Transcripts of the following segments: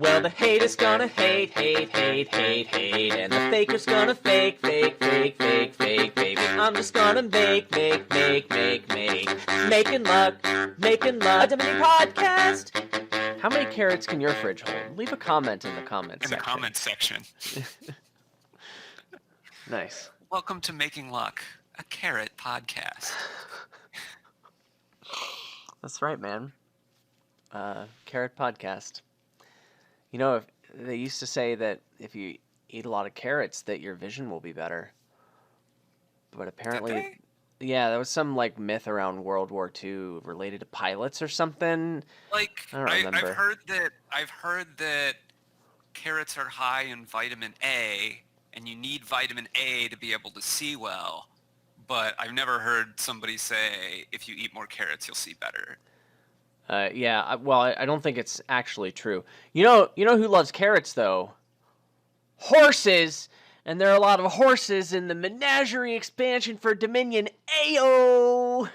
Well, the hate is gonna hate, hate, hate, hate, hate, and the faker's gonna fake, fake, fake, fake, fake, baby. I'm just gonna make, making luck, a Dominion podcast. How many carrots can your fridge hold? Leave a comment in the comment section. In the comment section. Nice. Welcome to Making Luck, a carrot podcast. That's right, man. Carrot podcast. You know, if they used to say that if you eat a lot of carrots, that your vision will be better. But apparently, yeah, there was some like myth around World War II related to pilots or something. Like, I don't remember. I've heard that carrots are high in vitamin A, and you need vitamin A to be able to see well. But I've never heard somebody say if you eat more carrots, you'll see better. Yeah, well, I don't think it's actually true. You know who loves carrots though? Horses, and there are a lot of horses in the Menagerie expansion for Dominion. Ayo!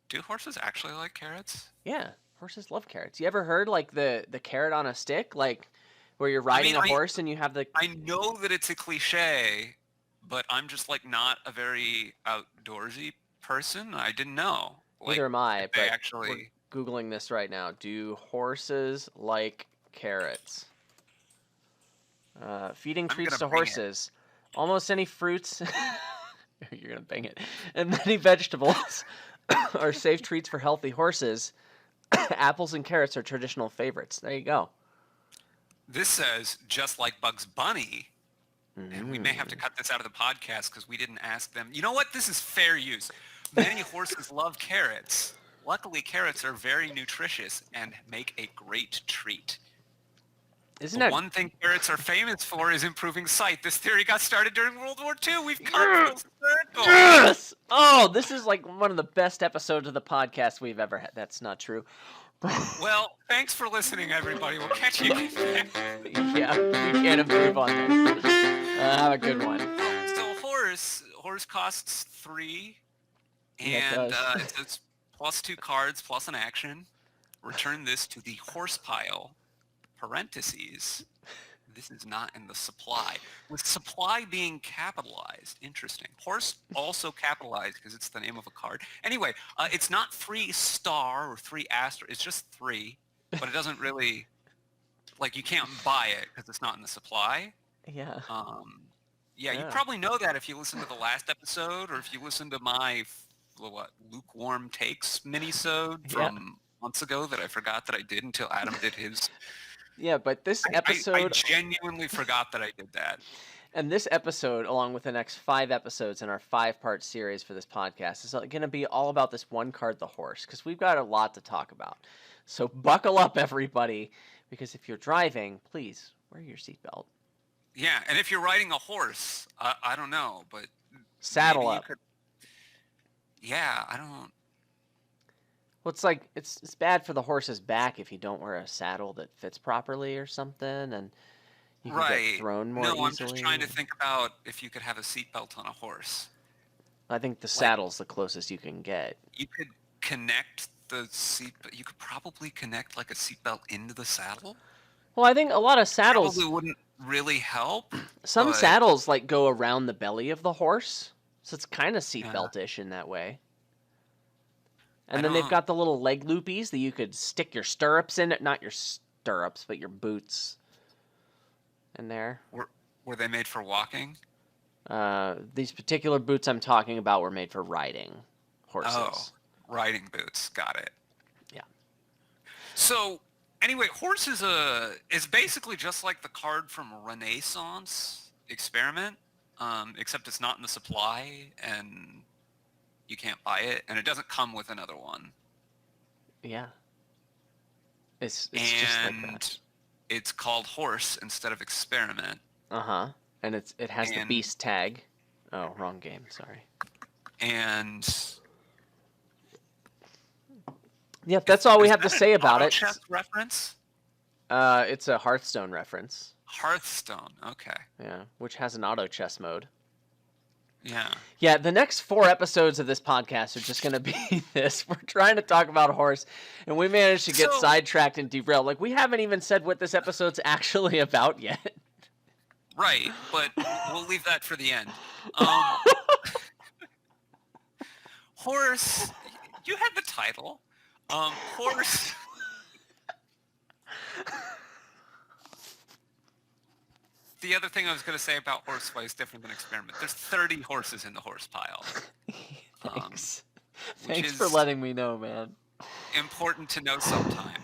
Do horses actually like carrots? Yeah, horses love carrots. You ever heard like the carrot on a stick, like where you're riding a horse and you have the? I know that it's a cliche, but I'm just like not a very outdoorsy person. I didn't know. Neither am I. But actually. We're Googling this right now. Do horses like carrots? Feeding treats to horses. Almost any fruits. You're gonna bang it. And many vegetables are safe treats for healthy horses. Apples and carrots are traditional favorites. There you go. This says just like Bugs Bunny. And we may have to cut this out of the podcast because we didn't ask them. You know what? This is fair use. Many horses love carrots. Luckily, carrots are very nutritious and make a great treat. One thing carrots are famous for is improving sight. This theory got started during World War II. We've come full circle. Yes! Oh, this is like one of the best episodes of the podcast we've ever had. That's not true. Well, thanks for listening, everybody. We'll catch you again. Yeah, we can't improve on this. Have a good one. So horse costs 3, and it's plus 2 cards plus an action. Return this to the horse pile. Parentheses. This is not in the supply. With supply being capitalized. Interesting. Horse also capitalized because it's the name of a card. Anyway, it's not 3 star or 3 asterisk. It's just 3, but it doesn't really, like, you can't buy it because it's not in the supply. Yeah. Yeah, you probably know that if you listen to the last episode or if you listen to my lukewarm takes mini-sode from months ago that I forgot that I did until Adam did his. Yeah, but this episode... I genuinely forgot that I did that. And this episode, along with the next 5 episodes in our 5-part series for this podcast, is going to be all about this one card, the horse, because we've got a lot to talk about. So buckle up, everybody, because if you're driving, please wear your seatbelt. Yeah, and if you're riding a horse, I don't know, but... Saddle up. Yeah, I don't... Well, it's like, it's bad for the horse's back if you don't wear a saddle that fits properly or something, and you can get thrown more easily. No, I'm just trying to think about if you could have a seatbelt on a horse. I think the saddle's the closest you can get. You could connect the seat, but you could probably connect like a seatbelt into the saddle. Well, I think a lot of saddles probably wouldn't really help. Some saddles like go around the belly of the horse, so it's kind of seatbelt-ish in that way. And then they've got the little leg loopies that you could stick your stirrups in. Not your stirrups, but your boots in there. Were they made for walking? These particular boots I'm talking about were made for riding horses. Oh, riding boots. Got it. Yeah. So, anyway, horse is basically just like the card from Renaissance Experiment, except it's not in the supply, and... you can't buy it, and it doesn't come with another one. Yeah. It's just like that. It's called Horse instead of Experiment. Uh-huh. And it has the beast tag. Oh, wrong game, sorry. And... yep, that's all we have to say about it. Chest reference? It's a Hearthstone reference. Hearthstone, okay. Yeah, which has an auto chess mode. Yeah. Yeah, the next 4 episodes of this podcast are just going to be this. We're trying to talk about horse, and we managed to get sidetracked and derailed. Like, we haven't even said what this episode's actually about yet. Right, but we'll leave that for the end. Horse, you had the title. Horse. The other thing I was going to say about horsefly is different than experiment. There's 30 horses in the horse pile. Thanks. Thanks for letting me know, man. Important to know sometimes,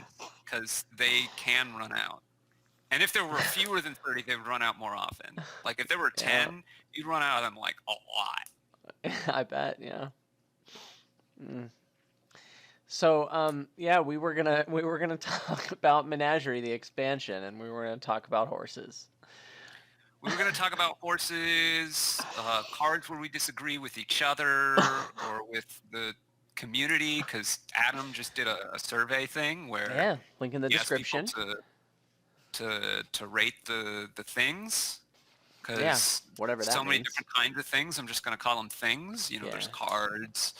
because they can run out. And if there were fewer than 30, they would run out more often. Like if there were 10, you'd run out of them like a lot. I bet, yeah. So, yeah, we were gonna talk about Menagerie, the expansion, and we were gonna talk about horses. We were going to talk about horses, cards where we disagree with each other or with the community, because Adam just did a survey thing where link in the description to rate the things, because whatever that so many means. different kinds of things. I'm just going to call them things. There's cards,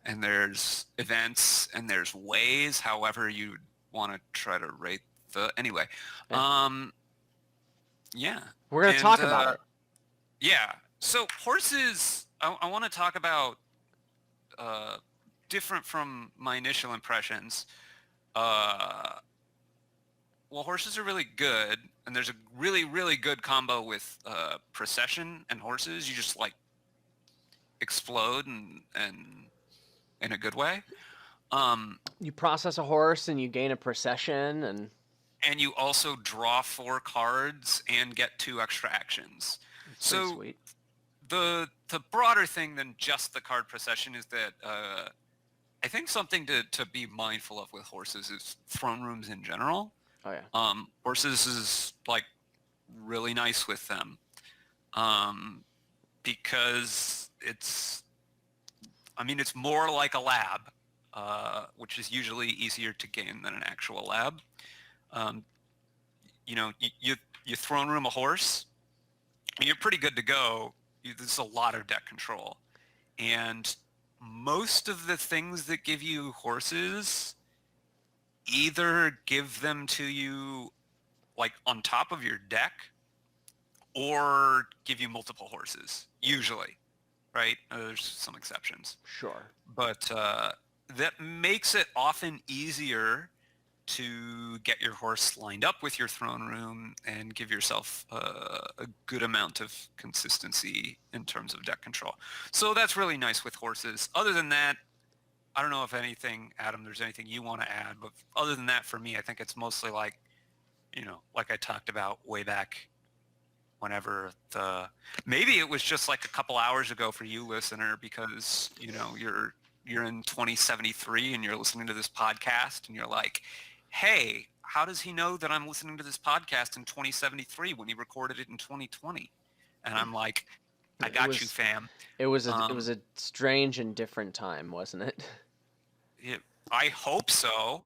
and there's events, and there's ways. However you want to try to rate anyway. Yeah. We're going to talk about it. Yeah. So horses, I want to talk about different from my initial impressions. Well, horses are really good, and there's a really, really good combo with procession and horses. You just like explode and in a good way. You process a horse and you gain a procession, and you also draw 4 cards and get 2 extra actions. So sweet. The broader thing than just the card procession is that I think something to be mindful of with horses is throne rooms in general. Oh yeah. Horses is like really nice with them, because it's more like a lab, which is usually easier to gain than an actual lab. You throne room a horse, you're pretty good to go. There's a lot of deck control, and most of the things that give you horses either give them to you like on top of your deck or give you multiple horses, usually, right? There's some exceptions. Sure. But that makes it often easier to get your horse lined up with your throne room and give yourself a good amount of consistency in terms of deck control. So that's really nice with horses. Other than that, I don't know if anything, Adam, there's anything you want to add, but other than that, for me, I think it's mostly like, like I talked about way back whenever maybe it was just like a couple hours ago for you, listener, because, you're in 2073 and you're listening to this podcast and you're like, hey, how does he know that I'm listening to this podcast in 2073 when he recorded it in 2020? And I'm like, I got you, fam. It was a strange and different time, wasn't it? I hope so.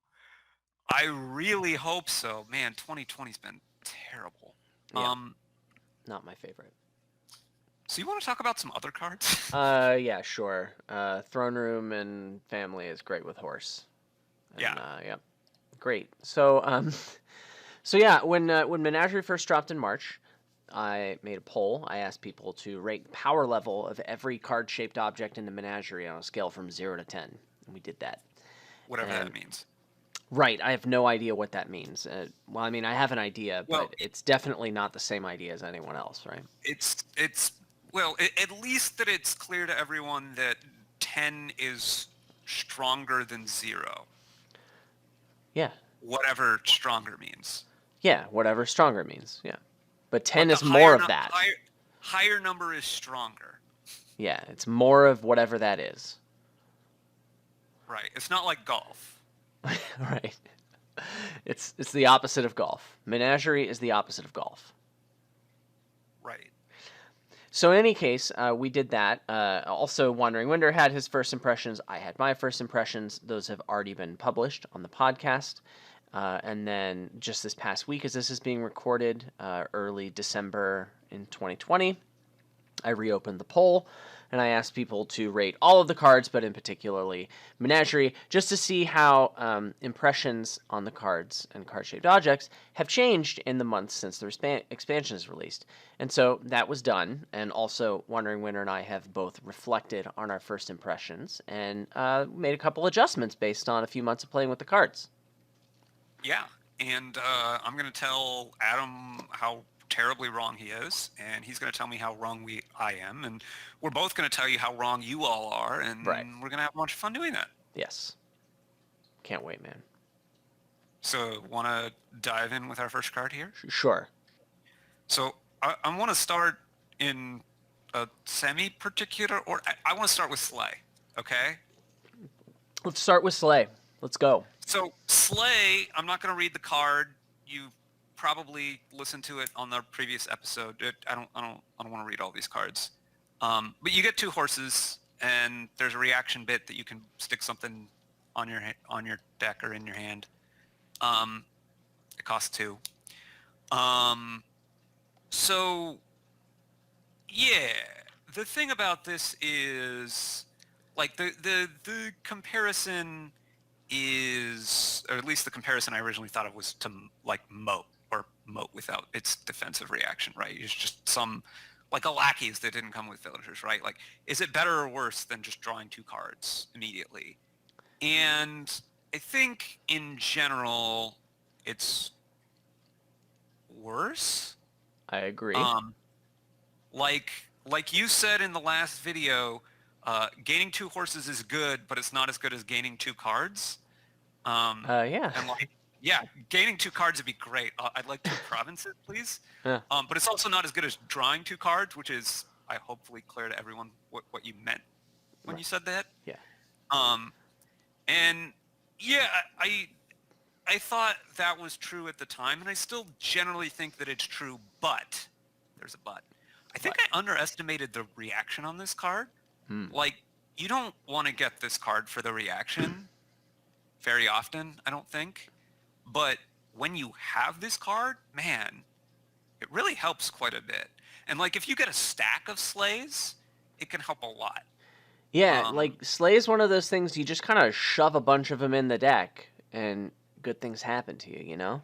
I really hope so. Man, 2020's been terrible. Yeah. Not my favorite. So you want to talk about some other cards? Yeah, sure. Throne room and family is great with horse. And, yeah. Great. So, yeah, when Menagerie first dropped in March, I made a poll. I asked people to rate the power level of every card-shaped object in the Menagerie on a scale from 0 to 10, and we did that. Whatever that means. Right. I have no idea what that means. Well, I mean, I have an idea, but it's definitely not the same idea as anyone else, right? At least that it's clear to everyone that 10 is stronger than 0. Yeah. Whatever stronger means. Yeah, whatever stronger means, yeah. But 10 is more of that. Higher number is stronger. Yeah, it's more of whatever that is. Right. It's not like golf. Right. It's the opposite of golf. Menagerie is the opposite of golf. Right. So in any case, we did that. Also, Wandering Winder had his first impressions. I had my first impressions. Those have already been published on the podcast. And then just this past week, as this is being recorded, early December in 2020, I reopened the poll and I asked people to rate all of the cards, but in particularly Menagerie, just to see how impressions on the cards and card-shaped objects have changed in the months since the expansion is released. And so that was done, and also Wandering Winter and I have both reflected on our first impressions and made a couple adjustments based on a few months of playing with the cards. Yeah, and I'm going to tell Adam how terribly wrong he is, and he's going to tell me how wrong I am, and we're both going to tell you how wrong you all are, and Right. we're going to have a bunch of fun doing that. Yes. Can't wait, man. So, want to dive in with our first card here? Sure. So, I want to start in a semi-particular, or I want to start with Slay, okay? Let's start with Slay. Let's go. So Slay, I'm not going to read the card. You probably listened to it on the previous episode. I don't want to read all these cards. But you get 2 horses, and there's a reaction bit that you can stick something on your deck or in your hand. It costs 2. So yeah, the thing about this is like the comparison is, or at least the comparison I originally thought of was to like Moat, or Moat without its defensive reaction, right? It's just some like a lackeys that didn't come with villagers, right? Like, is it better or worse than just drawing 2 cards immediately? And I think in general, it's worse. I agree. Like you said in the last video, gaining 2 horses is good, but it's not as good as gaining 2 cards. Yeah. And yeah, gaining 2 cards would be great. I'd like 2 provinces, please. Yeah. But it's also not as good as drawing 2 cards, which is, I hopefully clear to everyone what you meant when you said that. Yeah. And yeah, I thought that was true at the time, and I still generally think that it's true, but there's a but. I think I underestimated the reaction on this card. Like, you don't want to get this card for the reaction very often, I don't think. But when you have this card, man, it really helps quite a bit. And like, if you get a stack of Slays, it can help a lot. Yeah, like Slay is one of those things you just kind of shove a bunch of them in the deck, and good things happen to you, you know?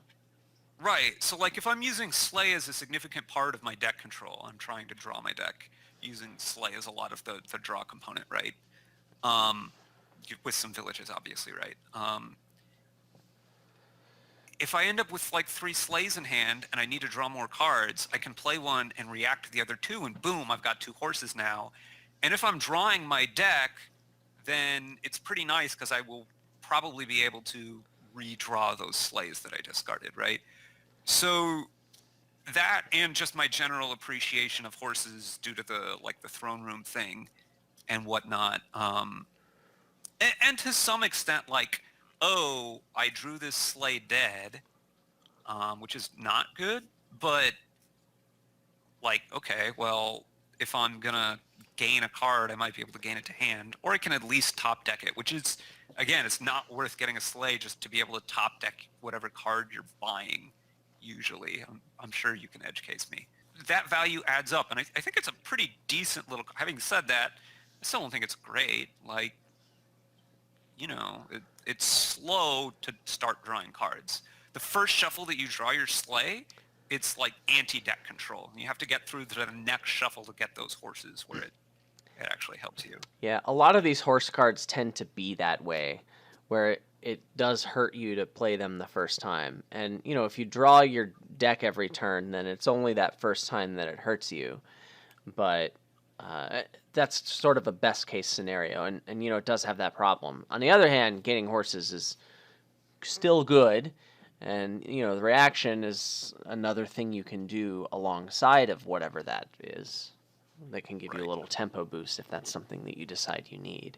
Right. So like, if I'm using Slay as a significant part of my deck control, I'm trying to draw my deck using Slay as a lot of the draw component, right? With some villages, obviously, right? If I end up with like 3 Slays in hand and I need to draw more cards, I can play one and react to the other 2, and boom, I've got 2 horses now. And if I'm drawing my deck, then it's pretty nice because I will probably be able to redraw those Slays that I discarded, right? So that, and just my general appreciation of horses due to the throne room thing and whatnot, and to some extent, like, oh, I drew this Slay dead, which is not good, but like, okay, well, if I'm gonna gain a card, I might be able to gain it to hand, or I can at least top deck it, which is, again, it's not worth getting a Slay just to be able to top deck whatever card you're buying. Usually, I'm sure you can edge case me. That value adds up, and I think it's a pretty decent little. Having said that, I still don't think it's great. Like, you know, it's slow to start drawing cards. The first shuffle that you draw your Slay, it's like anti-deck control. You have to get through to the next shuffle to get those horses where it actually helps you. Yeah, a lot of these horse cards tend to be that way, where it does hurt you to play them the first time. And, you know, if you draw your deck every turn, then it's only that first time that it hurts you. But that's sort of a best case scenario, and you know, it does have that problem. On the other hand, gaining horses is still good, and you know, the reaction is another thing you can do alongside of whatever that is that can give you a little tempo boost if that's something that you decide you need.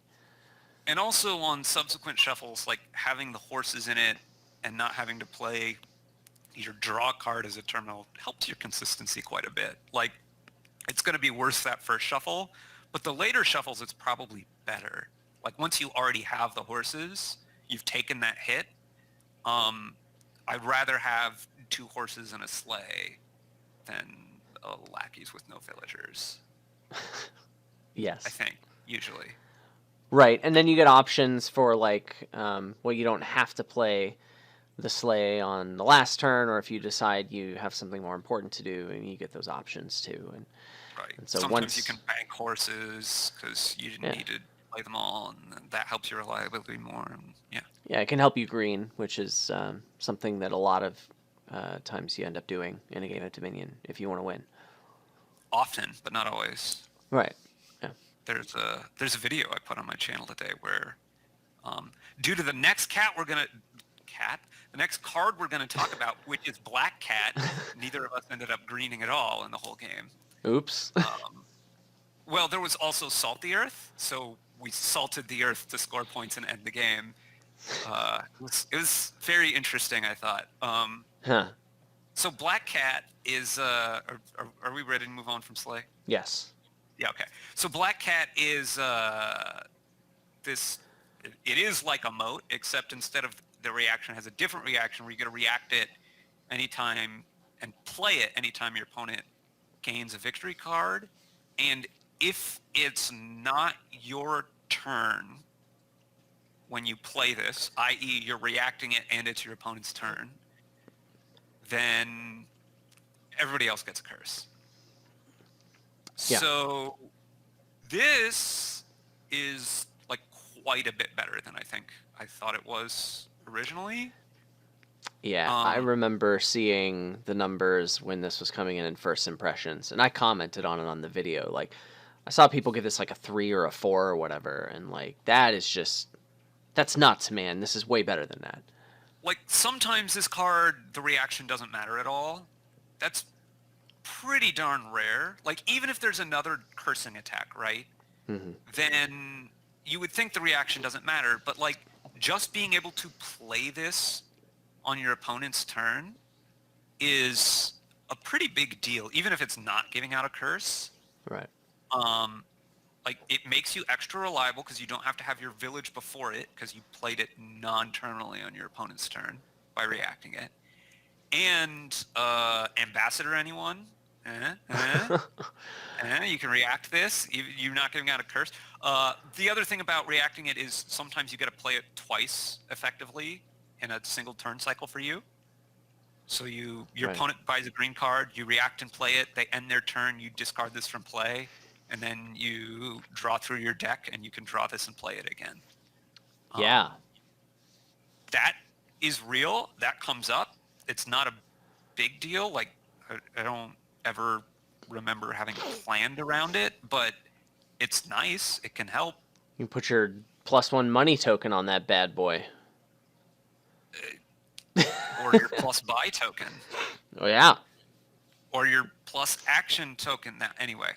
And also on subsequent shuffles, like having the horses in it and not having to play your draw card as a terminal helps your consistency quite a bit. Like, it's going to be worse that first shuffle, but the later shuffles, it's probably better. Like, once you already have the horses, you've taken that hit. I'd rather have 2 horses and a Slay than lackeys with no villagers. Yes. I think, usually. Right, and then you get options for like, you don't have to play the sleigh on the last turn, or if you decide you have something more important to do, and you get those options too. Right. And so Sometimes you can once, bank horses because you didn't yeah, need to play them all, and then that helps your reliability more. And yeah, it can help you green, which is something that a lot of times you end up doing in a game of Dominion if you want to win. often, but not always. Right. Yeah. There's a video I put on my channel today where, due to the next the next card we're gonna talk about, which is Black Cat, neither of us ended up greening at all in the whole game. Oops. Well, there was also Salt the Earth, so we salted the Earth to score points and end the game. It was very interesting, I thought. Huh. So Black Cat is. Are we ready to move on from Slay? Yes. Yeah. Okay. So Black Cat is this. It is like a moat, except instead of the reaction has a different reaction where you get to react it anytime and play it anytime your opponent gains a victory card, and if it's not your turn when you play this, i.e. you're reacting it and it's your opponent's turn, then everybody else gets a curse. Yeah. So this is like quite a bit better than I thought it was originally. Yeah, I remember seeing the numbers when this was coming in first impressions, and I commented on it on the video. Like, I saw people give this like a 3 or a 4 or whatever, and like that's nuts, man. This is way better than that. Like sometimes this card, the reaction doesn't matter at all. That's pretty darn rare. Like even if there's another cursing attack, right? Mm-hmm. Then you would think the reaction doesn't matter, but like just being able to play this on your opponent's turn is a pretty big deal, even if it's not giving out a curse. Right. Like it makes you extra reliable because you don't have to have your village before it because you played it non-terminally on your opponent's turn by reacting it. And ambassador anyone? You can react this. You're not giving out a curse. The other thing about reacting it is sometimes you get to play it twice effectively in a single turn cycle for you. So your Right. opponent buys a green card, you react and play it, they end their turn, you discard this from play, and then you draw through your deck and you can draw this and play it again. Yeah. That is real. That comes up. It's not a big deal. Like I don't ever remember having planned around it, but it's nice. It can help. You can put your +1 money token on that bad boy. Or your plus buy token. Oh yeah. Or your plus action token. That anyway.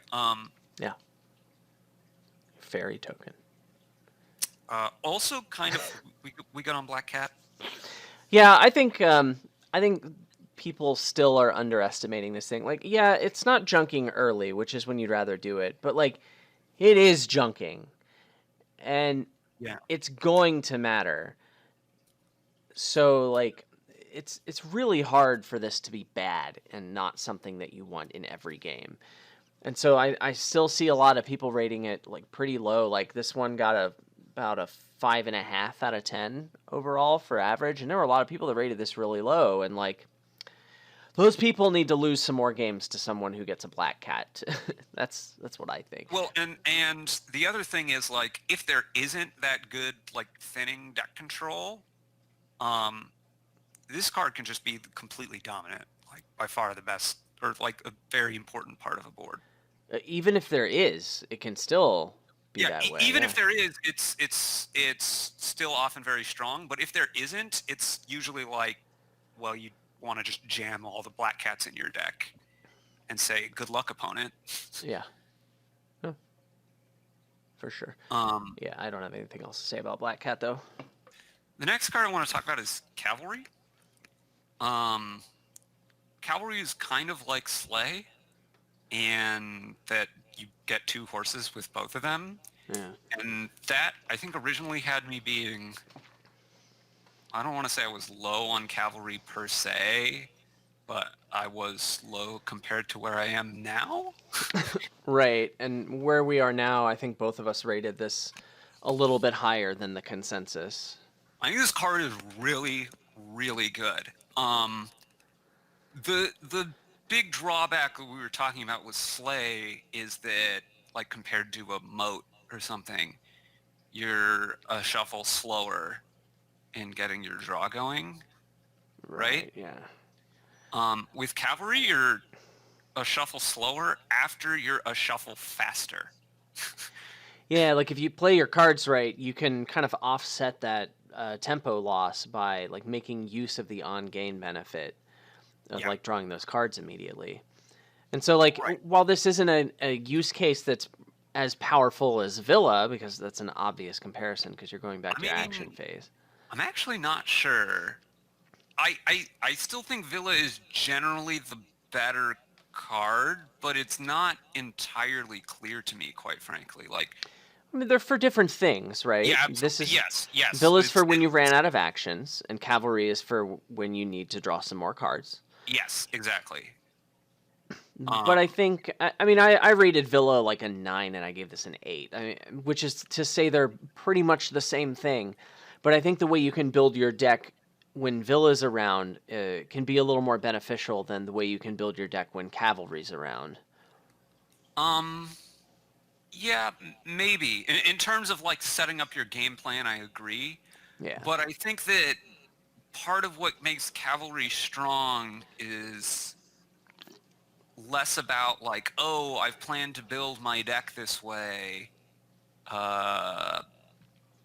Yeah. Fairy token. Also, kind of, we got on Black Cat. Yeah, I think people still are underestimating this thing. Like, yeah, it's not junking early, which is when you'd rather do it, but like, it is junking, and Yeah. it's going to matter. So like, it's really hard for this to be bad and not something that you want in every game. And so I still see a lot of people rating it like pretty low. Like this one got about a 5.5 out of 10 overall for average, and there were a lot of people that rated this really low. And like those people need to lose some more games to someone who gets a Black Cat. That's what I think. Well, and the other thing is like if there isn't that good like thinning deck control, this card can just be completely dominant, like by far the best or like a very important part of a board. Even if there is, it can still be that way. Even if there is, it's still often very strong. But if there isn't, it's usually like, well, you want to just jam all the Black Cats in your deck and say, "Good luck, opponent." Yeah. For sure. Yeah, I don't have anything else to say about Black Cat though. The next card I want to talk about is Cavalry. Cavalry is kind of like Slay, and that you get 2 horses with both of them. Yeah. And that, I think, originally had me being, I don't want to say I was low on Cavalry per se, but I was low compared to where I am now. Right, and where we are now, I think both of us rated this a little bit higher than the consensus. I think this card is really, really good. The big drawback that we were talking about with Slay is that, like, compared to a moat or something, you're a shuffle slower in getting your draw going, right? Right, yeah. With Cavalry, you're a shuffle slower after you're a shuffle faster. Yeah, like if you play your cards right, you can kind of offset that tempo loss by like making use of the on-gain benefit of Yeah, like drawing those cards immediately. And so like right. while this isn't a use case that's as powerful as Villa, because that's an obvious comparison because you're going back I to your action mean, phase. I'm actually not sure. I still think Villa is generally the better card, but it's not entirely clear to me, quite frankly. Like, I mean, they're for different things, right? yeah, This absolutely. is Yes. Villa's for when you ran out of actions, and Cavalry is for when you need to draw some more cards. Yes, exactly. But I think, I mean, I rated Villa like a 9 and I gave this an 8, which is to say they're pretty much the same thing. But I think the way you can build your deck when Villa's around can be a little more beneficial than the way you can build your deck when Cavalry's around. Um, yeah, maybe. In terms of like setting up your game plan, I agree. Yeah. But I think that part of what makes Cavalry strong is less about like, oh, I've planned to build my deck this way. Uh,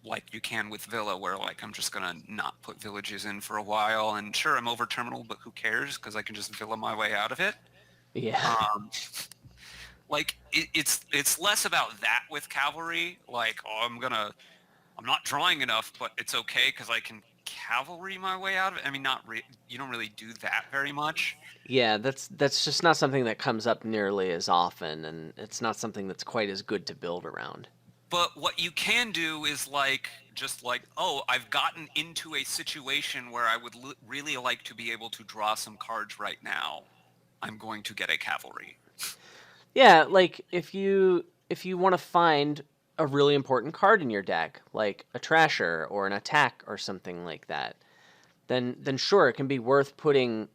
like you can with Villa, where like I'm just gonna not put villages in for a while, and sure I'm over terminal, but who cares? Because I can just Villa my way out of it. Yeah. Um, like it's less about that with Cavalry. Like, oh, I'm not drawing enough, but it's okay because I can Cavalry my way out of it. I mean, you don't really do that very much. Yeah, that's just not something that comes up nearly as often, and it's not something that's quite as good to build around. But what you can do is like just like, oh, I've gotten into a situation where I would really like to be able to draw some cards right now. I'm going to get a Cavalry. Yeah, like if you want to find a really important card in your deck, like a Trasher or an attack or something like that, then sure, it can be worth putting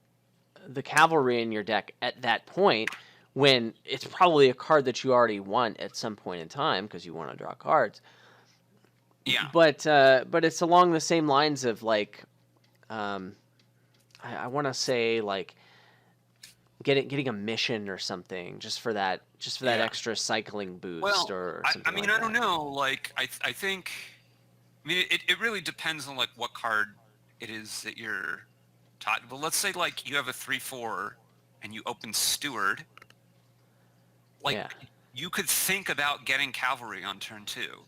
the Cavalry in your deck at that point when it's probably a card that you already want at some point in time because you want to draw cards. Yeah. But it's along the same lines of like um, I want to say like getting a mission or something just for that Yeah. extra cycling boost Well, or I something mean, like I don't that. know. Like, I think, I mean, it really depends on like what card it is that you're taught. But let's say like you have a 3/4 and you open Steward. Like, Yeah. you could think about getting Cavalry on turn 2.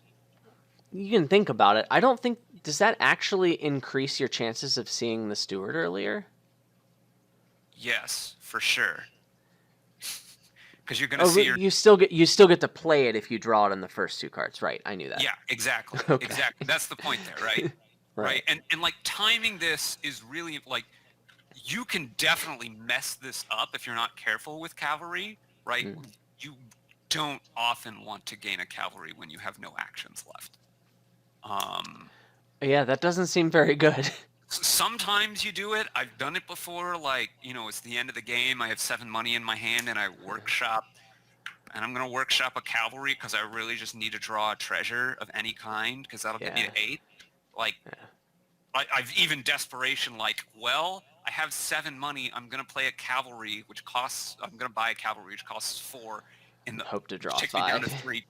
You can think about it. I don't think does that actually increase your chances of seeing the steward earlier? Yes, for sure. Because you're going to Oh, see your you still get to play it if you draw it on the first two cards. Right, I knew that. Yeah, exactly. Okay. Exactly. That's the point there, right? Right. Right. And like timing this is really like you can definitely mess this up if you're not careful with Cavalry, right? Mm. You don't often want to gain a Cavalry when you have no actions left. Yeah, that doesn't seem very good. Sometimes you do it. I've done it before. Like, it's the end of the game. I have 7 money in my hand and I workshop, and I'm going to workshop a Cavalry because I really just need to draw a treasure of any kind because that'll get me Yeah. to 8. Like, Yeah. I've even desperation like, well, I have 7 money. I'm going to play a Cavalry, I'm going to buy a Cavalry, which costs 4, And and hope to which draw takes me down 5. to 3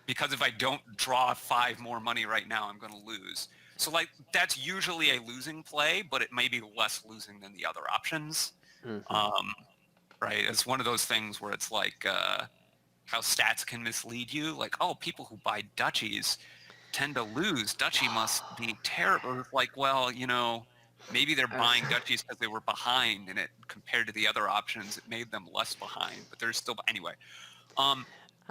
because if I don't draw 5 more money right now, I'm going to lose. So like that's usually a losing play, but it may be less losing than the other options. Mm-hmm. Um, right? It's one of those things where it's like how stats can mislead you. Like, oh, people who buy duchies tend to lose. Duchy must be terrible. Like, well, maybe they're buying duchies because they were behind, and it compared to the other options, it made them less behind. But they're still anyway. Um,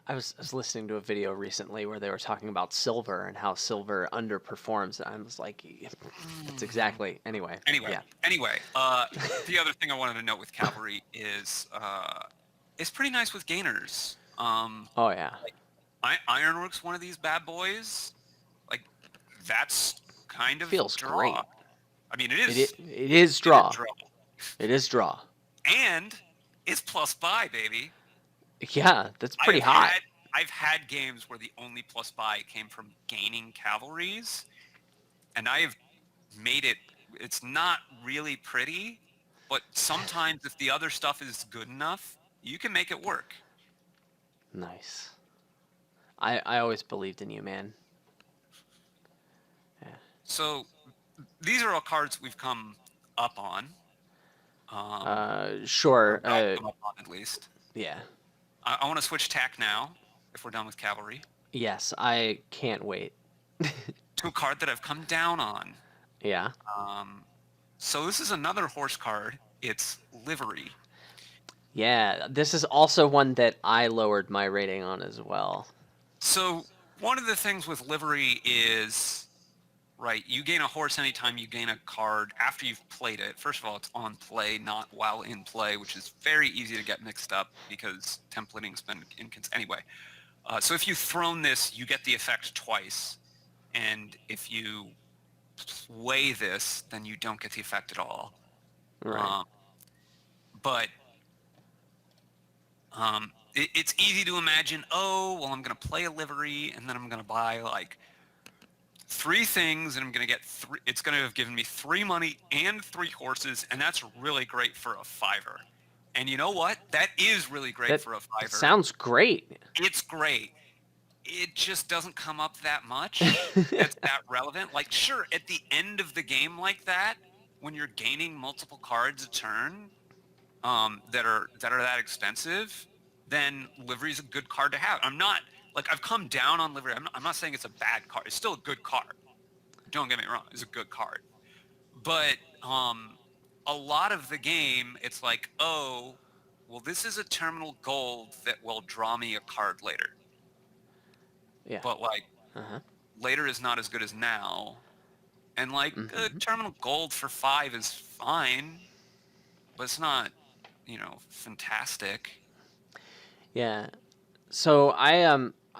I was listening to a video recently where they were talking about silver and how silver underperforms. I was like, that's Mm. exactly. Anyway, Anyway, yeah. anyway, the other thing I wanted to note with Cavalry is it's pretty nice with gainers. Oh yeah. Like Ironwork's one of these bad boys. Like that's kind of Feels draw. great. I mean, It is it is draw. draw, It is draw. and it's plus buy, baby. Yeah, that's I pretty have hot. had I've had games where the only plus buy came from gaining cavalries, and I have made it. It's not really pretty, but sometimes if the other stuff is good enough, you can make it work. Nice. I always believed in you, man. Yeah. So these are all cards we've come up on. Or Sure. that I've come up on at least. Yeah. I want to switch tack now, if we're done with cavalry, Yes, I can't wait. to a card that I've come down on. Yeah. So this is another horse card. It's livery. Yeah, this is also one that I lowered my rating on as well. So one of the things with livery is, right, you gain a horse anytime you gain a card after you've played it. First of all, it's on play, not while in play, which is very easy to get mixed up because templating's been anyway. So if you've thrown this, you get the effect twice. And if you play this, then you don't get the effect at all. Right. But it's easy to imagine, oh, well, I'm going to play a livery, and then I'm going to buy like 3 things, and I'm going to get 3. It's going to have given me 3 money and 3 horses, and that's really great for a 5er. And you know what? That is really great That for a 5er. sounds great. It's great. It just doesn't come up that much. That's that relevant. Like, sure, at the end of the game like that, when you're gaining multiple cards a turn, that are that expensive, then livery is a good card to have. I'm not like I've come down on livery. I'm not saying it's a bad card. It's still a good card. Don't get me wrong. It's a good card. But a lot of the game, it's like, oh, well, this is a terminal gold that will draw me a card later. Yeah. But like Uh-huh. later is not as good as now. And like Mhm. terminal gold for 5 is fine, but it's not, fantastic. Yeah. So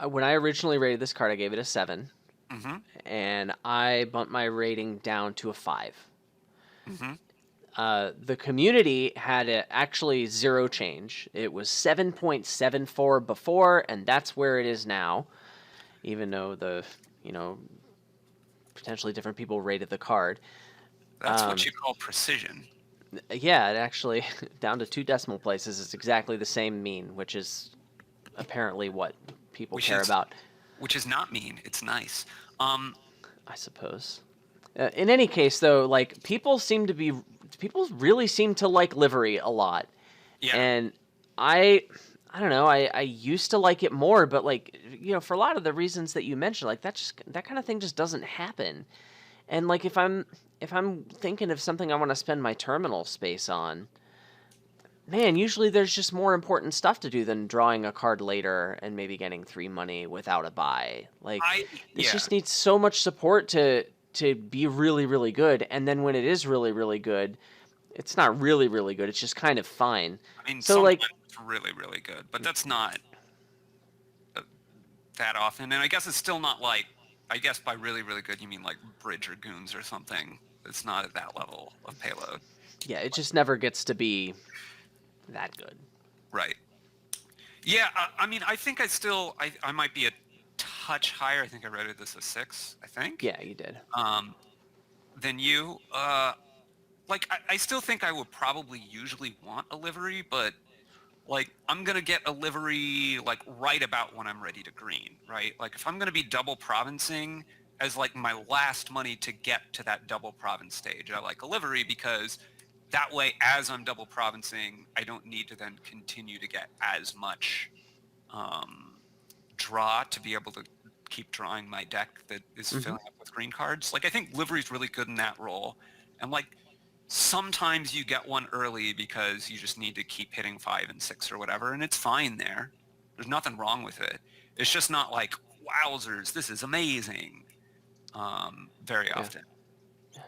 when I originally rated this card, I gave it a 7, Mm-hmm. and I bumped my rating down to a 5. Mm-hmm. The community had actually 0 change. It was 7.74 before, and that's where it is now. Even though potentially different people rated the card. That's what you call precision. Yeah, it actually down to 2 decimal places is exactly the same mean, which is apparently what people care about. Which is not mean. It's nice. I suppose. In any case, though, like people really seem to like livery a lot. Yeah. And I don't know. I used to like it more, but like for a lot of the reasons that you mentioned, like that kind of thing just doesn't happen. And like if I'm thinking of something I want to spend my terminal space on, man, usually there's just more important stuff to do than drawing a card later and maybe getting 3 money without a buy. Like this just needs so much support to be really, really good. And then when it is really, really good, it's not really, really good. It's just kind of fine. I mean, so like it's really, really good, but that's not that often. And I guess it's still not like, I guess by really, really good, you mean like Bridge or Goons or something. It's not at that level of payload. Yeah, it just never gets to be that good. Right. Yeah, I mean, I think I might be a touch higher. I think I rated this a 6, I think. Yeah, you did. Than you. Like, I still think I would probably usually want a livery, but like I'm gonna get a livery like right about when I'm ready to green, right? Like if I'm gonna be double provincing as like my last money to get to that double province stage, I like a livery because that way as I'm double provincing, I don't need to then continue to get as much draw to be able to keep drawing my deck that is filling up with green cards. Like I think livery is really good in that role, and like sometimes you get one early because you just need to keep hitting 5 and 6 or whatever, and it's fine there. There's nothing wrong with it. It's just not like, wowzers, this is amazing. Very often. Yeah.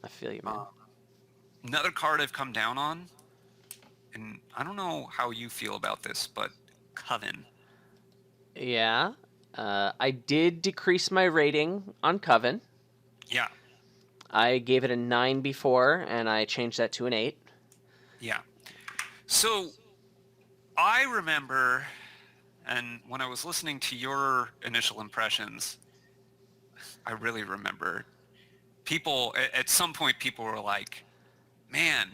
I feel you, man. Another card I've come down on, and I don't know how you feel about this, but Coven. Yeah. I did decrease my rating on Coven. Yeah. I gave it a 9 before, and I changed that to an 8. Yeah. So I remember, and when I was listening to your initial impressions, I really remember at some point people were like, man,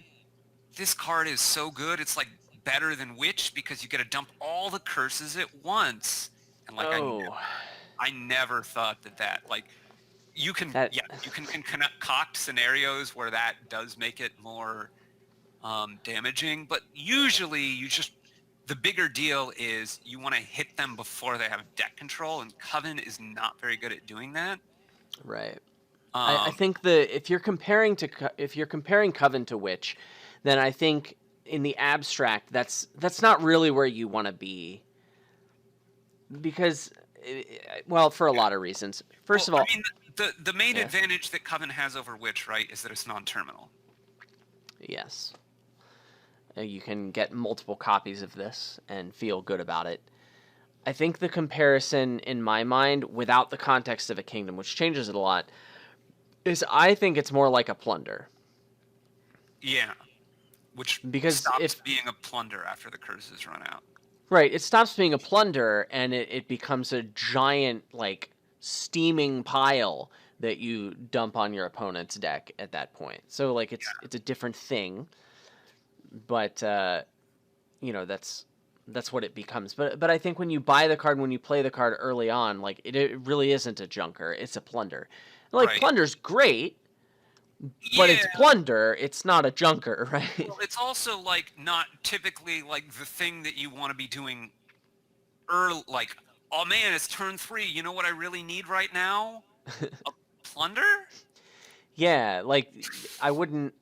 this card is so good. It's like better than Witch because you get to dump all the curses at once. And like, I never thought that like you can concoct scenarios where that does make it more damaging, but usually the bigger deal is you want to hit them before they have deck control, and Coven is not very good at doing that. Right. I think if you're comparing Coven to Witch, then I think in the abstract that's not really where you want to be, because for a lot of reasons. First of all, I mean, the main advantage that Coven has over Witch, right, is that it's non-terminal. Yes. You can get multiple copies of this and feel good about it. I think the comparison in my mind, without the context of a kingdom, which changes it a lot, is I think it's more like a plunder. Yeah. Which stops being a plunder after the curses run out. Right. It stops being a plunder, and it becomes a giant, like, steaming pile that you dump on your opponent's deck at that point. So, like, it's a different thing. But, that's what it becomes. But I think when you buy the card, when you play the card early on, like, it really isn't a junker. It's a plunder. Like, plunder's great, but it's plunder. It's not a junker, right? Well, it's also, like, not typically, like, the thing that you want to be doing early. Like, oh, man, it's turn 3. You know what I really need right now? A plunder? Yeah, like, I wouldn't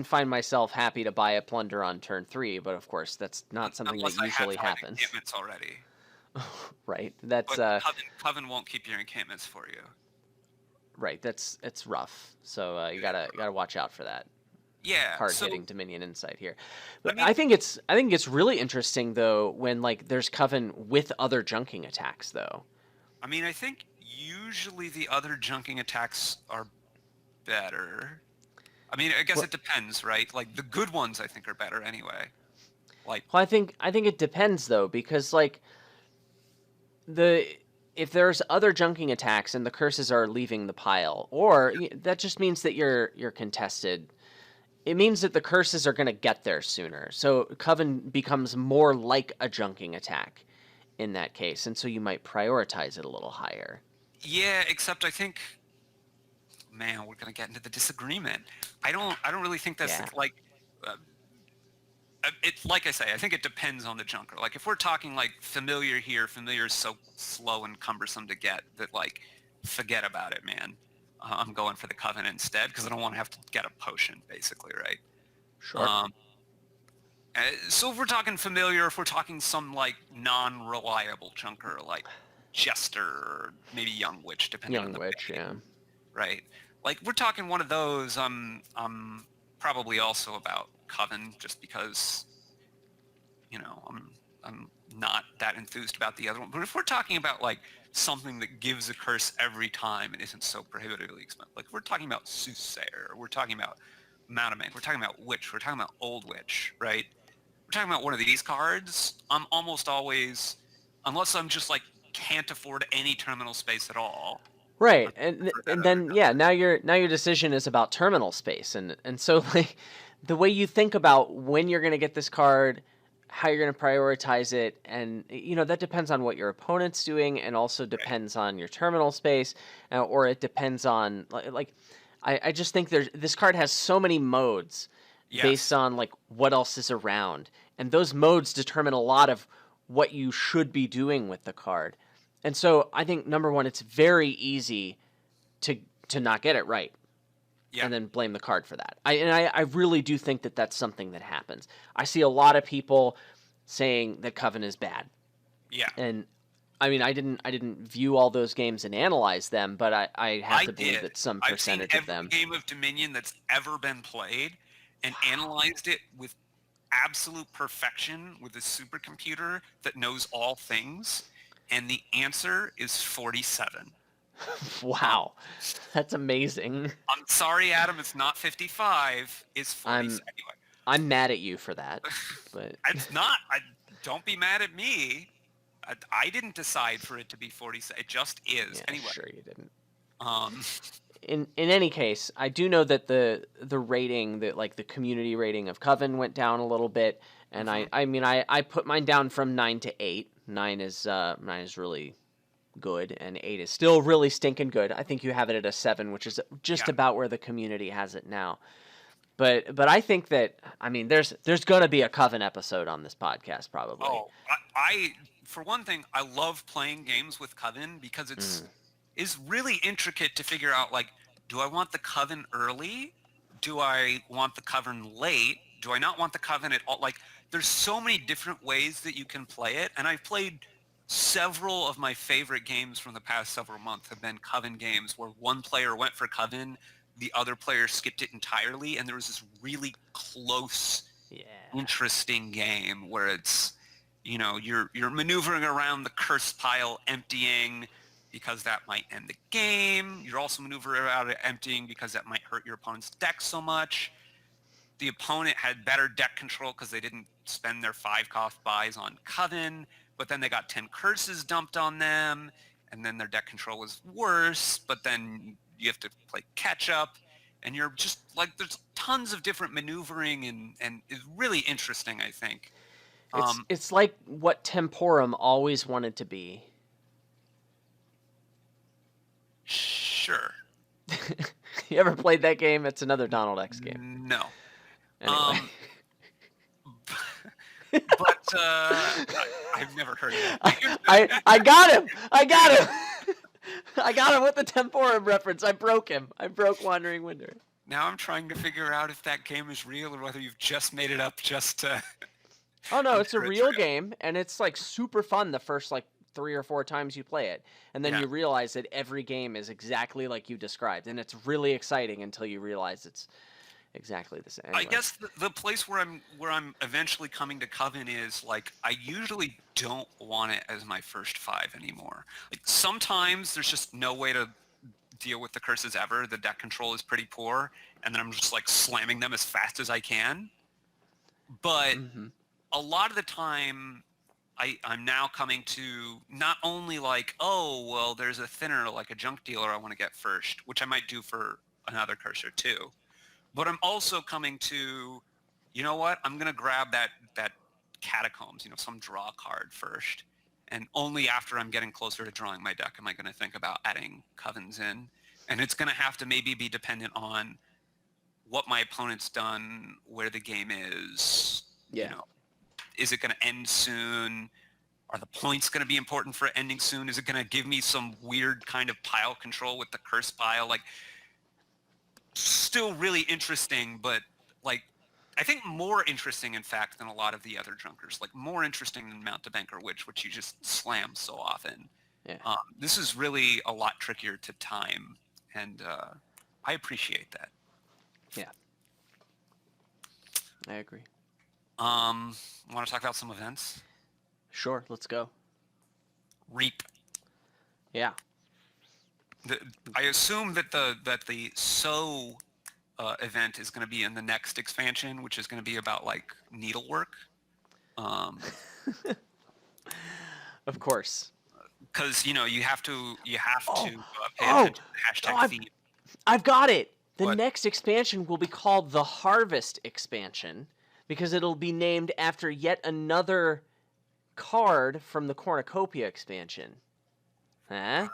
find myself happy to buy a plunder on turn 3, but of course that's not something that usually happens. Encampments already. Right. That's Coven won't keep your encampments for you. Right. It's rough. So you gotta watch out for that. Yeah. Hard hitting Dominion insight here. But I think it's really interesting though when like there's Coven with other junking attacks though. I mean, I think usually the other junking attacks are better. I mean, I guess it depends, right? Like the good ones, I think, are better anyway. Like, well, I think it depends though, because like if there's other junking attacks and the curses are leaving the pile, or that just means that you're contested. It means that the curses are going to get there sooner. So Coven becomes more like a junking attack in that case, and so you might prioritize it a little higher. Yeah, except I think. Man, we're gonna get into the disagreement. I don't really think that's like. It's like I say, I think it depends on the junker. Like if we're talking like familiar here, familiar is so slow and cumbersome to get that like, forget about it, man. I'm going for the Coven instead because I don't want to have to get a potion, basically, right? Sure. So if we're talking familiar, if we're talking some like non-reliable junker like Jester or maybe Young Witch, depending on the Witch, yeah. Right. Like we're talking one of those, I'm probably also about Coven just because, I'm not that enthused about the other one. But if we're talking about like something that gives a curse every time and isn't so prohibitively expensive, like we're talking about Soothsayer, we're talking about Mountebank, we're talking about Witch, we're talking about Old Witch, right? We're talking about one of these cards. I'm almost always, unless I'm just like can't afford any terminal space at all. Right, and then now your decision is about terminal space, and so like the way you think about when you're going to get this card, how you're going to prioritize it, and that depends on what your opponent's doing, and also depends on your terminal space, or it depends on like I just think this card has so many modes based on like what else is around, and those modes determine a lot of what you should be doing with the card. And so I think, number one, it's very easy to not get it right and then blame the card for that. I really do think that that's something that happens. I see a lot of people saying that Coven is bad. Yeah. And I mean, I didn't view all those games and analyze them, but I have to believe that some percentage of them. I've seen every game of Dominion that's ever been played and analyzed it with absolute perfection with a supercomputer that knows all things, and the answer is 47. Wow, that's amazing. I'm sorry, Adam, it's not 55. It's 47. Anyway, I'm mad at you for that, but it's not. Don't be mad at me. I didn't decide for it to be 47. It just is. Yeah, anyway, sure you didn't. In any case, I do know that the rating, that like the community rating of Coven went down a little bit, and I mean I put mine down from 9 to 8. 9 is really good, and 8 is still really stinking good. I think you have it at a 7, which is just about where the community has it now. But I think that, I mean, there's gonna be a Coven episode on this podcast probably. Oh, I for one thing, I love playing games with Coven because it's really intricate to figure out, like, do I want the Coven early? Do I want the Coven late? Do I not want the Coven at all? Like, there's so many different ways that you can play it, and I've played several of my favorite games from the past several months have been Coven games where one player went for Coven, the other player skipped it entirely, and there was this really close, interesting game where it's, you know, you're maneuvering around the curse pile emptying because that might end the game. You're also maneuvering around it emptying because that might hurt your opponent's deck so much. The opponent had better deck control because they didn't spend their 5-cost buys on Coven, but then they got 10 curses dumped on them, and then their deck control was worse, but then you have to play catch up, and you're just like, there's tons of different maneuvering, and it's really interesting, I think. It's like what Temporum always wanted to be. Sure. You ever played that game? It's another Donald X game. No. Anyway. But I've never heard of it. I got him! I got him! I got him with the Temporum reference. I broke him. I broke Wandering Winder. Now I'm trying to figure out if that game is real or whether you've just made it up just to... Oh, no, it's a real game, and it's, like, super fun the first, like, 3 or 4 times you play it. And then you realize that every game is exactly like you described, and it's really exciting until you realize it's exactly the same. Anyway. I guess the place where I'm eventually coming to Coven is, like, I usually don't want it as my first 5 anymore. Like, sometimes there's just no way to deal with the curses ever. The deck control is pretty poor, and then I'm just, like, slamming them as fast as I can. But a lot of the time, I'm now coming to not only like, oh, well, there's a thinner, like a junk dealer I want to get first, which I might do for another cursor too. But I'm also coming to, you know what, I'm going to grab that Catacombs, you know, some draw card first. And only after I'm getting closer to drawing my deck am I going to think about adding Covens in. And it's going to have to maybe be dependent on what my opponent's done, where the game is, you know. Is it going to end soon? Are the points going to be important for ending soon? Is it going to give me some weird kind of pile control with the curse pile? Like, still really interesting, but, like, I think more interesting, in fact, than a lot of the other junkers. Like, more interesting than Mountebank or Witch, which you just slam so often. Yeah. This is really a lot trickier to time, and I appreciate that. Yeah. I agree. Want to talk about some events? Sure, let's go. Reap. Yeah. I assume that the So event is going to be in the next expansion, which is going to be about, like, needlework. Of course. Because, you know, you have to pay attention to the hashtag theme. I've got it. The next expansion will be called the Harvest expansion, because it'll be named after yet another card from the Cornucopia expansion. Huh?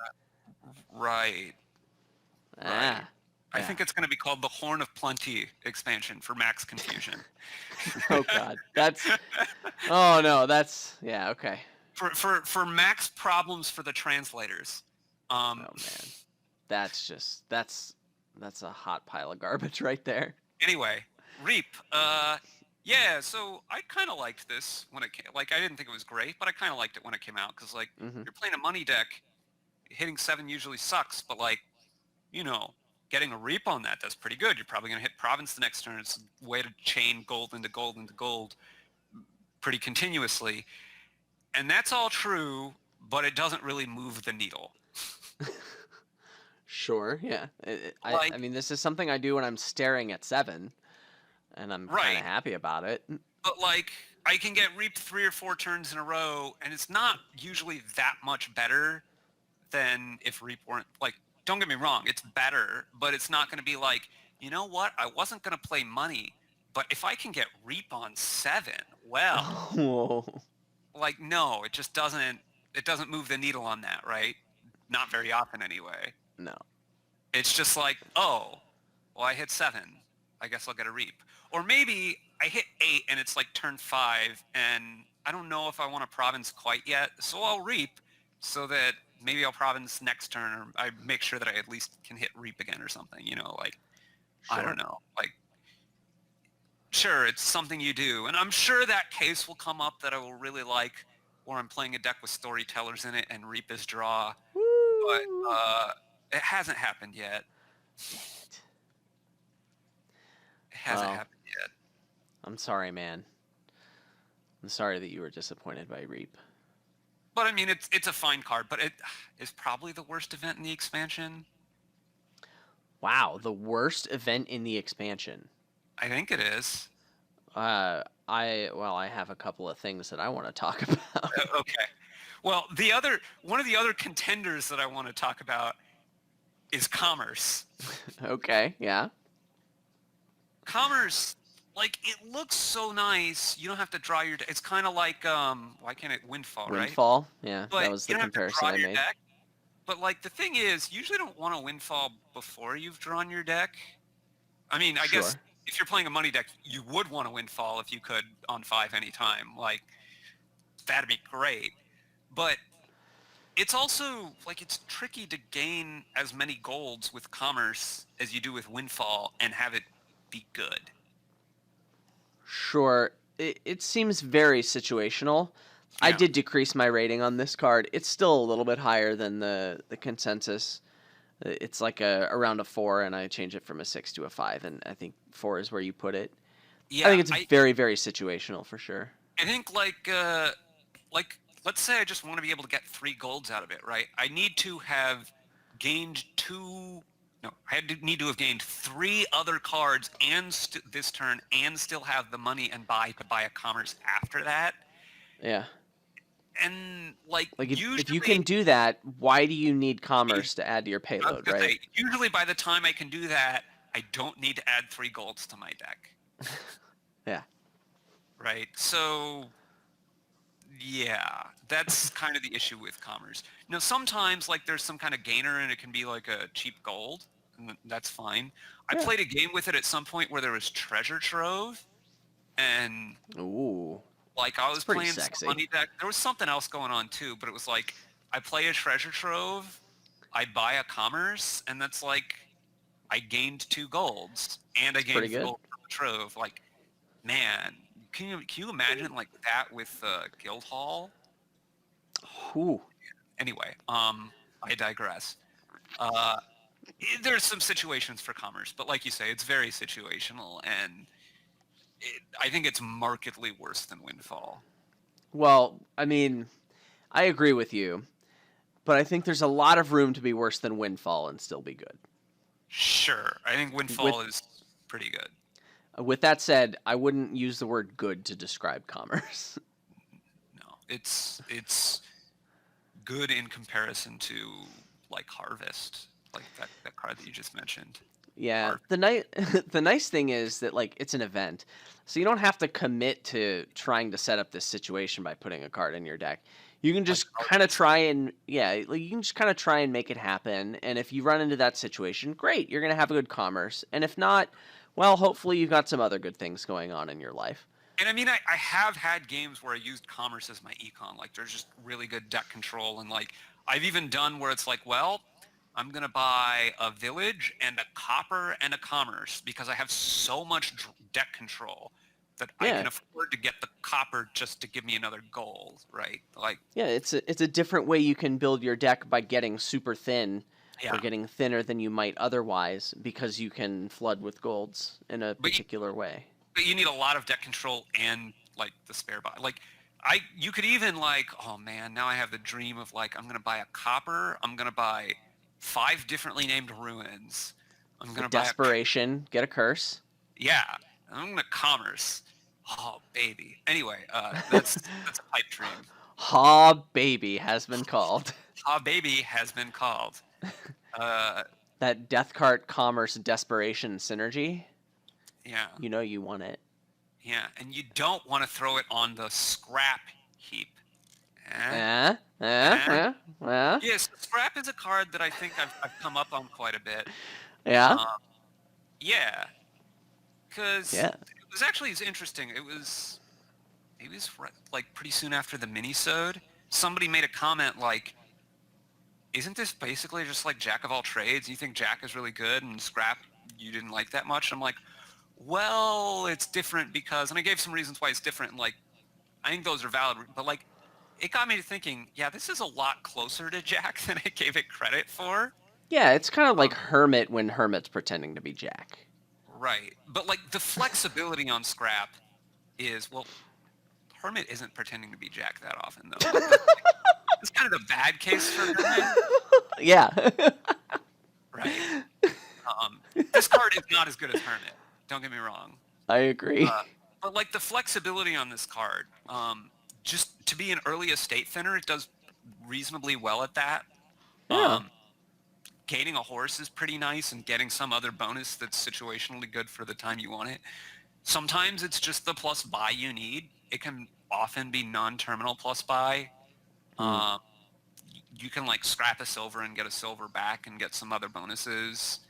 Right. Ah. I think it's going to be called the Horn of Plenty expansion for max confusion. Oh, God. Oh, no, yeah, okay. For max problems for the translators. Oh, man. That's a hot pile of garbage right there. Anyway, Reap. Yeah, so I kind of liked this when it came. Like, I didn't think it was great, but I kind of liked it when it came out because, like, Mm-hmm. you're playing a money deck, hitting 7 usually sucks, but like, you know, getting a reap on that, that's pretty good. You're probably gonna hit province the next turn. It's a way to chain gold into gold into gold pretty continuously, and that's all true, but it doesn't really move the needle. Sure, yeah. I Like, mean, this is something I do when I'm staring at 7, and I'm kind of right, happy about it. but like, I can get reaped 3 or 4 turns in a row, and it's not usually that much better than if reap weren't like. Don't get me wrong, it's better, but it's not going to be like, you know what? I wasn't going to play money, but if I can get reap on 7, well, Whoa. like, no, it just doesn't. It doesn't move the needle on that, right? Not very often, anyway. No. It's just like, oh, well, I hit 7. I guess I'll get a reap. Or maybe I hit 8 and it's like turn 5 and I don't know if I want a province quite yet, so I'll reap so that maybe I'll province next turn, or I make sure that I at least can hit reap again or something, like, I don't Sure. know. Like, sure, it's something you do. And I'm sure that case will come up that I will really like, where I'm playing a deck with storytellers in it and reap is draw. But Woo! it hasn't happened yet. Dang it. It hasn't Well, happened yet. I'm sorry, man. I'm sorry that you were disappointed by Reap. But I mean, it's a fine card, but it is probably the worst event in the expansion. Wow, the worst event in the expansion. I think it is. I have a couple of things that I want to talk about. Okay. Well, one of the other contenders that I want to talk about is commerce. Okay, yeah. Commerce, like, it looks so nice. You don't have to draw your. It's kind of like why can't it Windfall, right? Windfall, yeah, that But was you the don't have to comparison draw I your made. deck. But like, the thing is, you usually don't want a Windfall before you've drawn your deck. I mean, I guess Sure. if you're playing a money deck, you would want a Windfall if you could on 5 anytime. Like, that'd be great. But it's also like, it's tricky to gain as many golds with commerce as you do with Windfall and have it be good. Sure. It seems very situational. I Yeah. did decrease my rating on this card. It's still a little bit higher than the consensus. It's like around a 4, and I change it from a 6 to a 5, and I think 4 is where you put it. I Yeah, think it's very, very situational for sure. I think like let's say I just want to be able to get 3 golds out of it, right? I need to have gained 2. No, need to have gained 3 other cards and this turn, and still have the money and to buy a commerce after that. Yeah. And like, Like if you usually, can do that, why do you need commerce to add to your I was payload, gonna right? say, usually by the time I can do that, I don't need to add 3 golds to my deck, Yeah. right? So yeah, that's kind of the issue with commerce. Now, sometimes like there's some kind of gainer and it can be like a cheap gold, and that's fine. I Yeah. played a game with it at some point where there was treasure trove, and Ooh. like, I It's was pretty playing some sexy. money deck. There was something else going on too, but it was like, I play a treasure trove, I buy a commerce, and that's like, I gained 2 golds and I It's pretty gained the good. gold from the trove. Like, man, can you imagine like that with Guildhall? Ooh. Anyway, I digress. Uh, there's some situations for commerce, but like you say, it's very situational, and I think it's markedly worse than Windfall. Well, I mean, I agree with you, but I think there's a lot of room to be worse than Windfall and still be good. Sure, I think With Windfall is pretty good. with that said, I wouldn't use the word good to describe commerce. No, it's good in comparison to like Harvest, like that card that you just mentioned. Yeah, Harvest. the nice thing is that like it's an event, so you don't have to commit to trying to set up this situation by putting a card in your deck. You can Like just kind of Harvest. try and yeah, like you can just kind of try and make it happen. And if you run into that situation, great, you're gonna have a good commerce. And if not, well, hopefully you've got some other good things going on in your life. And I mean, I have had games where I used commerce as my econ. Like, there's just really good deck control, and like, I've even done where it's like, well, I'm gonna buy a village and a copper and a commerce because I have so much deck control that I can afford to get the copper just to give me another gold, right? Like, yeah, it's a different way you can build your deck by getting super thin or getting thinner than you might otherwise, because you can flood with golds in a particular way. But you need a lot of deck control and like the spare buy. Like, you could even like, oh man, now I have the dream of like, I'm gonna buy a copper, I'm gonna buy 5 differently named ruins, I'm gonna buy desperation, get a curse. Yeah, I'm gonna commerce. Oh baby. Anyway, that's a pipe dream. Ha baby has been called. Ha baby has been called. That death cart commerce desperation synergy. Yeah. You know you want it. Yeah, and you don't want to throw it on the scrap heap. Yes, scrap is a card that I think I've come up on quite a bit. Yeah. Yeah. Because it was actually interesting. It was like pretty soon after the mini-sode. Somebody made a comment like, isn't this basically just like Jack of all trades? You think Jack is really good and scrap you didn't like that much? I'm like, well, it's different because, and I gave some reasons why it's different. And like, I think those are valid, but like, it got me to thinking, yeah, this is a lot closer to Jack than I gave it credit for. Yeah, it's kind of like Hermit when Hermit's pretending to be Jack. Right. But like the flexibility on scrap is, well, Hermit isn't pretending to be Jack that often though. It's kind of a bad case for Hermit. Yeah. Right. This card is not as good as Hermit. Don't get me wrong. I agree. But like the flexibility on this card, just to be an early estate thinner, it does reasonably well at that. Yeah. Gaining a horse is pretty nice, and getting some other bonus that's situationally good for the time you want it. Sometimes it's just the plus buy you need. It can often be non-terminal plus buy. You can like scrap a silver and get a silver back and get some other bonuses.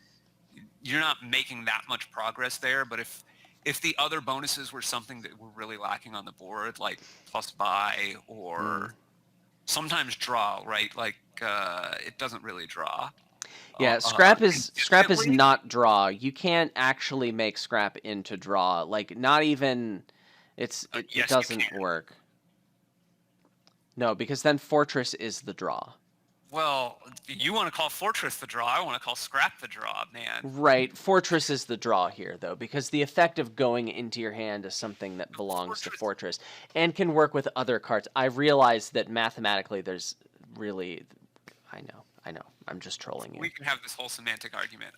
You're not making that much progress there, but if the other bonuses were something that were really lacking on the board, like plus buy or sometimes draw, right? Like it doesn't really draw. Yeah, scrap is not draw. You can't actually make scrap into draw. Like not even it doesn't work. No, because then Fortress is the draw. Well, you want to call Fortress the draw. I want to call Scrap the draw, man. Right. Fortress is the draw here, though, because the effect of going into your hand is something that belongs to Fortress and can work with other cards. I realize that mathematically there's really... I know. I'm just trolling you. We can have this whole semantic argument.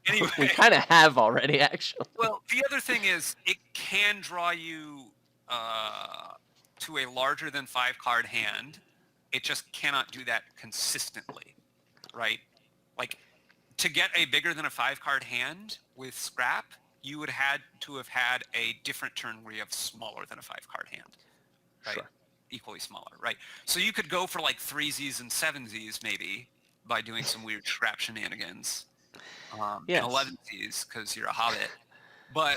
Anyway. We kind of have already, actually. Well, the other thing is it can draw you to a larger than 5 card hand. It just cannot do that consistently, right? Like, to get a bigger than a 5 card hand with scrap, you would had to have had a different turn where you have smaller than a 5 card hand, right? Sure. Equally smaller, right? So you could go for like 3Zs and 7Zs maybe by doing some weird scrap shenanigans. Yes. And 11Zs because you're a hobbit. But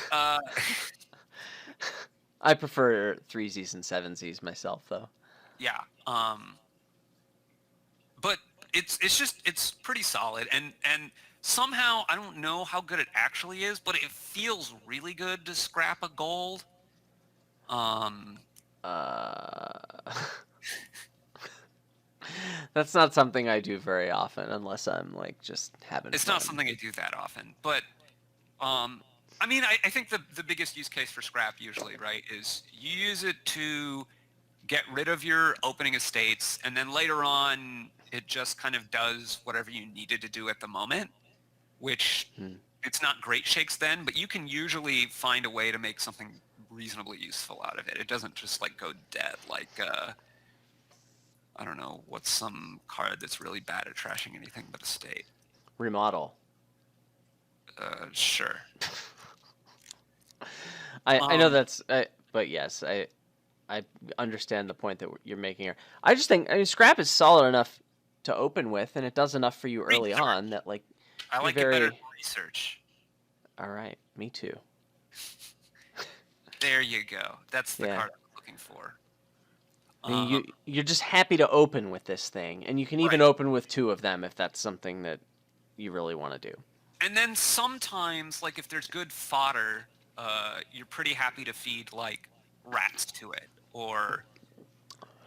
I prefer 3Zs and 7Zs myself, though. Yeah. But it's pretty solid, and somehow I don't know how good it actually is, but it feels really good to scrap a gold. That's not something I do very often, unless I'm like just having It's fun. not something I do that often, but I mean, I think the biggest use case for scrap usually, right, is you use it to get rid of your opening estates, and then later on it just kind of does whatever you needed to do at the moment, which it's not great shakes then, but you can usually find a way to make something reasonably useful out of it. It doesn't just like go dead like I don't know, what's some card that's really bad at trashing anything but a state? Remodel. Sure. I know that's but yes, I understand the point that you're making here. I just think scrap is solid enough to open with, and it does enough for you early on that like I like it better than research. All right, me too. There you go. That's the card I'm looking for. You're just happy to open with this thing, and you can even open with 2 of them if that's something that you really want to do. And then sometimes, like if there's good fodder, you're pretty happy to feed like rats to it, or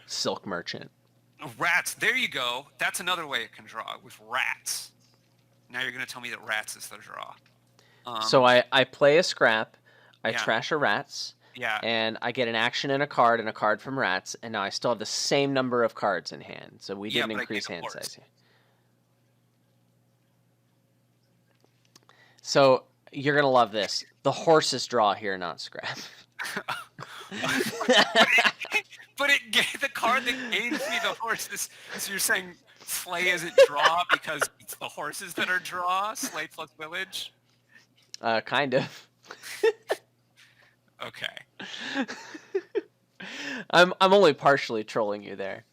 Silk Merchant. Rats. There you go. That's another way it can draw, with rats. Now you're going to tell me that rats is the draw. So I play a scrap, I Yeah. trash a rats, Yeah. and I get an action and a card from rats, and now I still have the same number of cards in hand. So we didn't increase hand size here. So you're going to love this. The horses draw here, not scrap. But it gave the card that gave me the horses. So you're saying Slay isn't draw because it's the horses that are draw? Slay plus village? Kind of. Okay. I'm only partially trolling you there.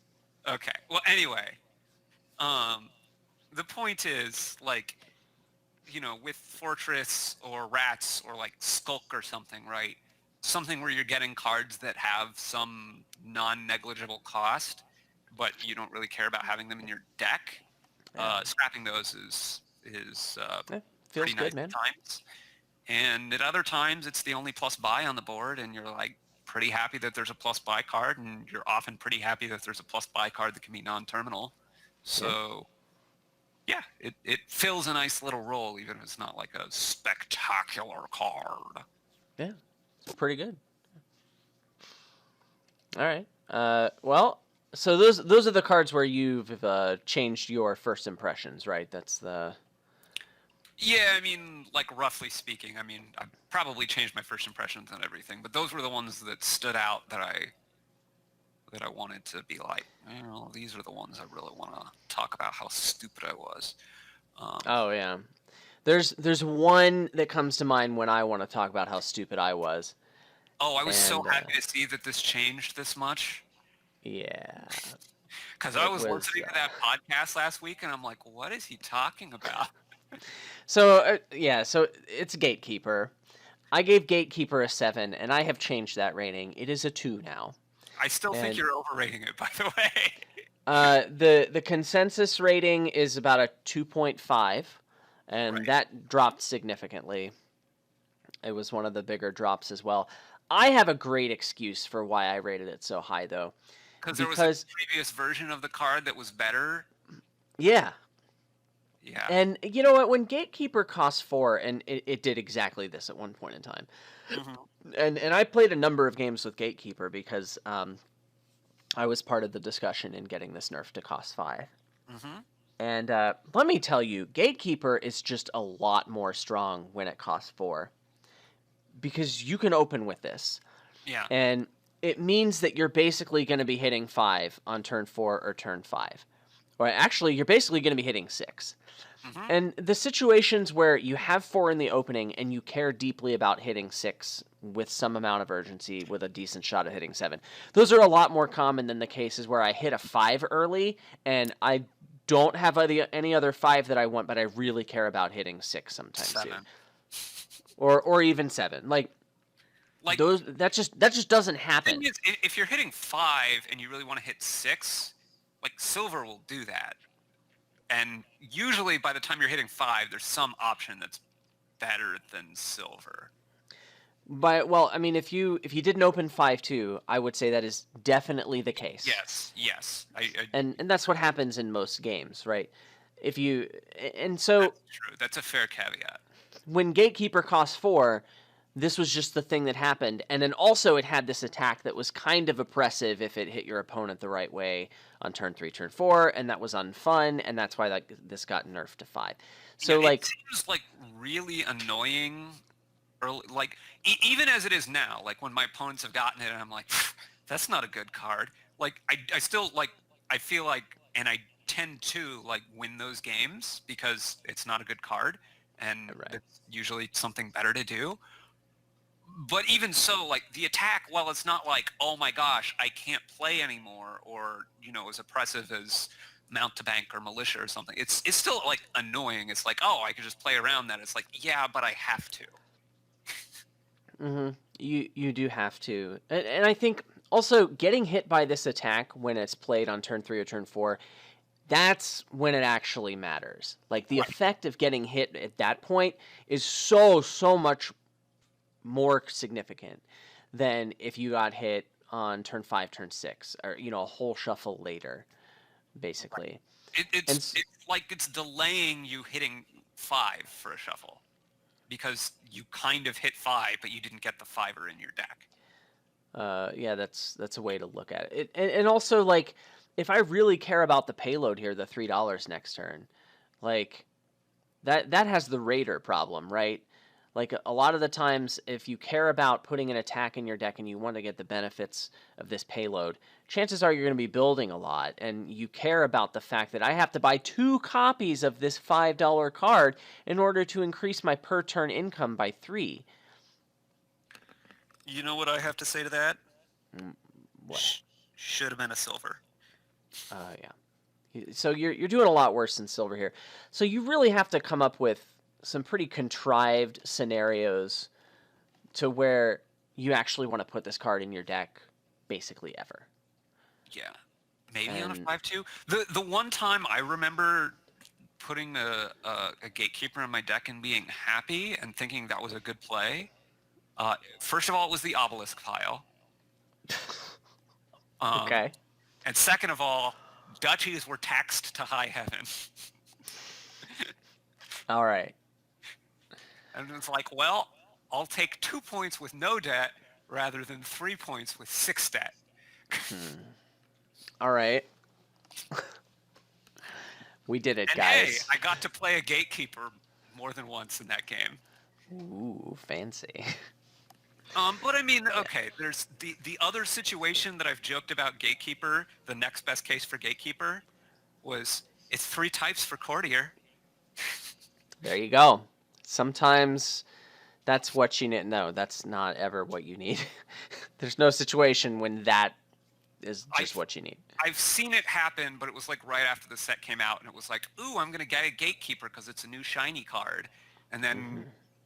Okay. Well, anyway, the point is, like, you know, with Fortress or Rats or like Skulk or something, right? Something where you're getting cards that have some non-negligible cost, but you don't really care about having them in your deck. Yeah. Scrapping those is feels pretty good, nice man. at times. And at other times, it's the only plus buy on the board, and you're like pretty happy that there's a plus buy card, and you're often pretty happy that there's a plus buy card that can be non-terminal. So yeah, it fills a nice little role, even if it's not like a spectacular card. Yeah, it's pretty good. All right. Well, so those are the cards where you've changed your first impressions, right? That's the... Yeah, I mean, like, roughly speaking, I mean, I probably changed my first impressions and everything, but those were the ones that stood out that I wanted to be like, well, these are the ones I really want to talk about how stupid I was. Oh yeah, there's one that comes to mind when I want to talk about how stupid I was. Oh, I was so happy to see that this changed this much. Yeah. Because I was listening to that podcast last week, and I'm like, what is he talking about? So so it's Gatekeeper. I gave Gatekeeper a 7, and I have changed that rating. It is a 2 now. I still think you're overrating it, by the way. The consensus rating is about a 2.5, and that dropped significantly. It was one of the bigger drops as well. I have a great excuse for why I rated it so high, though. Because there was a previous version of the card that was better? Yeah. Yeah. And you know what? When Gatekeeper costs 4, and it did exactly this at one point in time. Mm-hmm. And I played a number of games with Gatekeeper because I was part of the discussion in getting this nerf to cost 5. Mm-hmm. And let me tell you, Gatekeeper is just a lot more strong when it costs 4. Because you can open with this. Yeah. And it means that you're basically going to be hitting 5 on turn 4 or turn 5. Or actually, you're basically going to be hitting 6. Mm-hmm. And the situations where you have 4 in the opening and you care deeply about hitting 6 with some amount of urgency with a decent shot at hitting 7, those are a lot more common than the cases where I hit a 5 early and I don't have any other 5 that I want, but I really care about hitting 6 sometime 7. soon. Or even 7. Like those, that just doesn't happen. The thing is, if you're hitting 5 and you really want to hit 6, like Silver will do that. And usually by the time you're hitting 5, there's some option that's better than Silver. Well, I mean, if you didn't open 5-2, I would say that is definitely the case. Yes. And that's what happens in most games, right? So that's true. That's a fair caveat. When Gatekeeper costs 4, this was just the thing that happened. And then also it had this attack that was kind of oppressive if it hit your opponent the right way on turn 3, turn 4, and that was unfun, and that's why this got nerfed to 5. So it seems like really annoying, or like even as it is now, like when my opponents have gotten it and I'm like, that's not a good card. Like I still like, I feel like, and I tend to like win those games because it's not a good card and it's usually something better to do. But even so, like the attack, while it's not like, oh my gosh, I can't play anymore, or as oppressive as Mount to Bank or Militia or something, it's still like annoying. It's like, oh, I could just play around that. It's like, yeah, but I have to. Mm-hmm. You do have to, and I think also getting hit by this attack when it's played on turn 3 or turn 4, that's when it actually matters. Like the effect of getting hit at that point is so much more significant than if you got hit on turn 5, turn 6, or a whole shuffle later, basically. It's like it's delaying you hitting 5 for a shuffle because you kind of hit 5, but you didn't get the 5er in your deck. Yeah, that's a way to look at it. And also, like, if I really care about the payload here, the $3 next turn, like that has the Raider problem, right? Like a lot of the times, if you care about putting an attack in your deck and you want to get the benefits of this payload, chances are you're going to be building a lot, and you care about the fact that I have to buy 2 copies of this $5 card in order to increase my per turn income by 3. You know what I have to say to that? What? Should have been a silver. Yeah. So you're doing a lot worse than silver here. So you really have to come up with some pretty contrived scenarios to where you actually want to put this card in your deck basically ever. Yeah. Maybe on a 5/2. The one time I remember putting a Gatekeeper in my deck and being happy and thinking that was a good play. First of all, it was the Obelisk pile. Okay. And second of all, duchies were taxed to high heaven. All right. And it's like, well, I'll take 2 points with no debt rather than 3 points with 6 debt. All right. We did it, and guys. Hey, I got to play a Gatekeeper more than once in that game. Ooh, fancy. But I mean, okay, there's the other situation that I've joked about Gatekeeper, the next best case for Gatekeeper, was it's 3 types for Courtier. There you go. Sometimes that's what you need. No, that's not ever what you need. There's no situation when that is just what you need. I've seen it happen, but it was like right after the set came out, and it was like, ooh, I'm going to get a Gatekeeper because it's a new shiny card. And then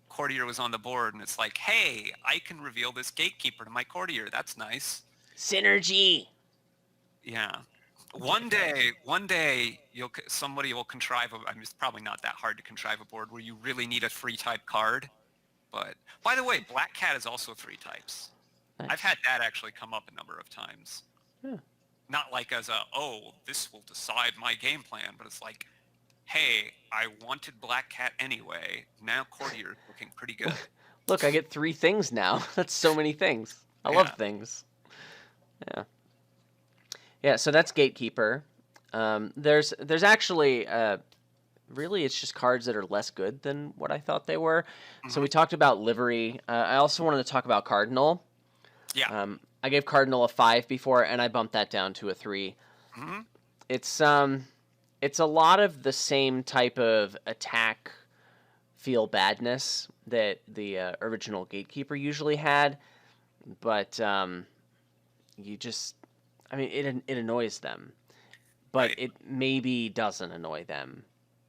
Courtier was on the board, and it's like, hey, I can reveal this Gatekeeper to my Courtier. That's nice. Synergy. Yeah. One day, somebody will contrive. I mean, it's probably not that hard to contrive a board where you really need a 3-type card. But by the way, Black Cat is also 3 types. Nice. I've had that actually come up a number of times. Yeah. Not like as this will decide my game plan, but it's like, hey, I wanted Black Cat anyway. Now Courtier's looking pretty good. Look, I get 3 things now. That's so many things. I love things. Yeah. Yeah, so that's Gatekeeper. There's actually, really, it's just cards that are less good than what I thought they were. Mm-hmm. So we talked about Livery. I also wanted to talk about Cardinal. Yeah. I gave Cardinal a 5 before, and I bumped that down to a 3. Mm-hmm. It's a lot of the same type of attack feel badness that the original Gatekeeper usually had, but you just, I mean, it annoys them, but it maybe doesn't annoy them.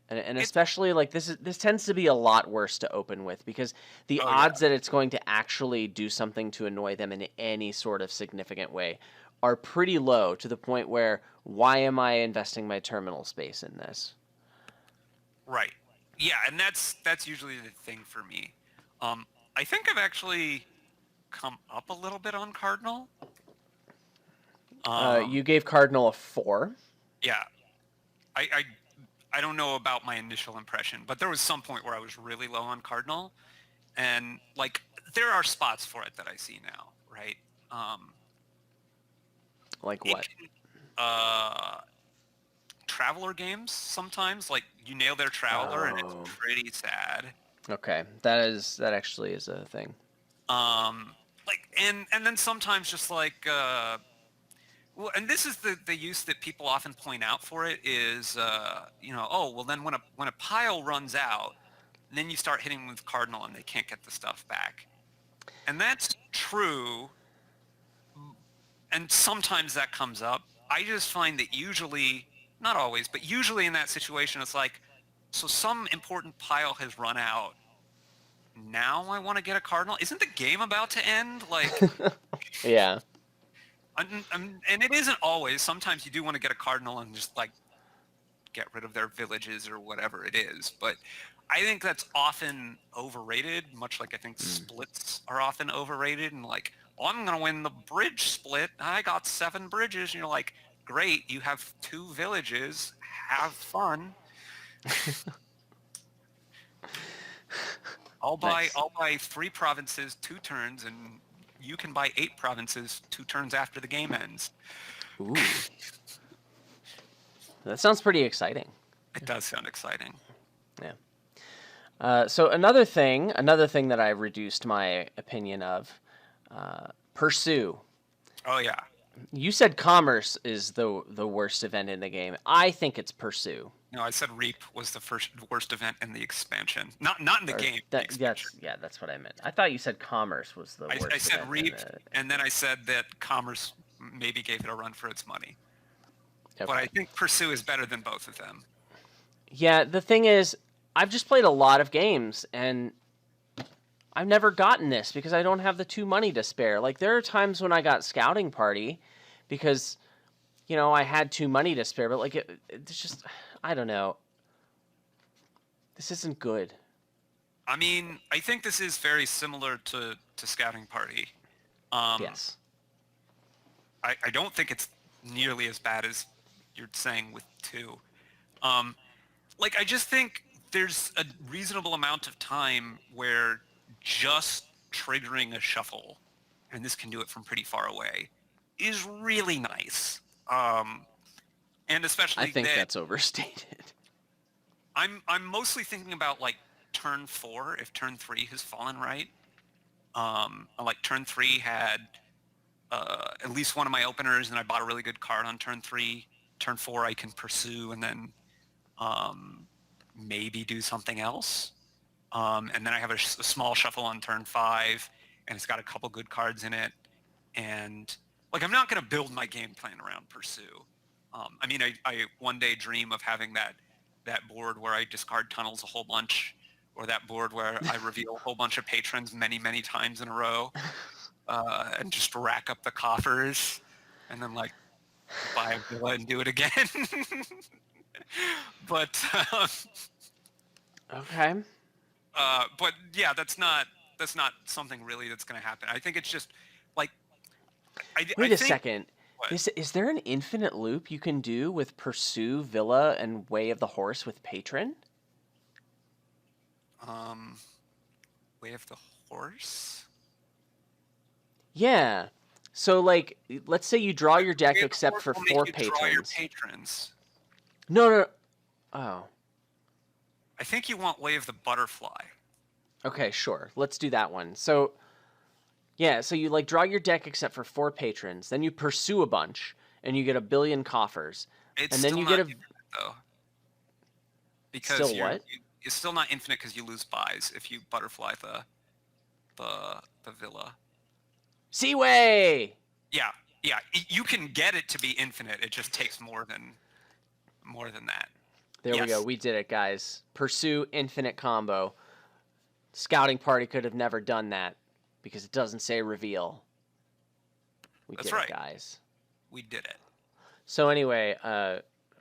And especially, like, this tends to be a lot worse to open with, because the odds that it's going to actually do something to annoy them in any sort of significant way are pretty low, to the point where, why am I investing my terminal space in this? Right. Yeah, and that's usually the thing for me. I think I've actually come up a little bit on Cardinal. You gave Cardinal a 4. Yeah. I don't know about my initial impression, but there was some point where I was really low on Cardinal, and like there are spots for it that I see now, right? Like what? Traveler games sometimes, like you nail their Traveler and it's pretty sad. Okay, that actually is a thing. Like and then sometimes just like well, and this is the use that people often point out for it is, then when a pile runs out, then you start hitting with Cardinal and they can't get the stuff back. And that's true, and sometimes that comes up. I just find that usually, not always, but usually in that situation, it's like, so some important pile has run out. Now I want to get a Cardinal? Isn't the game about to end? Like, yeah. And it isn't always. Sometimes you do want to get a Cardinal and just like get rid of their villages or whatever it is. But I think that's often overrated, much like I think Mm. splits are often overrated. And like, oh, I'm going to win the bridge split. I got 7 bridges. And you're like, great, you have 2 villages. Have fun. Nice. I'll buy 3 provinces 2 turns, and you can buy 8 provinces 2 turns after the game ends. Ooh. That sounds pretty exciting. It does sound exciting. Yeah. So another thing that I reduced my opinion of, pursue. Oh yeah. You said commerce is the worst event in the game. I think it's pursue. No, I said Reap was the worst event in the expansion. Not in the game. That's what I meant. I thought you said commerce was the worst. I said event Reap, and then I said that commerce maybe gave it a run for its money. Okay. But I think pursue is better than both of them. Yeah, the thing is, I've just played a lot of games, and I've never gotten this because I don't have the 2 money to spare. Like, there are times when I got Scouting Party because, you know, I had 2 money to spare, but, like, it's just, I don't know. This isn't good. I mean, I think this is very similar to Scouting Party. Yes. I don't think it's nearly as bad as you're saying with 2. Like, I just think there's a reasonable amount of time where just triggering a shuffle, and this can do it from pretty far away, is really nice. And especially I think that's overstated. I'm mostly thinking about like turn 4 if turn 3 has fallen right. Like turn 3 had at least one of my openers, and I bought a really good card on turn 3. Turn 4 I can pursue and then maybe do something else. And then I have a small shuffle on turn 5, and it's got a couple good cards in it. And like, I'm not going to build my game plan around pursue. I mean, I one day dream of having that board where I discard tunnels a whole bunch, or that board where I reveal a whole bunch of patrons many, many times in a row, and just rack up the coffers, and then like buy a villa and do it again. But okay. But yeah, that's not something really that's going to happen. I think it's just like Wait a second. Is there an infinite loop you can do with Pursue, Villa, and Way of the Horse with Patron? Way of the Horse? Yeah. So, like, let's say you draw your deck except for 4 patrons. Draw your patrons. No. Oh. I think you want Way of the Butterfly. Okay, sure. Let's do that one. So, yeah, so you, like, draw your deck except for 4 patrons, then you pursue a bunch, and you get a billion coffers. It's and then still you not get infinite, though. Because still what? It's still not infinite because you lose buys if you butterfly the villa. Seaway! Yeah. You can get it to be infinite. It just takes more than that. There we go. We did it, guys. Pursue infinite combo. Scouting Party could have never done that because it doesn't say reveal. That's right, guys. We did it. So anyway,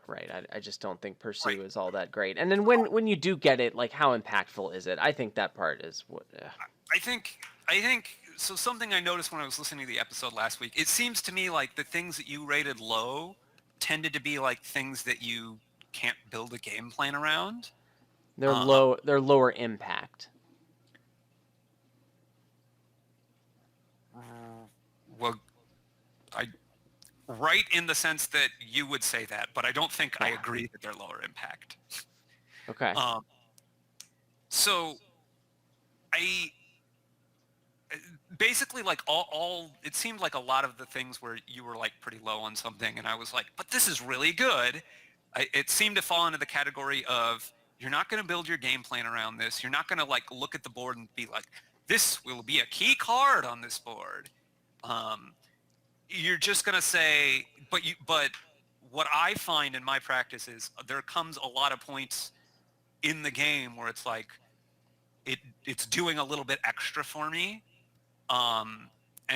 right, I just don't think Pursue is all that great. And then when you do get it, like, how impactful is it? I think that part is what... I think so. Something I noticed when I was listening to the episode last week, it seems to me like the things that you rated low tended to be like things that you can't build a game plan around. They're they're lower impact. Well, right in the sense that you would say that, but I don't think I agree that they're lower impact. Okay. So I basically, like, all it seemed like a lot of the things where you were like pretty low on something, and I was like, but this is really good. It seemed to fall into the category of, you're not going to build your game plan around this. You're not going to like look at the board and be like, this will be a key card on this board. You're just going to say, but what I find in my practice is there comes a lot of points in the game where it's like, it's doing a little bit extra for me, and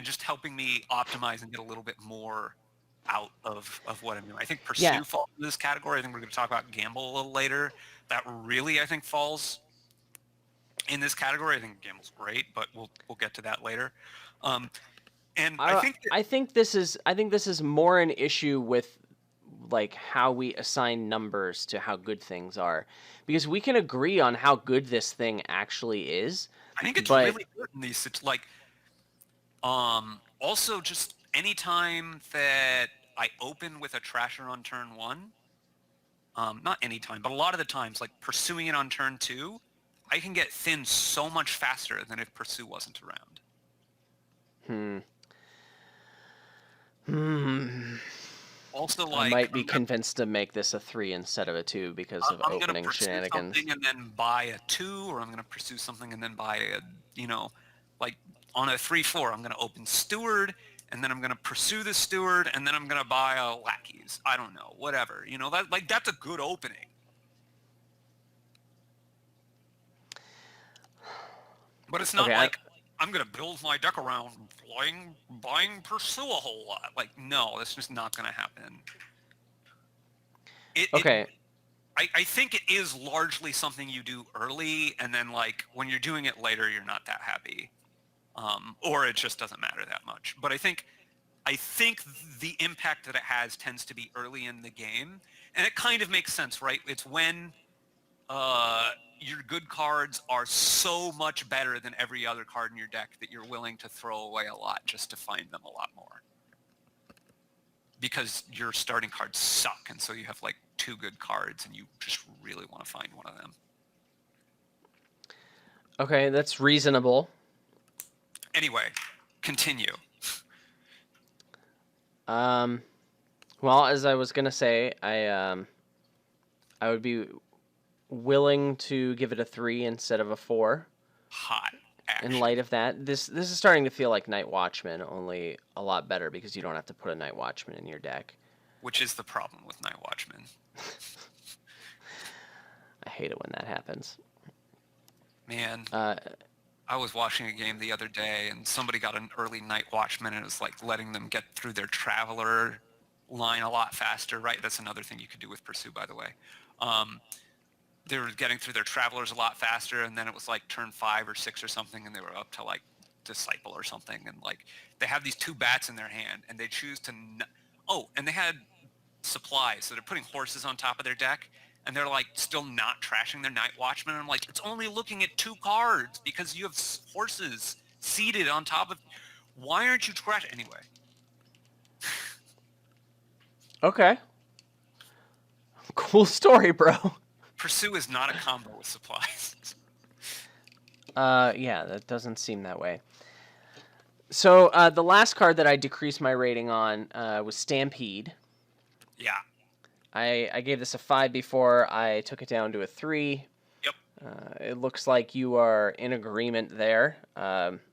just helping me optimize and get a little bit more out of what I'm doing. I think Pursue falls in this category. I think we're going to talk about Gamble a little later. That really, I think, falls in this category. I think the game was great, but we'll get to that later. And I think this is more an issue with like how we assign numbers to how good things are, because we can agree on how good this thing actually is. I think it's but really good in these like. Also, just any time that I open with a trasher on turn 1, not any time, but a lot of the times, like pursuing it on turn 2, I can get thin so much faster than if pursue wasn't around. Also, like, I might be convinced to make this a 3 instead of a 2 because of opening shenanigans. Something and then buy a 2, or I'm going to pursue something and then buy a, like on a 3-4, I'm going to open steward, and then I'm going to pursue the steward, and then I'm going to buy a lackeys. I don't know, whatever. That's a good opening. But it's not like I'm going to build my deck around buying pursue a whole lot. Like, no, that's just not going to happen. I think it is largely something you do early, and then like when you're doing it later, you're not that happy, or it just doesn't matter that much. But I think the impact that it has tends to be early in the game, and it kind of makes sense, right? It's when your good cards are so much better than every other card in your deck that you're willing to throw away a lot just to find them a lot more. Because your starting cards suck, and so you have like 2 good cards, and you just really want to find one of them. Okay, that's reasonable. Anyway, continue. Well, as I was gonna say, I would be willing to give it a 3 instead of a 4. Hot action. In light of that, this is starting to feel like Night Watchman, only a lot better because you don't have to put a Night Watchman in your deck. Which is the problem with Night Watchman. I hate it when that happens. Man, I was watching a game the other day, and somebody got an early Night Watchman, and it was like letting them get through their Traveler line a lot faster, right? That's another thing you could do with Pursue, by the way. They were getting through their Travelers a lot faster, and then it was like turn 5 or 6 or something, and they were up to like Disciple or something, and like they have these 2 bats in their hand, and they choose to and they had supplies, so they're putting horses on top of their deck, and they're like still not trashing their Night Watchman. And I'm like, it's only looking at 2 cards because you have horses seated on top of. Why aren't you trashing anyway? Okay. Cool story, bro. Pursue is not a combo with supplies. Yeah, that doesn't seem that way. So the last card that I decreased my rating on was Stampede. Yeah. I gave this a 5 before I took it down to a 3. Yep. It looks like you are in agreement there.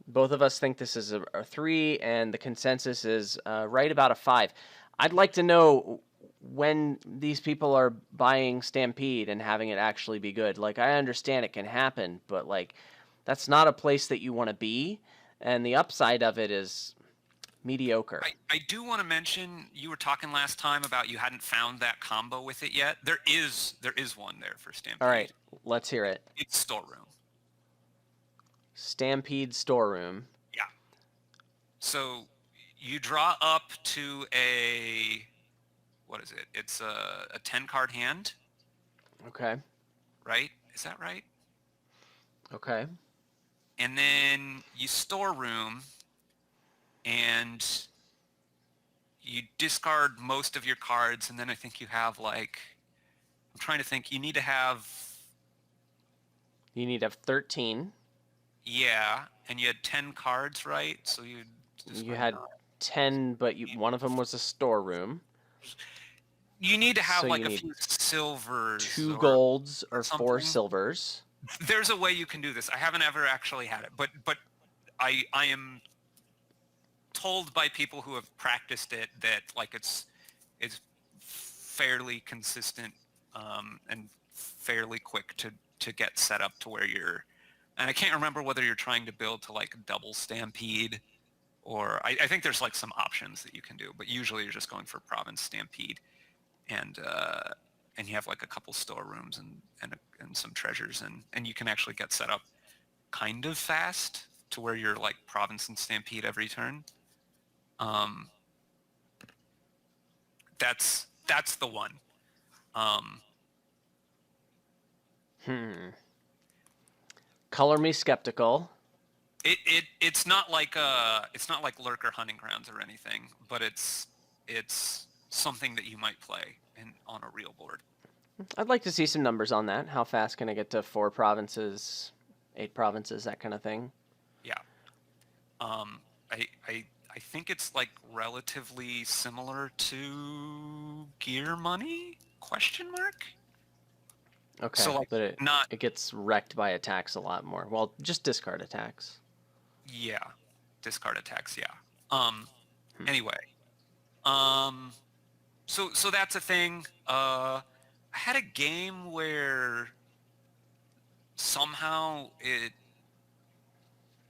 Both of us think this is a 3, and the consensus is right about a 5. I'd like to know when these people are buying Stampede and having it actually be good. Like, I understand it can happen, but like, that's not a place that you want to be, and the upside of it is mediocre. I do want to mention, you were talking last time about you hadn't found that combo with it yet. There is one there for Stampede. All right, let's hear it. It's Storeroom. Stampede Storeroom. Yeah. So you draw up to a, what is it? It's a 10-card hand. Okay. Right? Is that right? Okay. And then you Storeroom, and you discard most of your cards, and then I think you have like, I'm trying to think, you need to have 13. Yeah, and you had 10 cards, right? So you had 10, but one of them was a storeroom. You need to have so like a few silvers, 2 golds or 4 silvers. There's a way you can do this. I haven't ever actually had it, but I am told by people who have practiced it that like it's fairly consistent and fairly quick to get set up to where you're. And I can't remember whether you're trying to build to like double Stampede, or I think there's like some options that you can do, but usually you're just going for Province Stampede, and you have like a couple storerooms and some treasures, and you can actually get set up kind of fast to where you're like province and stampede every turn. That's the one. Color me skeptical. It's not like Lurker Hunting Grounds or anything, but it's something that you might play on a real board. I'd like to see some numbers on that. How fast can I get to 4 provinces, 8 provinces, that kind of thing? Yeah. I think it's like relatively similar to Gear Money? Question mark? Okay, So like but it not gets wrecked by attacks a lot more. Well, just discard attacks. Yeah. Discard attacks, yeah. Anyway. So that's a thing. I had a game where somehow it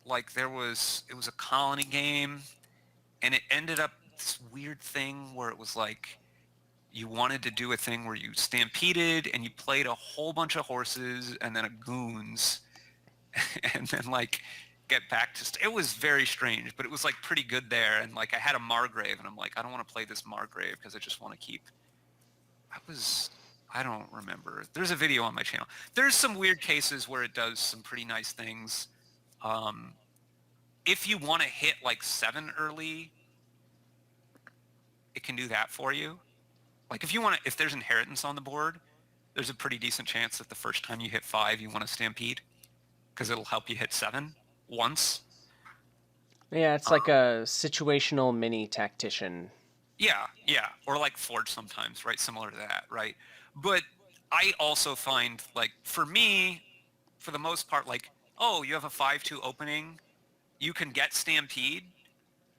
was a colony game, and it ended up this weird thing where it was like you wanted to do a thing where you stampeded and you played a whole bunch of horses and then a goons and then like get back to it was very strange, but it was like pretty good there. And like I had a Margrave and I'm like, I don't want to play this Margrave because I just want to keep I don't remember. There's a video on my channel. There's some weird cases where it does some pretty nice things. If you want to hit like 7 early, it can do that for you. Like if there's inheritance on the board, there's a pretty decent chance that the first time you hit 5, you want to stampede because it'll help you hit 7 once. Yeah, it's like a situational mini tactician. Yeah, or like Forge sometimes, right? Similar to that, right? But I also find like for me, for the most part, like you have a 5-2 opening, you can get stampede.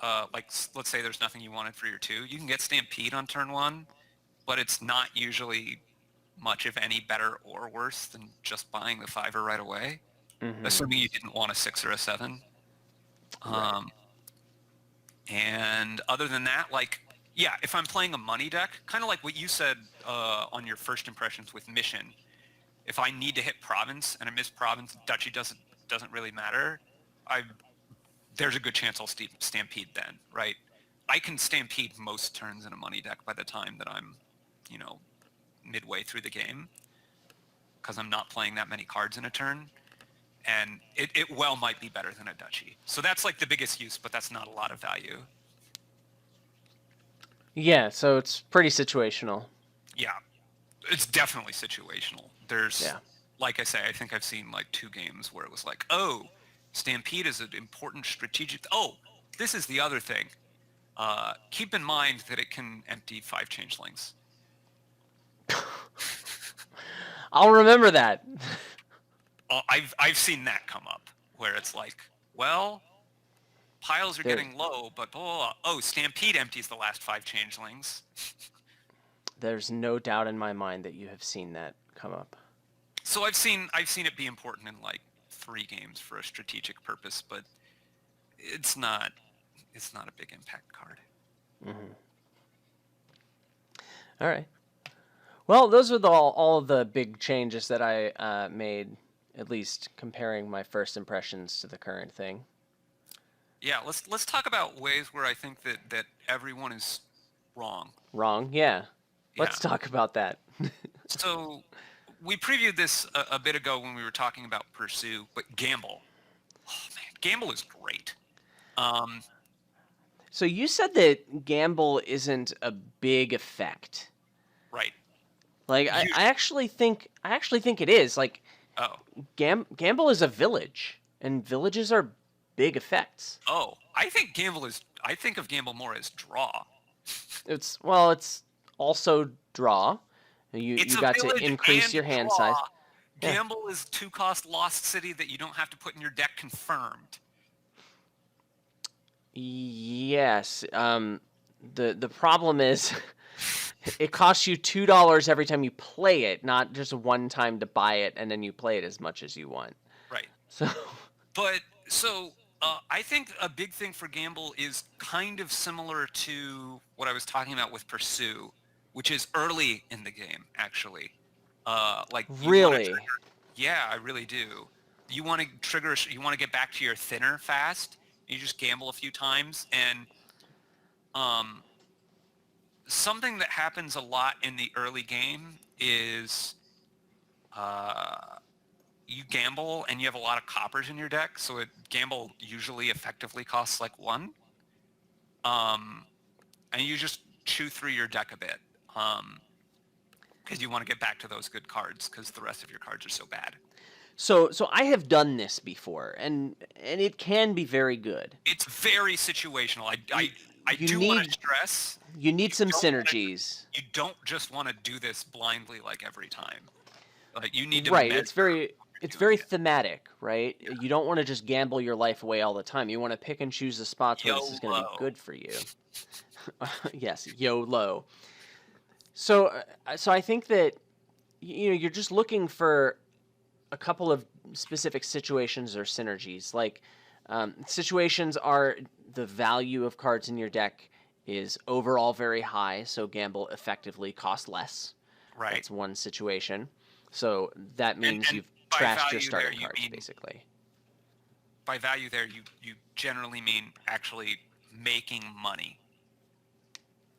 Like let's say there's nothing you wanted for your 2, you can get stampede on turn 1, but it's not usually much of any better or worse than just buying the 5er right away, assuming you didn't want a 6 or a 7. Right. And other than that, like, yeah, if I'm playing a money deck, kind of like what you said on your first impressions with Mission, if I need to hit province and I miss province, duchy doesn't really matter. There's a good chance I'll stampede then, right? I can stampede most turns in a money deck by the time that I'm, midway through the game, because I'm not playing that many cards in a turn, and it well might be better than a duchy. So that's like the biggest use, but that's not a lot of value. Yeah, so it's pretty situational. Yeah, it's definitely situational. Like I say, I think I've seen like 2 games where it was like, oh, stampede is an important strategic. Oh, this is the other thing. Keep in mind that it can empty 5 changelings. I'll remember that. I've seen that come up where it's like, well, piles are getting low, but stampede empties the last 5 changelings. There's no doubt in my mind that you have seen that come up. So I've seen it be important in like 3 games for a strategic purpose, but it's not a big impact card. All right. Well, those are all of the big changes that I made, at least comparing my first impressions to the current thing. Yeah, let's talk about ways where I think that everyone is wrong. Wrong? Yeah. Let's talk about that. So we previewed this a bit ago when we were talking about Pursue, but Gamble. Oh man, Gamble is great. So you said that Gamble isn't a big effect. Right. Like I actually think it is. Like Gamble is a village, and villages are big effects. Oh, I think of Gamble more as draw. It's also draw. You got to increase your hand draw. size. Gamble is 2-cost Lost City that you don't have to put in your deck confirmed. Yes. The problem is it costs you $2 every time you play it, not just one time to buy it and then you play it as much as you want. Right. So I think a big thing for Gamble is kind of similar to what I was talking about with Pursue, which is early in the game, actually. Really? Yeah, I really do. you want to trigger, you want to get back to your thinner fast. You just gamble a few times, and something that happens a lot in the early game is you gamble and you have a lot of coppers in your deck, so gamble usually effectively costs like 1. And you just chew through your deck a bit because you want to get back to those good cards because the rest of your cards are so bad. So I have done this before, and it can be very good. It's very situational. I do want to stress. You need some synergies. You don't just want to do this blindly like every time. Like you need to right. It's very thematic, right? Yeah. You don't want to just gamble your life away all the time. You want to pick and choose the spots where this is going to be good for you. Yes, YOLO. So I think that you're just looking for a couple of specific situations or synergies. Like situations are the value of cards in your deck is overall very high, so gamble effectively costs less. Right. That's one situation. So that means you've trashed your starting cards, basically. By value there, you generally mean actually making money.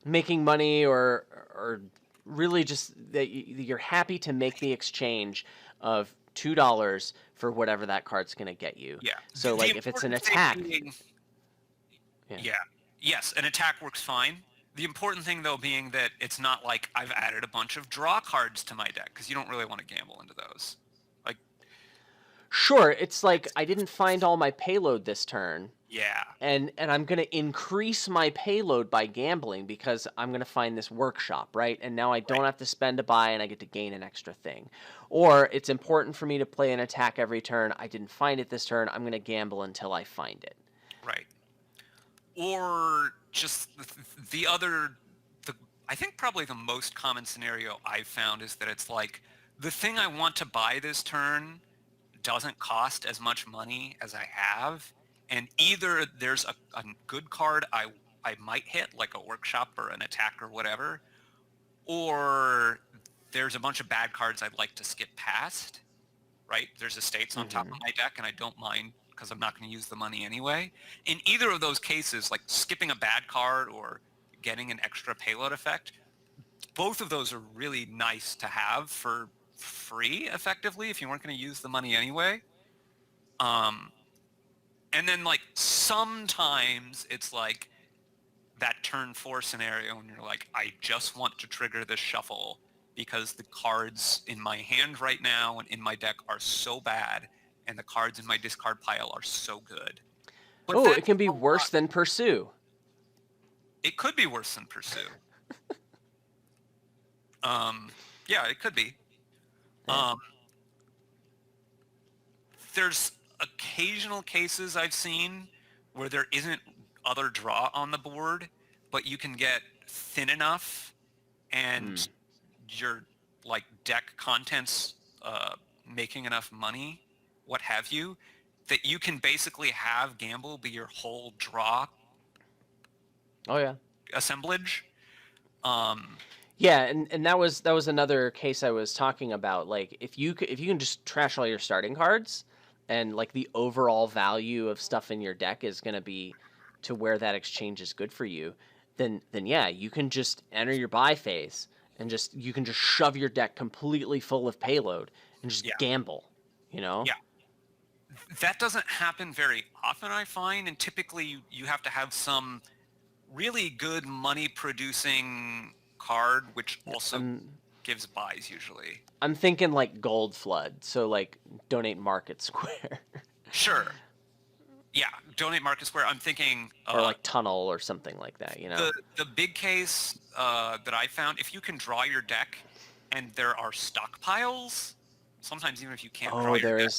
Making money, or really just that you're happy to make the exchange of $2 for whatever that card's going to get you. Yeah. So like if it's an attack. Yes, an attack works fine. The important thing though being that it's not like I've added a bunch of draw cards to my deck, because you don't really want to gamble into those. Like, sure, it's like I didn't find all my payload this turn. Yeah. And I'm going to increase my payload by gambling because I'm going to find this workshop, right? And now I don't have to spend a buy and I get to gain an extra thing. Or it's important for me to play an attack every turn. I didn't find it this turn. I'm going to gamble until I find it. Right. Or just I think probably the most common scenario I've found is that it's like the thing I want to buy this turn doesn't cost as much money as I have. And either there's a good card I might hit, like a workshop or an attack or whatever, or there's a bunch of bad cards I'd like to skip past, right? There's estates on top of my deck, and I don't mind because I'm not going to use the money anyway. In either of those cases, like skipping a bad card or getting an extra payload effect, both of those are really nice to have for free, effectively, if you weren't going to use the money anyway. And then, like, sometimes it's like that turn 4 scenario, and you're like, I just want to trigger this shuffle because the cards in my hand right now and in my deck are so bad, and the cards in my discard pile are so good. But it can be worse than Pursue. It could be worse than Pursue. Yeah, it could be. There's occasional cases I've seen where there isn't other draw on the board, but you can get thin enough and your like deck contents making enough money, what have you, that you can basically have gamble be your whole draw assemblage. Yeah, and that was another case I was talking about. Like if you can just trash all your starting cards, and like the overall value of stuff in your deck is going to be to where that exchange is good for you, then yeah, you can just enter your buy phase and you can just shove your deck completely full of payload and just gamble, Yeah. That doesn't happen very often, I find, and typically you have to have some really good money producing card, which also gives buys usually. I'm thinking like Gold Flood, so like donate Market Square. Sure. Yeah, donate Market Square. I'm thinking or like Tunnel or something like that, The big case that I found, if you can draw your deck and there are stockpiles, sometimes even if you can't draw your deck.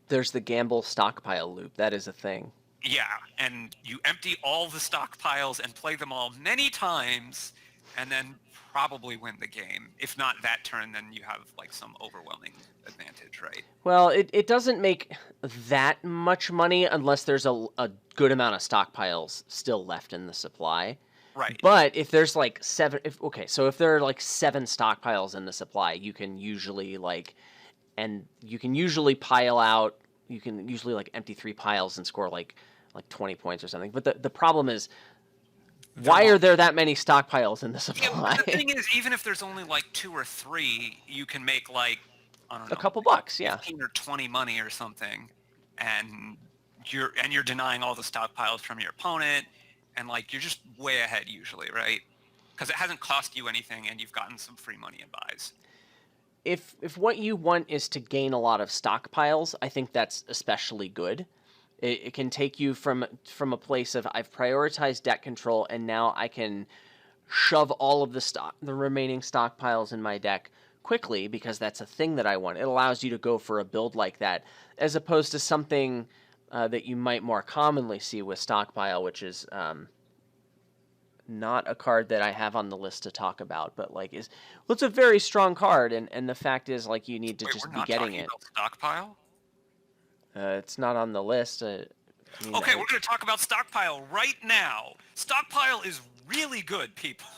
There's the gamble stockpile loop. That is a thing. Yeah, and you empty all the stockpiles and play them all many times, and then probably win the game. If not that turn, then you have like some overwhelming advantage, right? Well, it doesn't make that much money unless there's a good amount of stockpiles still left in the supply. Right. But if there's like if there are like 7 stockpiles in the supply, you can usually pile out you can usually like empty 3 piles and score like 20 points or something. But the problem is, why are there that many stockpiles in the supply? Yeah, the thing is, even if there's only like 2 or 3, you can make like, I don't know, a couple bucks, 15 or 20 money or something, and you're denying all the stockpiles from your opponent, and like you're just way ahead usually, right? Because it hasn't cost you anything, and you've gotten some free money in buys. If what you want is to gain a lot of stockpiles, I think that's especially good. It can take you from a place of I've prioritized deck control, and now I can shove all of the remaining stockpiles in my deck quickly because that's a thing that I want. It allows you to go for a build like that, as opposed to something that you might more commonly see with stockpile, which is not a card that I have on the list to talk about, but like it's a very strong card, and the fact is like you need to just be getting it. Stockpile? It's not on the list. Okay, we're going to talk about stockpile right now. Stockpile is really good, people.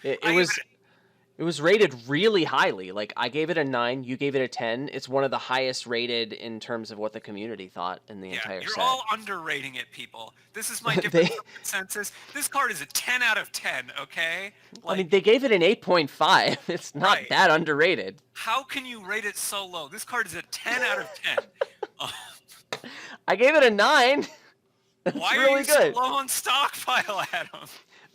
It was rated really highly. Like, I gave it a 9, you gave it a 10. It's one of the highest rated in terms of what the community thought in the entire set. You're all underrating it, people. This is my different consensus. This card is a 10 out of 10, okay? Like, I mean, they gave it an 8.5. It's not that underrated. How can you rate it so low? This card is a 10 out of 10. I gave it a 9. Why are you so low on stockpile, Adam?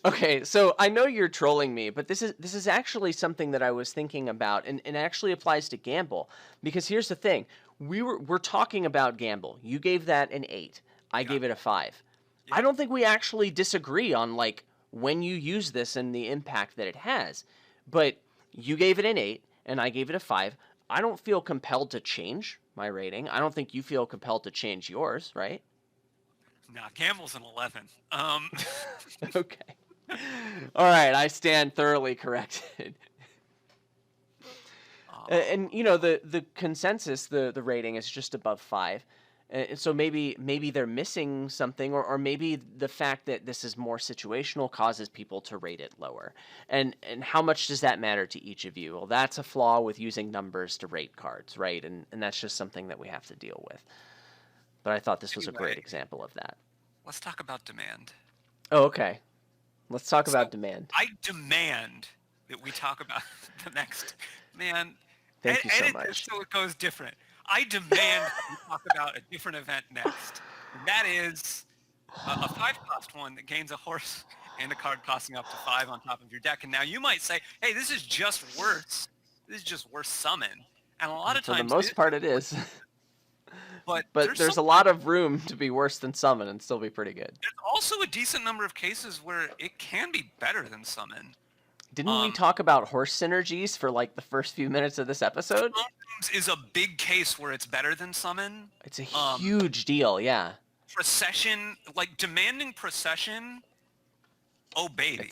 Okay, so I know you're trolling me, but this is actually something that I was thinking about, and actually applies to Gamble. Because here's the thing: we're talking about Gamble. You gave that an 8. I gave it a 5. Yeah. I don't think we actually disagree on like when you use this and the impact that it has. But you gave it an 8, and I gave it a 5. I don't feel compelled to change my rating. I don't think you feel compelled to change yours, right? Nah, Gamble's an 11. Okay. All right, I stand thoroughly corrected. And you know, the consensus, the rating is just above 5. And so maybe they're missing something, or maybe the fact that this is more situational causes people to rate it lower. And how much does that matter to each of you? Well, that's a flaw with using numbers to rate cards, right? And that's just something that we have to deal with. But I thought this was a great example of that. Let's talk about demand. Oh, okay. Let's talk about demand. I demand that we talk about the next. Man, thank you so much. This so it goes different. I demand we talk about a different event next. And that is a 5-cost one that gains a horse and a card costing up to 5 on top of your deck. And now you might say, hey, this is just worse. This is just worse summon. And a lot of times... For the most part, it is. But there's a lot of room to be worse than summon and still be pretty good. There's also a decent number of cases where it can be better than summon. Didn't we talk about horse synergies for like the first few minutes of this episode? Sometimes is a big case where it's better than summon. It's a huge deal, yeah. Procession, like demanding procession. Oh baby,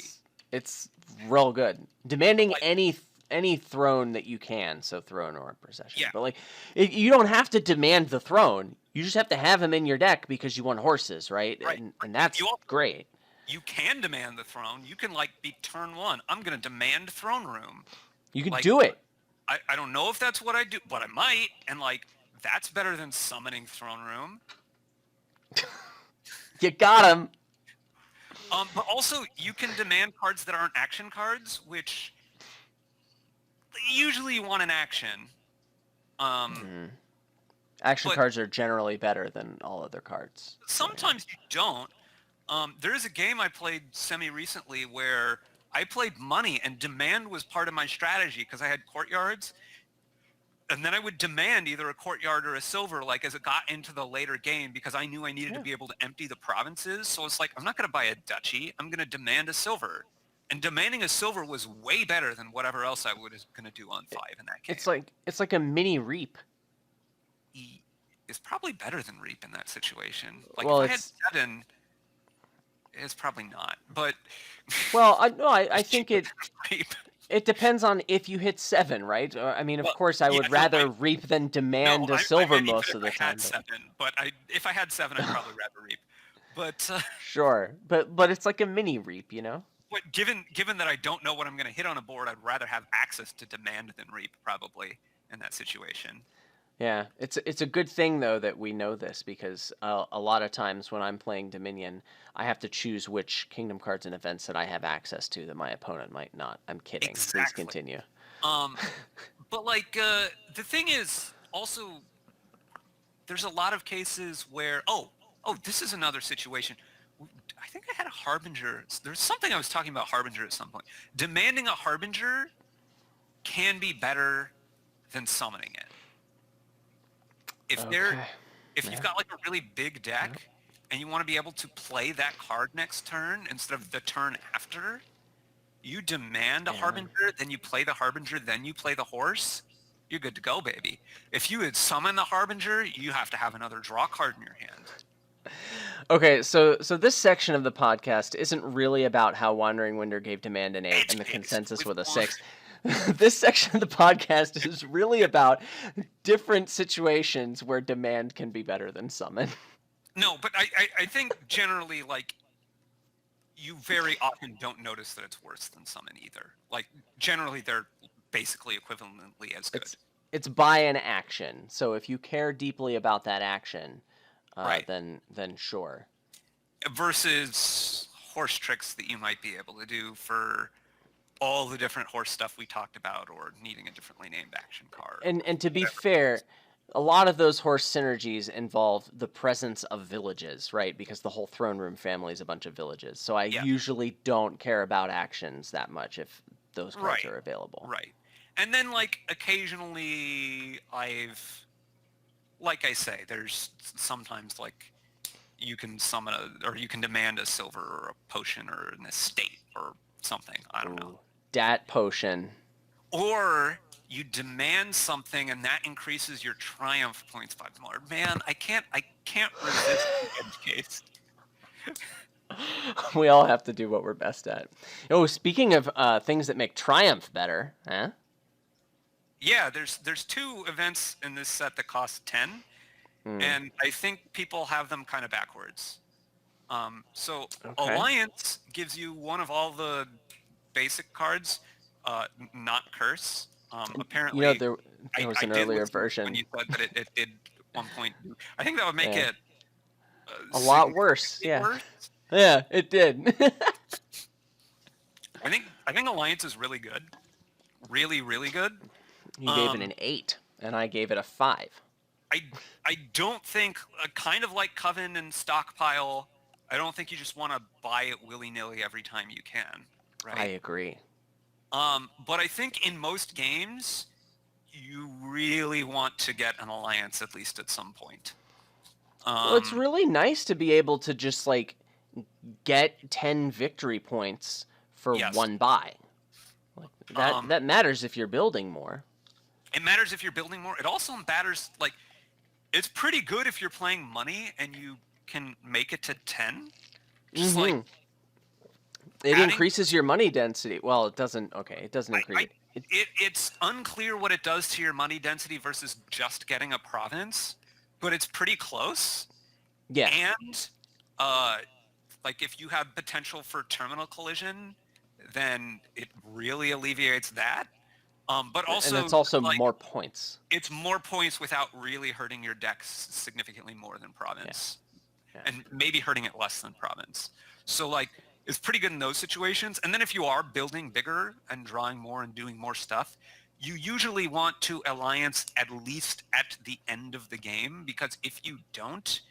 it's real good. Demanding like, any throne that you can, so throne or procession. Yeah. But like, you don't have to demand the throne. You just have to have him in your deck because you want horses, right? And that's great. You can demand the throne. You can like be turn 1. I'm gonna demand throne room. You can do it. I don't know if that's what I do, but I might. And like that's better than summoning throne room. You got him. But also you can demand cards that aren't action cards, which usually you want an action. Action cards are generally better than all other cards. Sometimes you don't. There is a game I played semi-recently where I played money and demand was part of my strategy because I had courtyards. And then I would demand either a courtyard or a silver like as it got into the later game because I knew I needed to be able to empty the provinces. So it's like, I'm not going to buy a duchy. I'm going to demand a silver. And demanding a silver was way better than whatever else I was going to do on 5 in that game. It's like a mini Reap. It's probably better than Reap in that situation. Like well, if I had 7, it's probably not. But well, I think it depends on if you hit 7, right? I mean, of course, I would rather Reap than demand a silver most of the time. But if I had 7, I'd probably rather Reap. But sure, but it's like a mini Reap, you know. But given that I don't know what I'm going to hit on a board, I'd rather have access to demand than Reap probably in that situation. Yeah, it's a good thing though that we know this because a lot of times when I'm playing Dominion, I have to choose which kingdom cards and events that I have access to that my opponent might not. I'm kidding. Please Exactly. continue. Um, but like the thing is also there's a lot of cases where this is another situation. I think I had a harbinger. There's something I was talking about harbinger at some point. Demanding a harbinger can be better than summoning it. Okay. If you've Yeah. got like a really big Yeah. deck and you want to be able to play that card next turn instead of the turn after, you demand a Yeah. harbinger, then you play the harbinger, then you play the horse. You're good to go, baby. If you had summoned the harbinger, you have to have another draw card in your hand. Okay, so this section of the podcast isn't really about how Wandering Winder gave Demand an 8 and the consensus with a 6. This section of the podcast is really about different situations where Demand can be better than Summon. No, but I think generally, like, you very often don't notice that it's worse than Summon either. Like, generally, they're basically equivalently as good. It's by an action, so if you care deeply about that action, right. then sure. Versus horse tricks that you might be able to do for all the different horse stuff we talked about, or needing a differently named action card. And to be fair, a lot of those horse synergies involve the presence of villages, right? Because the whole throne room family is a bunch of villages. So I usually don't care about actions that much if those cards are available. Right. And then, like, occasionally like I say, there's sometimes, like, you can summon or you can demand a silver or a potion or an estate or something. I don't know. Dat potion. Or you demand something and that increases your triumph points by more. Man, I can't resist the edge case. We all have to do what we're best at. Oh, speaking of things that make triumph better, huh? Yeah, there's 2 events in this set that cost 10, and I think people have them kind of backwards. So Alliance gives you one of all the basic cards, not curse. Apparently, you know, there was an earlier version. When you said that it did 1 point. I think that would make it a lot worse. Yeah. Worse. Yeah, it did. I think Alliance is really good. Really, really good. You gave it an 8, and I gave it a 5. I don't think, kind of like Coven and Stockpile, I don't think you just want to buy it willy-nilly every time you can, right? I agree. But I think in most games, you really want to get an Alliance at least at some point. Well, it's really nice to be able to just, like, get 10 victory points for one buy. Like, that matters if you're building more. It matters if you're building more. It also matters, like, it's pretty good if you're playing money and you can make it to 10. Just like it increases your money density. Well, it doesn't. Okay, it doesn't increase. It's unclear what it does to your money density versus just getting a province, but it's pretty close. Yeah. And like, if you have potential for terminal collision, then it really alleviates that. But also, and it's also like, more points. It's more points without really hurting your decks significantly more than province, and maybe hurting it less than province. So, like, it's pretty good in those situations. And then if you are building bigger and drawing more and doing more stuff, you usually want to Alliance at least at the end of the game, because if you don't,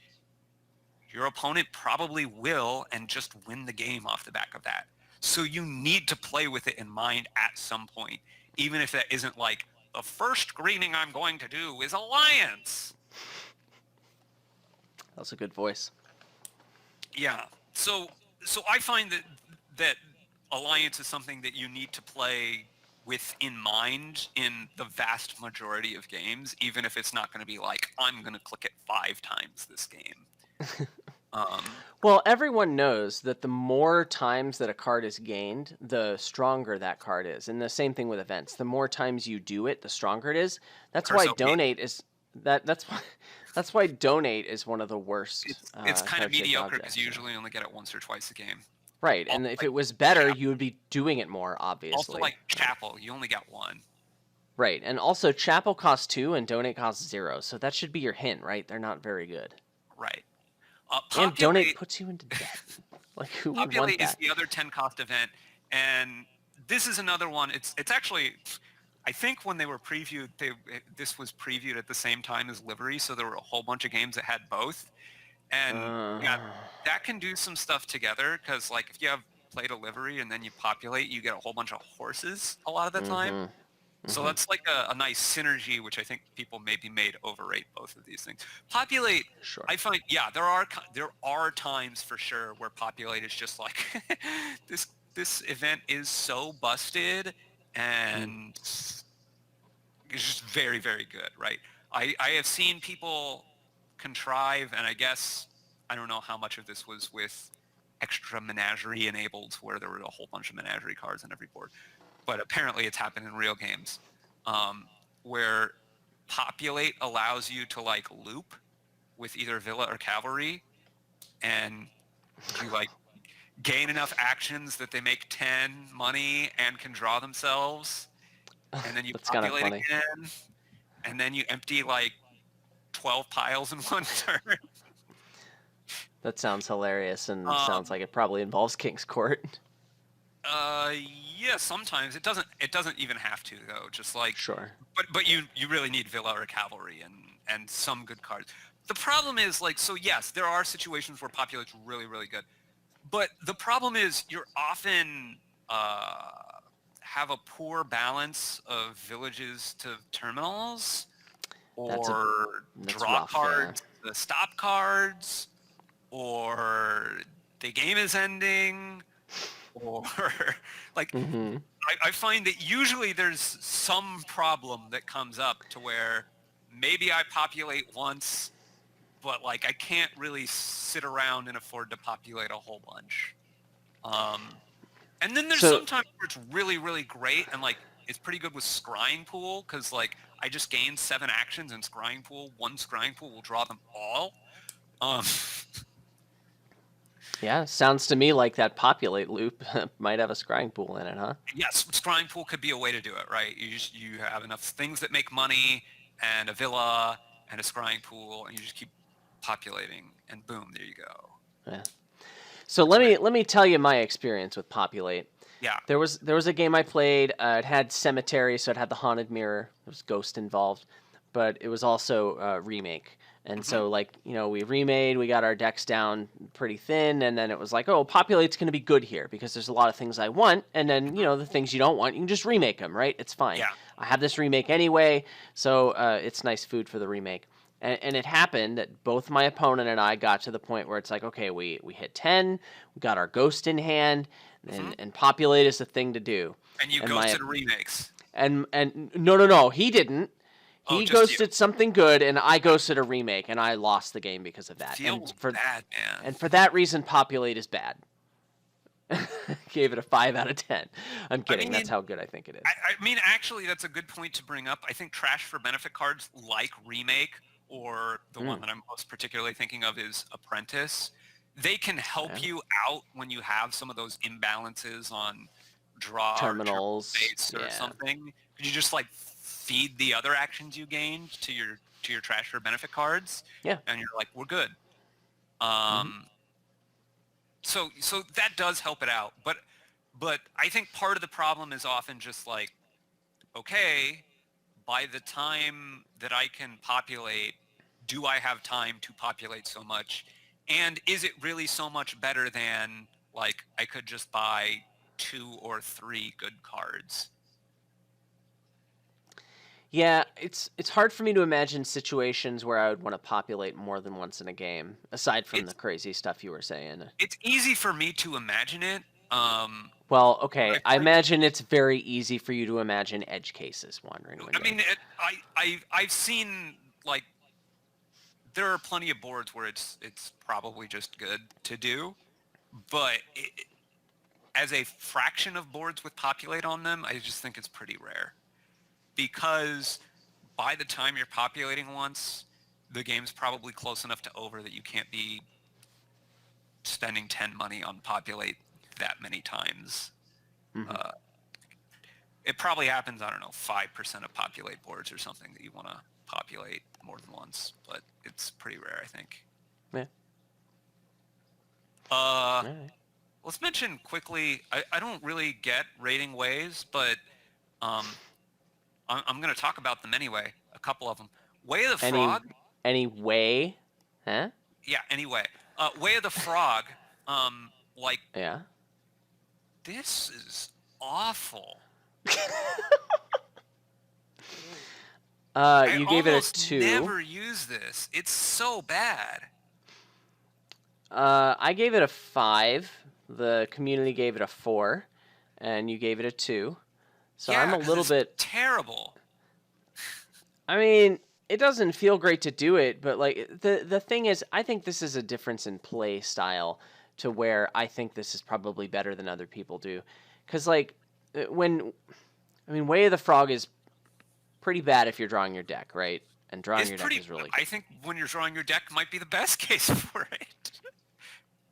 your opponent probably will and just win the game off the back of that. So you need to play with it in mind at some point, even if that isn't like, the first greening I'm going to do is Alliance. That's a good voice. Yeah. So I find that Alliance is something that you need to play with in mind in the vast majority of games, even if it's not going to be like, I'm going to click it 5 times this game. Well, everyone knows that the more times that a card is gained, the stronger that card is. And the same thing with events. The more times you do it, the stronger it is. That's why donate is that's why donate is one of the worst. It's kind of mediocre because you usually only get it once or twice a game. Right, and if it was better, you would be doing it more, obviously. Also, like Chapel, you only got 1. Right, and also Chapel costs 2 and Donate costs 0, so that should be your hint, right? They're not very good. Right. And Donate Populate puts you into debt. Like, who would want Populate is that? the other 10 cost event, and this is another one. It's actually, I think when they were previewed, this was previewed at the same time as Livery, so there were a whole bunch of games that had both. And yeah, Uh, that can do some stuff together because like if you have played a Livery and then you populate, you get a whole bunch of horses a lot of the time. mm-hmm, So mm-hmm. that's like a nice synergy, which I think people maybe made overrate both of these things. Populate, Sure. I find, there are times for sure where Populate is just like this event is so busted and it's just very, very good, right? I have seen people contrive, and I guess I don't know how much of this was with extra Menagerie enabled, where there were a whole bunch of Menagerie cards on every board, but apparently it's happened in real games, where Populate allows you to like loop with either Villa or Cavalry, and you like gain enough actions that they make 10 money and can draw themselves, and then you That's kind of populate funny. again, and then you empty like 12 piles in one turn. That sounds hilarious and sounds Um, like it probably involves King's Court. uh, yeah, sometimes it doesn't. It doesn't even have to though. Just like, Sure. but you really need Villa or Cavalry and some good cards. The problem is like, so yes, there are situations where Populate's really really good, but the problem is you're often have a poor balance of villages to terminals That's or draw rough, yeah. cards, the stop cards, or the game is ending, or like Mm-hmm. I find that usually there's some problem that comes up to where maybe I populate once, but like I can't really sit around and afford to populate a whole bunch. And then there's So sometimes where it's really, really great and like it's pretty good with Scrying Pool because like I just gain 7 actions in Scrying Pool. One Scrying Pool will draw them all. Um, yeah, sounds to me like that Populate loop might have a scrying pool in it, huh? yes, Scrying Pool could be a way to do it, right? You have enough things that make money and a villa and a Scrying Pool, and you just keep populating, and boom, there you go. Yeah. So It's amazing. let me tell you my experience with Populate. Yeah. There was a game I played. It had Cemetery, so it had the Haunted Mirror. There was Ghost involved, but it was also a remake. And Hmm. so, like, we remade, we got our decks down pretty thin, and then it was like, oh, Populate's going to be good here because there's a lot of things I want, and then, Hmm. the things you don't want, you can just remake them, right? It's fine. Yeah. I have this remake anyway, so it's nice food for the remake. And it happened that both my opponent and I got to the point where it's like, okay, we hit 10, we got our Ghost in hand, Hmm. and Populate is the thing to do. And you And my ghosted remakes. and no, he didn't. Oh, He just you. ghosted something good, and I ghosted a remake, and I lost the game because of that. Feels bad, man. And for that reason, Populate is bad. Gave it a 5 out of 10. I'm I kidding. mean, That's how good I think it is. I mean, actually, that's a good point to bring up. I think trash for benefit cards like Remake or the one Mm, that I'm most particularly thinking of is Apprentice. They can help yeah. you out when you have some of those imbalances on draw or terminal Terminals. base or Yeah. something. Could you just like feed the other actions you gained to your trash for benefit cards, Yeah. and you're like, we're good. Hmm. So that does help it out, but I think part of the problem is often just like, okay, by the time that I can populate, do I have time to populate so much? And is it really so much better than like I could just buy 2 or 3 good cards? Yeah, it's hard for me to imagine situations where I would want to populate more than once in a game, aside from the It's crazy stuff you were saying. it's easy for me to imagine it. Well, But okay, I I find imagine it's very easy for you to imagine edge cases wandering I window. mean I've seen like there are plenty of boards where it's probably just good to do, but as a fraction of boards with populate on them, I just think it's pretty rare because by the time you're populating once, the game's probably close enough to over that you can't be spending 10 money on populate that many times. Hmm. Uh, It probably happens, I don't know, 5% of populate boards or something that you want to populate more than once, but it's pretty rare, I think. Yeah. Right. Let's mention quickly, I don't really get rating ways, but I'm going to talk about them anyway, a couple of them. Way of the Frog. Any way? Huh? Yeah, anyway. Way of the Frog, like... Yeah. This is awful. You gave it a 2. I almost never use this. It's so bad. I gave it a 5. The community gave it a 4, and you gave it a 2. So yeah, I'm a little bit terrible. I mean, it doesn't feel great to do it, but like the thing is, I think this is a difference in play style to where I think this is probably better than other people do, because like Way of the Frog is pretty bad if you're drawing your deck, right? And drawing your deck is really good. I think when you're drawing your deck might be the best case for it.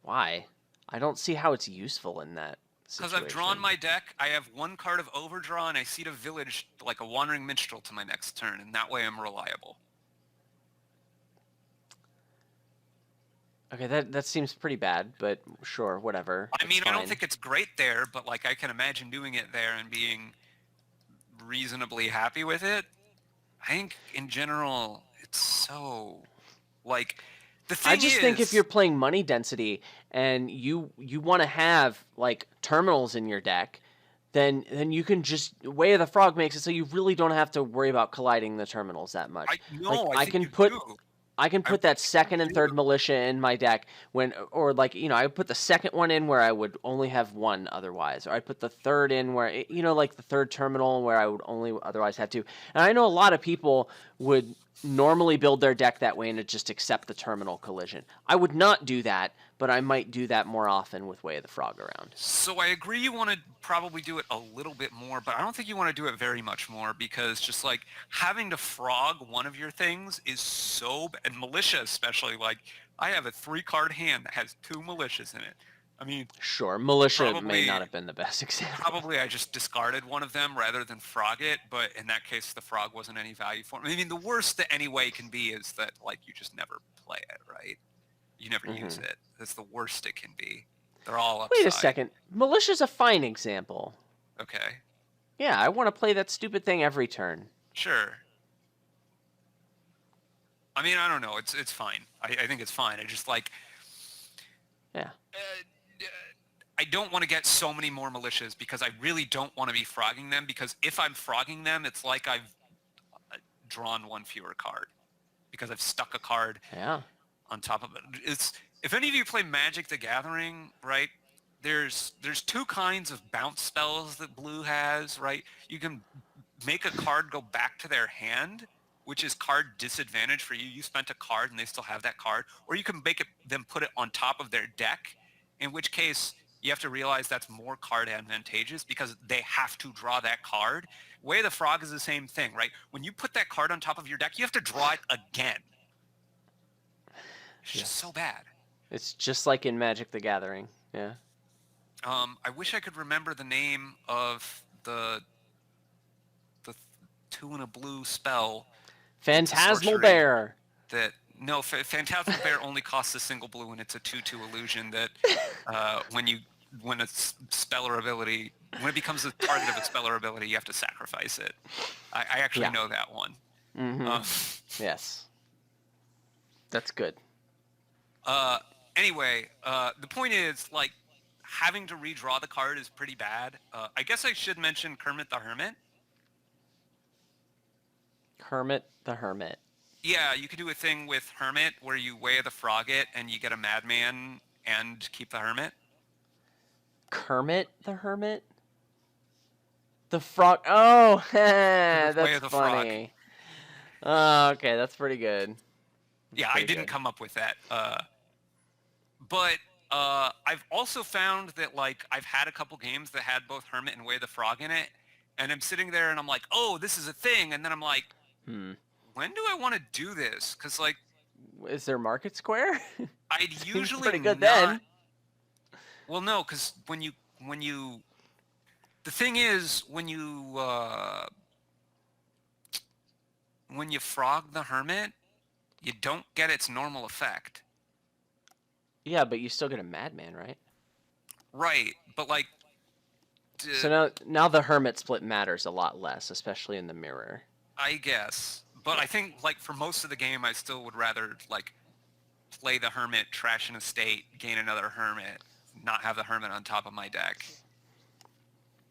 Why? I don't see how it's useful in that situation. Because I've drawn my deck, I have 1 card of Overdraw, and I seed a village like a Wandering Minstrel to my next turn, and that way I'm reliable. Okay, that seems pretty bad, but sure, whatever. I mean, I don't think it's great there, but like I can imagine doing it there and being reasonably happy with it. I think in general, it's so like the thing. I just think if you're playing money density and you want to have like terminals in your deck, then you can just Way of the Frog makes it so you really don't have to worry about colliding the terminals that much. I can put that second and third militia in my deck I put the second one in where I would only have 1 otherwise, or I put the third in where the third terminal where I would only otherwise have 2. And I know a lot of people would normally build their deck that way and just accept the terminal collision. I would not do that, but I might do that more often with Way of the Frog around. So I agree you want to probably do it a little bit more, but I don't think you want to do it very much more, because just like having to frog one of your things is so bad. And militia especially, like I have a 3-card hand that has 2 militias in it. I mean, sure, militia may not have been the best example. Probably I just discarded one of them rather than frog it, but in that case the frog wasn't any value for me. I mean, the worst that any way can be is that like you just never play it, right? You never use it. That's the worst it can be. They're all upside. Wait a second. Militia's a fine example. Okay. Yeah, I want to play that stupid thing every turn. Sure. I mean, I don't know. It's fine. I think it's fine. I just like... Yeah. I don't want to get so many more militias because I really don't want to be frogging them, because if I'm frogging them, it's like I've drawn 1 fewer card because I've stuck a card on top of it. If any of you play Magic the Gathering, right, there's 2 kinds of bounce spells that blue has, right? You can make a card go back to their hand, which is card disadvantage for you. You spent a card and they still have that card. Or you can make them put it on top of their deck, in which case you have to realize that's more card advantageous because they have to draw that card. Way of the Frog is the same thing, right? When you put that card on top of your deck, you have to draw it again. It's just so bad. It's just like in Magic the Gathering, yeah. I wish I could remember the name of the 2 in a blue spell. Phantasmal Bear. Phantasmal Bear only costs a single blue, and it's a 2/2 illusion that when a spell or ability, when it becomes the target of a spell or ability, you have to sacrifice it. I actually know that one. Mm-hmm. Yes. That's good. Anyway, the point is, like, having to redraw the card is pretty bad. I guess I should mention Kermit the Hermit. Kermit the Hermit. Yeah, you could do a thing with Hermit where you Way of the Frog it and you get a Madman and keep the Hermit. Kermit the Hermit? The frog. Oh, that's funny. Oh, okay, that's pretty good. I didn't come up with that. But I've also found that, like, I've had a couple games that had both Hermit and Way of the Frog in it, and I'm sitting there and I'm like, oh, this is a thing, and then I'm like, when do I want to do this? Because, like... Is there Market Square? I'd usually pretty good then. Well, no, because when you The thing is, when you frog the hermit, you don't get its normal effect. Yeah, but you still get a madman, right? Right, but like. So now the hermit split matters a lot less, especially in the mirror. I guess, but Yeah. I think like for most of the game, I still would rather like play the hermit, trash an estate, gain another hermit, not have the hermit on top of my deck.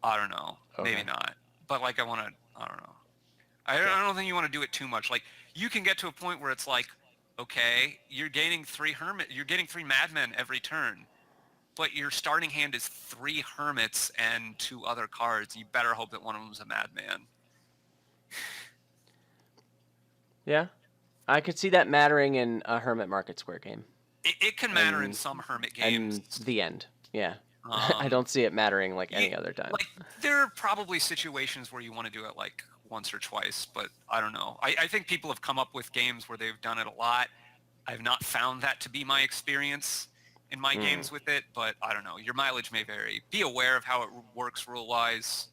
I don't know, maybe Okay. not, but like I want to. I don't know. Yeah. I don't think you want to do it too much. Like you can get to a point where it's like, okay, you're gaining you're getting 3 madmen every turn, but your starting hand is 3 hermits and 2 other cards. You better hope that one of them's a madman. Yeah. I could see that mattering in a Hermit Market Square game. It can matter in some hermit games. And the end. Yeah. I Um, don't see it mattering like any other time. like there are probably situations where you want to do it like once or twice, but I don't know. I think people have come up with games where they've done it a lot. I've not found that to be my experience in my games with it, but I don't know. Your mileage may vary. Be aware of how it works rule-wise.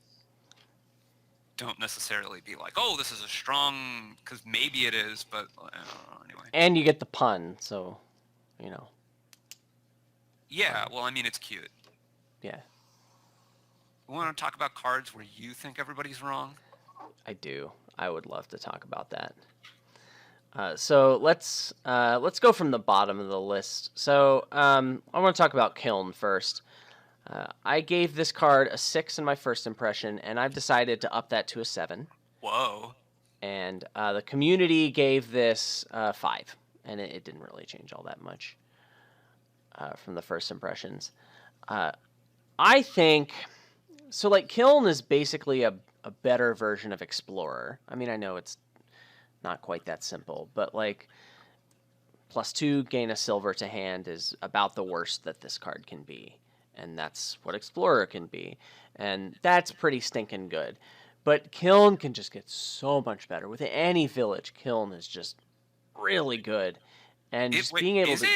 Don't necessarily be like, oh, this is a strong, because maybe it is, but I don't know, anyway. And you get the pun, so, you know. Yeah, well, I mean, it's cute. Yeah. We want to talk about cards where you think everybody's wrong? I do. I would love to talk about that. So let's go from the bottom of the list. So I want to talk about Kiln first. I gave this card a 6 in my first impression, and I've decided to up that to a 7. Whoa. And the community gave this 5, and it didn't really change all that much from the first impressions. I think so. Like Kiln is basically a better version of Explorer. I mean, I know it's not quite that simple, but like +2 gain a silver to hand is about the worst that this card can be, and that's what Explorer can be, and that's pretty stinking good. But Kiln can just get so much better with any village. Kiln is just really good, and just being able to,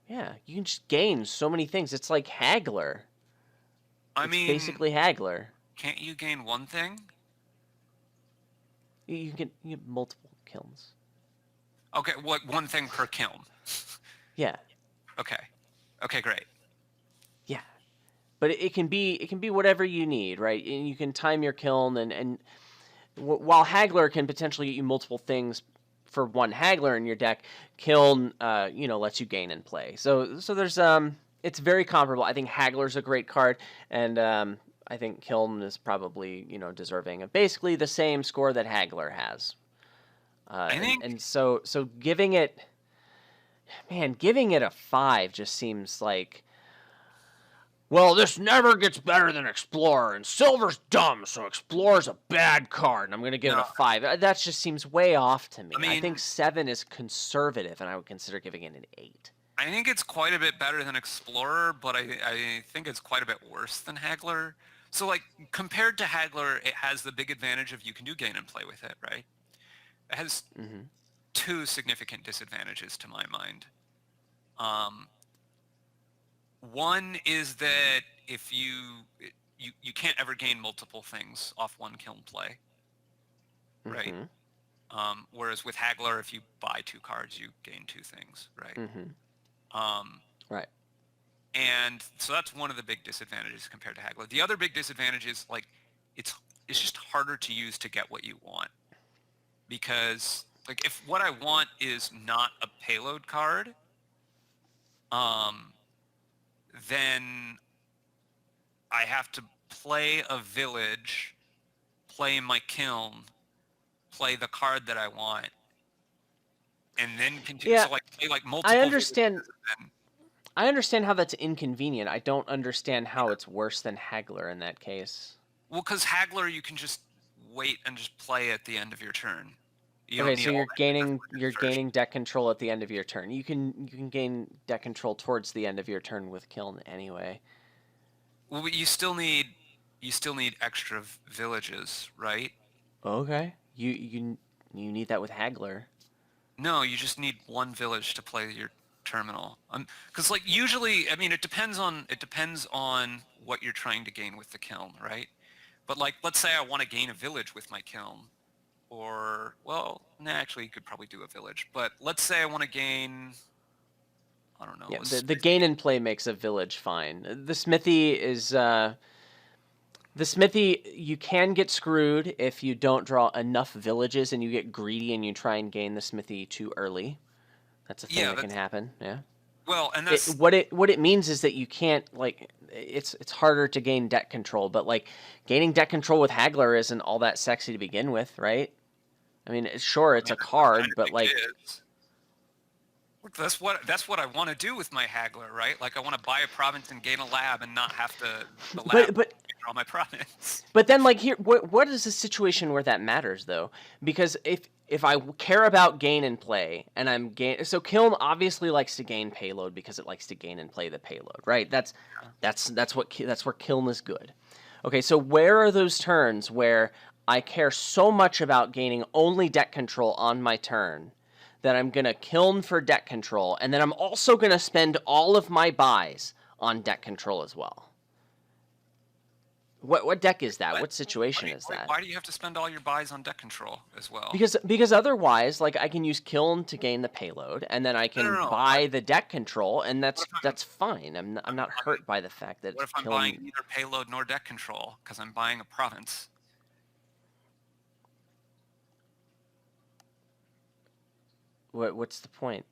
yeah, you can just gain so many things. It's like Haggler. I It's mean, basically Haggler. can't you gain one thing? You get multiple kilns. Okay, what one thing per kiln? Yeah. Okay. Okay, great. Yeah. But it can be whatever you need, right? And you can time your kiln, and while Haggler can potentially get you multiple things for one Haggler in your deck, Kiln lets you gain and play. So there's it's very comparable. I think Haggler's a great card, and I think Kiln is probably deserving of basically the same score that Haggler has. I think, and so giving it a 5 just seems like, well, this never gets better than Explorer, and Silver's dumb, so Explorer's a bad card, and I'm going to give it a 5. That just seems way off to me. I mean, I think 7 is conservative, and I would consider giving it an 8. I think it's quite a bit better than Explorer, but I think it's quite a bit worse than Haggler. So, like, compared to Haggler, it has the big advantage of you can do gain and play with it, right? It has 2 significant disadvantages to my mind. One is that if you can't ever gain multiple things off one kiln play, right? Whereas with Haggler, if you buy 2 cards, you gain 2 things, right? Right. And so that's one of the big disadvantages compared to Haggler. The other big disadvantage is like it's just harder to use to get what you want, because like if what I want is not a payload card, then I have to play a village, play my kiln, play the card that I want, and then continue. Yeah, So like play like multiple. I understand. I understand how that's inconvenient. I don't understand how it's worse than Haggler in that case. Well, because Haggler, you can just wait and just play at the end of your turn. Okay, so you're gaining deck control at the end of your turn. You can gain deck control towards the end of your turn with Kiln anyway. Well, but you still need extra villages, right? Okay. You need that with Haggler. No, you just need one village to play your terminal. Because like usually, I mean, it depends on what you're trying to gain with the kiln, right? But like, let's say I want to gain a village with my kiln, or well, nah, actually, you could probably do a village. But let's say I want to gain, I don't know, Yeah, a the gain smithy. and play makes a village fine. The smithy is the smithy. You can get screwed if you don't draw enough villages and you get greedy and you try and gain the smithy too early. That's a thing Yeah, that can that's happen. Yeah. well, and It that's what it means is that you can't like it's harder to gain debt control, but like gaining debt control with Haggler isn't all that sexy to begin with, right? I mean, sure, I it's mean, a I kind card, of but think it like, is. That's what I want to do with my haggler, right? Like I want to buy a province and gain a lab and not have to the lab but draw my province. But then, like here, what is the situation where that matters though? Because if I care about gain and play, and I'm gain, so Kiln obviously likes to gain payload because it likes to gain and play the payload, right? That's where Kiln is good. Okay, so where are those turns where I care so much about gaining only deck control on my turn that I'm gonna Kiln for deck control, and then I'm also gonna spend all of my buys on deck control as well? What deck is that? What situation is that? Why do you have to spend all your buys on deck control as well? Because otherwise, like I can use Kiln to gain the payload, and then I No, no, can no. buy the deck control, and What if that's fine. I'm not hurt by the fact that what if I'm buying Kiln. neither payload nor deck control because I'm buying a province? What's the point?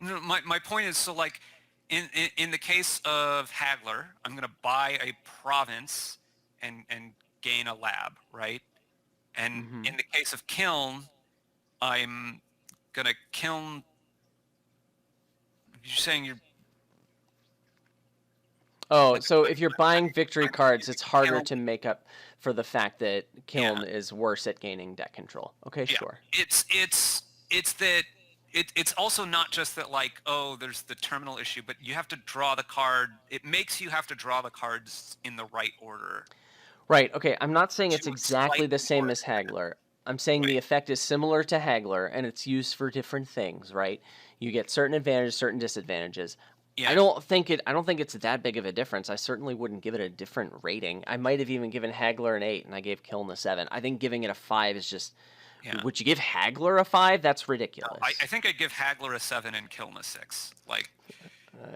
No, my point is, so like in the case of Haggler, I'm going to buy a province and gain a lab, right? And Hmm. in the case of Kiln, I'm going to Kiln. You're saying you're Oh, like so if you're buying victory I'm cards, using it's harder Kiln. to make up for the fact that Yeah, Kiln is worse at gaining deck control. Okay, yeah. sure. It's that it's also not just that like, oh, there's the terminal issue, but you have to draw the card. It makes you have to draw the cards in the right order Right, okay, I'm not saying to it's a exactly the slightly more same as extent. Haggler. I'm saying the Right. effect is similar to Haggler, and it's used for different things, right? You get certain advantages, certain disadvantages. Yeah. I don't think it's that big of a difference. I certainly wouldn't give it a different rating. I might have even given Haggler an 8 and I gave Kiln a 7. I think giving it a 5 is just Yeah. would you give Haggler a 5? That's No, I ridiculous. think I'd give Haggler a 7 and Kiln a 6. Like,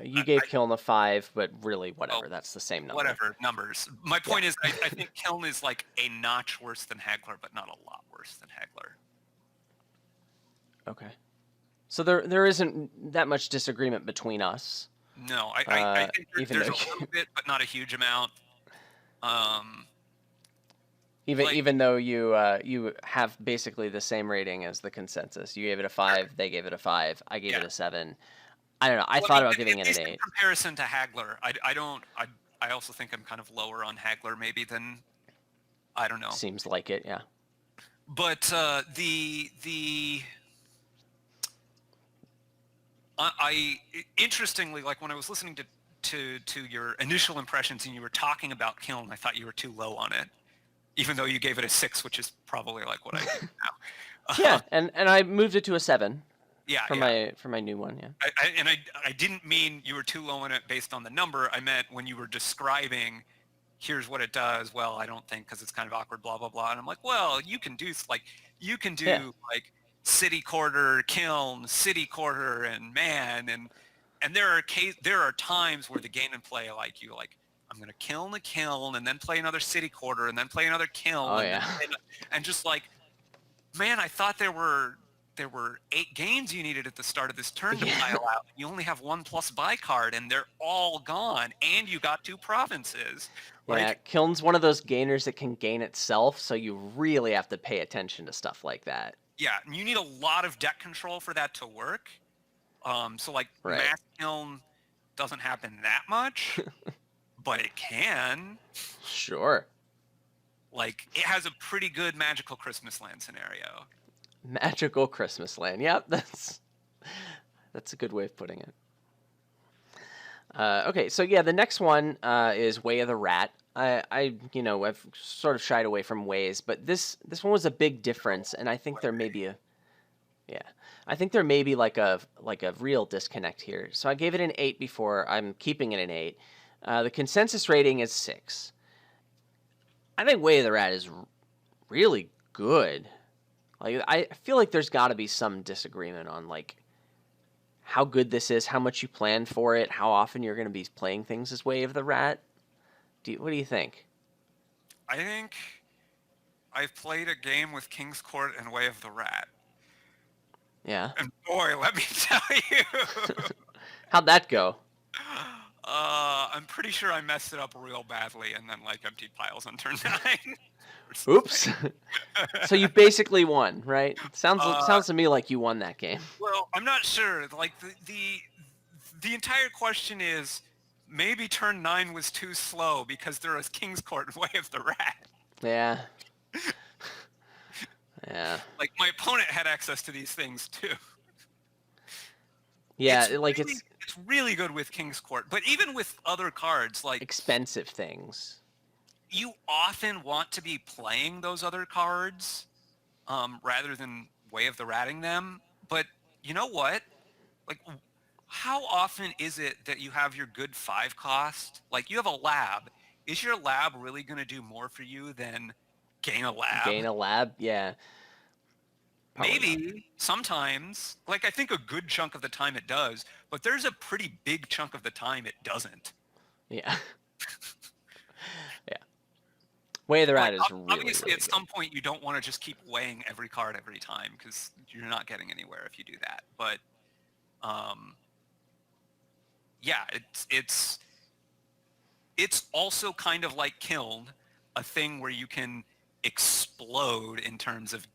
You gave I Kiln a 5, but really well, whatever. That's the same number. whatever numbers. My Yeah. point is, I think Kiln is like a notch worse than Haggler, but not a lot worse than Haggler. Okay. So there isn't that much disagreement between us. No, I think Even there's though a little bit, but not a huge amount. Um, like, even though you have basically the same rating as the consensus. You gave it a 5, they gave it a 5, I gave yeah. it a 7. I don't know. I Well, I thought mean, about giving at it an least in 8. comparison to Haggler, I don't. I also think I'm kind of lower on Haggler maybe than, I don't know. Seems like it, yeah. But I interestingly, like when I was listening to your initial impressions and you were talking about Kiln, I thought you were too low on it, even though you gave it a 6, which is probably like what I do now. Yeah, and I moved it to a 7 Yeah, for yeah. my new one, yeah. I didn't mean you were too low on it based on the number. I meant when you were describing, here's what it does. Well, I don't think because it's kind of awkward, blah blah blah. And I'm like, well, you can Yeah. do like city quarter, kiln, city quarter, and man, and there are times where the game and play like you like. I'm gonna kiln a kiln and then play another city quarter and then play another kiln Oh and then yeah. and just like, man, I thought there were 8 games you needed at the start of this turn to Yeah. pile out. You only have 1 plus buy card, and they're all gone, and you got 2 provinces. Yeah, Like, Kiln's one of those gainers that can gain itself, so you really have to pay attention to stuff like that. yeah, you need a lot of deck control for that to work. So like Right. mass kiln doesn't happen that much, but it can. Sure. Like, it has a pretty good magical Christmas land scenario. Magical Christmas Land. Yep, that's a good way of putting it. Okay, so yeah, the next one is Way of the Rat. I've sort of shied away from ways, but this one was a big difference, and I think there may be Yeah. I think there may be like a real disconnect here. So I gave it an 8 before. I'm keeping it an 8. The consensus rating is 6. I think Way of the Rat is really good. Like I feel like there's got to be some disagreement on like how good this is, how much you plan for it, how often you're going to be playing things as Way of the Rat. What do you think? I think I've played a game with King's Court and Way of the Rat. Yeah. And boy, let me tell you. How'd that go? I'm pretty sure I messed it up real badly and then like emptied piles on turn 9. Oops. So you basically won, right? Sounds to me like you won that game. Well, I'm not sure. Like the entire question is maybe turn 9 was too slow because there was King's Court and Way of the Rat. Yeah. Yeah. Like my opponent had access to these things too. Yeah, it's really good with King's Court, but even with other cards like expensive things, you often want to be playing those other cards rather than Way of the Ratting them. But you know what? Like, how often is it that you have your good 5 cost? Like, you have a lab. Is your lab really going to do more for you than gain a lab? Gain a lab, yeah. Probably maybe not. Sometimes, like I think a good chunk of the time it does, but there's a pretty big chunk of the time it doesn't. Yeah. Yeah. Way of the Rat is obviously really at some point you don't want to just keep weighing every card every time because you're not getting anywhere if you do that. But yeah, it's also kind of like Kiln, a thing where you can explode in terms of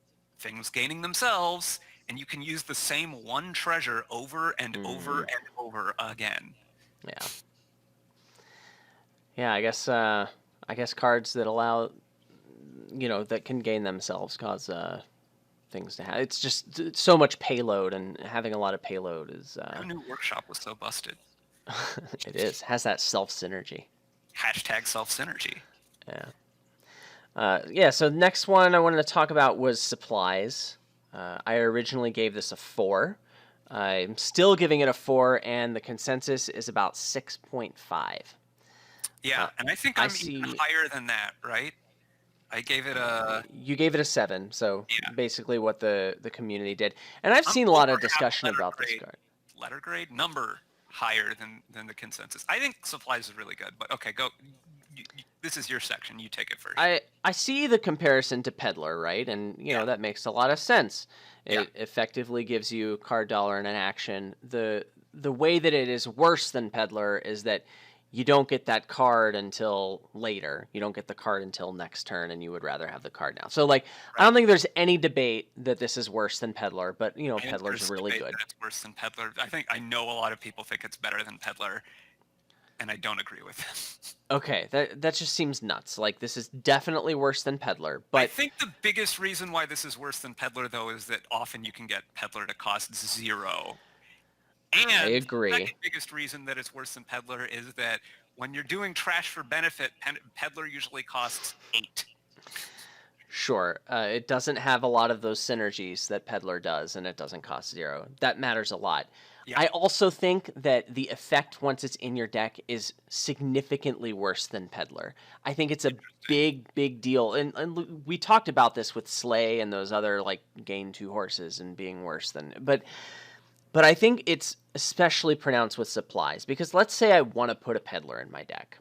things gaining themselves, and you can use the same one treasure over and over and over again. Yeah. Yeah, I guess cards that allow, that can gain themselves cause things to happen. It's just so much payload, and having a lot of payload is. Who knew Workshop was so busted? It is. Has that self synergy. # self synergy. Yeah. Yeah, so the next one I wanted to talk about was supplies. I originally gave this a 4. I'm still giving it a 4, and the consensus is about 6.5. Yeah, and I think I'm even higher than that, right? I gave it a... You gave it a 7, so basically what the community did. And I've seen a lot of discussion about this card. Letter grade number higher than the consensus. I think supplies is really good, but okay, go. This is your section. You take it first. I see the comparison to Peddler, right? And, that makes a lot of sense. It effectively gives you card dollar and an action. The way that it is worse than Peddler is that you don't get that card until later. You don't get the card until next turn, and you would rather have the card now. So, I don't think there's any debate that this is worse than Peddler, but, Peddler's really good. It's worse than Peddler. I know a lot of people think it's better than Peddler, and I don't agree with them. Okay, that just seems nuts. Like, this is definitely worse than Peddler, but... I think the biggest reason why this is worse than Peddler, though, is that often you can get Peddler to cost 0. And I agree. The second biggest reason that it's worse than Peddler is that when you're doing trash for benefit, Peddler usually costs 8. Sure. It doesn't have a lot of those synergies that Peddler does, and it doesn't cost 0. That matters a lot. Yeah. I also think that the effect once it's in your deck is significantly worse than Peddler. I think it's a big deal. And we talked about this with Slay and those other, gain 2 horses and being worse than... But I think it's especially pronounced with supplies, because let's say I want to put a Peddler in my deck.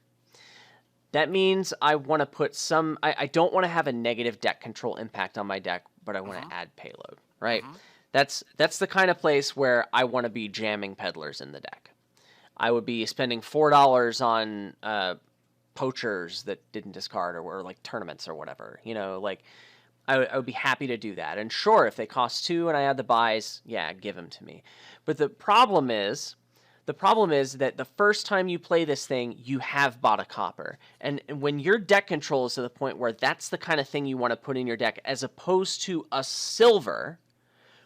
That means I want to put some... I don't want to have a negative deck control impact on my deck, but I want to add payload, right? That's the kind of place where I want to be jamming Peddlers in the deck. I would be spending $4 on poachers that didn't discard or were tournaments or whatever. I would be happy to do that. And sure, if they cost 2 and I add the buys, yeah, give them to me. But the problem is that the first time you play this thing, you have bought a copper. And when your deck control is to the point where that's the kind of thing you want to put in your deck, as opposed to a silver,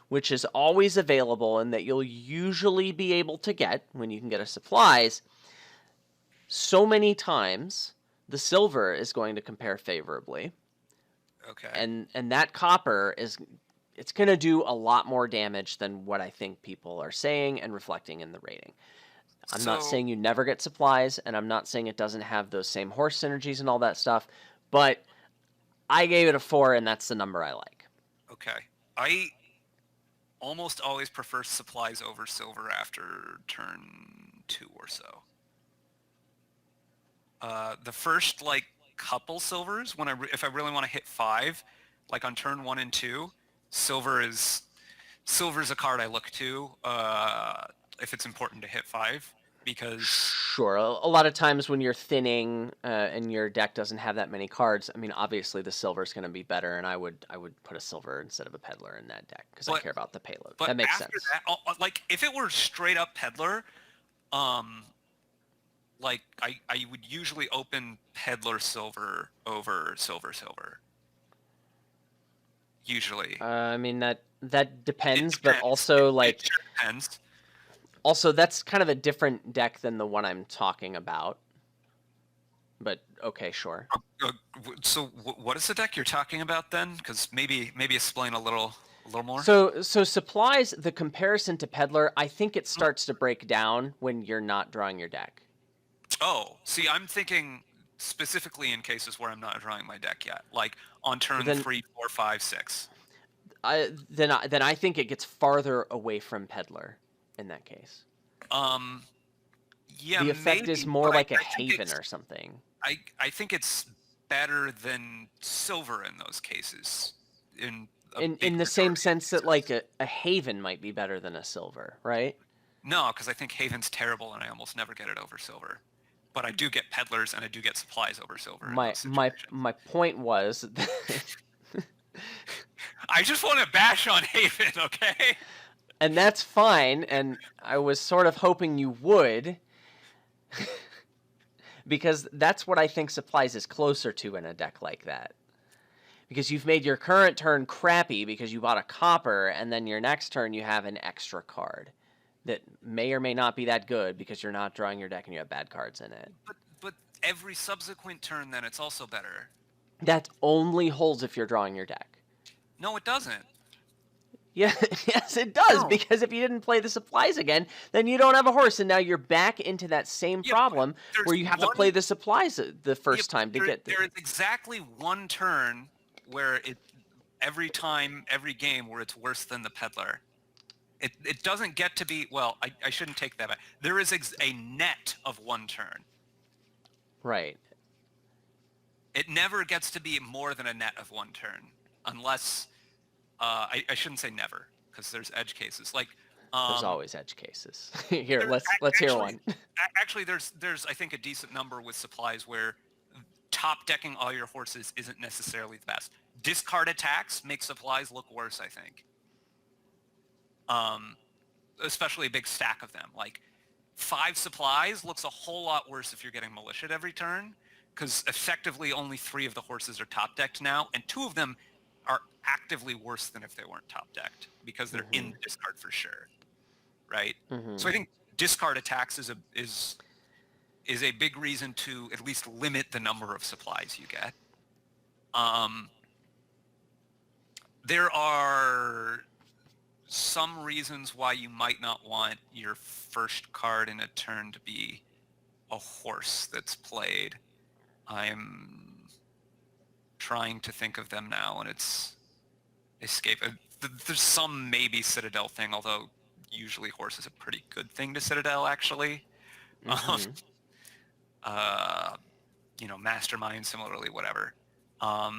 which is always available and that you'll usually be able to get when you can get a supplies, so many times the silver is going to compare favorably. Okay. And that copper is it's going to do a lot more damage than what I think people are saying and reflecting in the rating. I'm not saying you never get supplies, and I'm not saying it doesn't have those same horse synergies and all that stuff, but I gave it a 4, and that's the number I like. Okay. I almost always prefer supplies over silver after turn 2 or so. The first, like, couple silvers, if I really want to hit 5, like on turn 1 and 2, silver's a card I look to if it's important to hit 5, because... Sure. A lot of times when you're thinning and your deck doesn't have that many cards, I mean, obviously the silver's going to be better, and I would put a silver instead of a peddler in that deck because I care about the payload. That makes sense. That, like, if it were straight up peddler, like, I would usually open peddler silver over silver. Usually. I mean, that depends, but also, like... It sure depends. Also, that's kind of a different deck than the one I'm talking about. But, okay, sure. So what is the deck you're talking about then? Because maybe explain a little more. So supplies, the comparison to peddler, I think it starts to break down when you're not drawing your deck. Oh, see, I'm thinking specifically in cases where I'm not drawing my deck yet, like on turn 3, 4, 5, 6. Then I think it gets farther away from peddler in that case. Yeah, the effect is more like a haven or something. I think it's better than silver in those cases. In the same sense that, like, a haven might be better than a silver, right? No, because I think haven's terrible and I almost never get it over silver. But I do get peddlers and I do get supplies over silver. My point was I just want to bash on haven, okay? And that's fine, and I was sort of hoping you would, because that's what I think supplies is closer to in a deck like that. Because you've made your current turn crappy because you bought a copper, and then your next turn you have an extra card that may or may not be that good because you're not drawing your deck and you have bad cards in it. But every subsequent turn, then, it's also better. That only holds if you're drawing your deck. No, it doesn't. Yeah, yes, it does, because if you didn't play the supplies again, then you don't have a horse, and now you're back into that same problem where you have to play the supplies the first time to get there. There is exactly one turn where every game where it's worse than the peddler. It doesn't get to be, well, I shouldn't take that back. There is a net of one turn. Right. It never gets to be more than a net of one turn, unless... I shouldn't say never, because there's edge cases. Like, there's always edge cases. Here, let's hear one. Actually, there's I think a decent number with supplies where top decking all your horses isn't necessarily the best. Discard attacks make supplies look worse, I think. Especially a big stack of them. Like, 5 supplies looks a whole lot worse if you're getting militia'd every turn, because effectively only 3 of the horses are top decked now, and 2 of them are actively worse than if they weren't top decked because they're in the discard for sure, right? So I think discard attacks is a big reason to at least limit the number of supplies you get. There are some reasons why you might not want your first card in a turn to be a horse that's played. I'm trying to think of them now, and it's escape. There's some maybe Citadel thing, although usually horse is a pretty good thing to Citadel, actually. Mastermind, similarly, whatever. Crop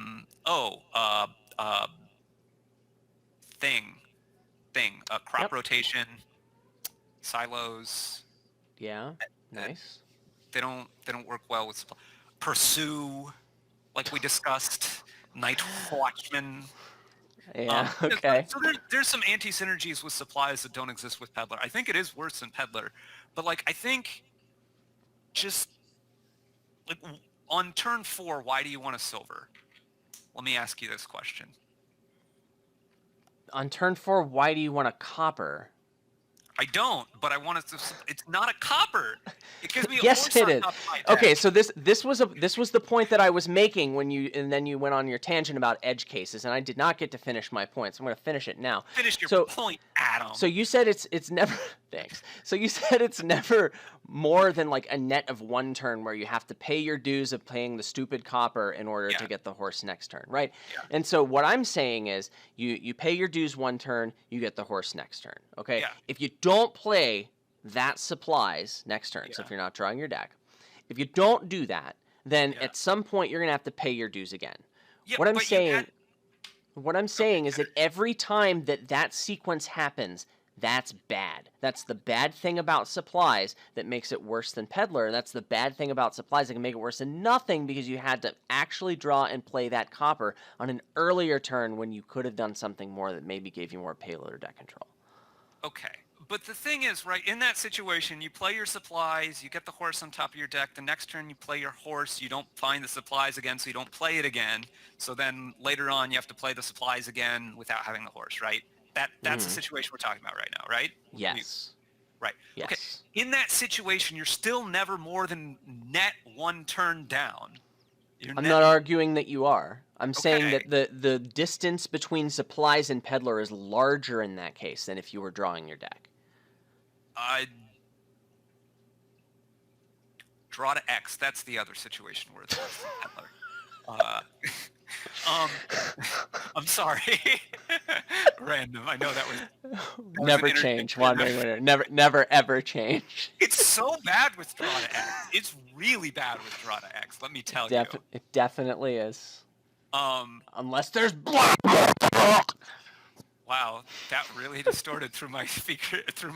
rotation, silos. Yeah, nice. They don't work well with supply. Pursue, like we discussed, Night Watchman. Yeah, okay. So there's some anti-synergies with supplies that don't exist with Peddler. I think it is worse than Peddler, but, like, I think just, like, on turn 4, why do you want a silver? Let me ask you this question. On turn 4, why do you want a copper? I don't, but I want it to. It's not a copper. It gives me a Yes, horse it on is. top of my Okay, deck. so this was the point that I was making and then you went on your tangent about edge cases, and I did not get to finish my point, so I'm going to finish it now. Finish your So point, Adam. So you said it's never thanks. So you said it's never more than like a net of one turn where you have to pay your dues of paying the stupid copper in order to get the horse next turn, right? Yeah. And so what I'm saying is you pay your dues one turn, you get the horse next turn. Okay? Yeah. If you don't play that supplies next turn, so Yeah. if you're not drawing your deck, if you don't do that, then Yeah. at some point you're gonna have to pay your dues again. Yeah, What I'm but you saying had. what I'm Okay, saying is that finish. every time that sequence happens, that's bad. That's the bad thing about supplies that makes it worse than Peddler. That's the bad thing about supplies that can make it worse than nothing because you had to actually draw and play that copper on an earlier turn when you could have done something more that maybe gave you more payload or deck control. Okay. But the thing is, right, in that situation, you play your supplies, you get the horse on top of your deck. The next turn you play your horse, you don't find the supplies again, so you don't play it again. So then later on you have to play the supplies again without having the horse, right? That's the situation we're talking about right now, right? Yes. Right. Okay. Yes. In that situation, you're still never more than net one turn down. I'm not arguing that you are. I'm saying Okay. that the distance between supplies and Peddler is larger in that case than if you were drawing your deck. Draw to X. That's the other situation where it's worse than Peddler. I'm sorry. Random. I know that was Never change, Wandering Winter. Never ever change. It's so bad with draw to X. It's really bad with draw to X. Let me tell you. It definitely is. Unless there's Wow, that really distorted through my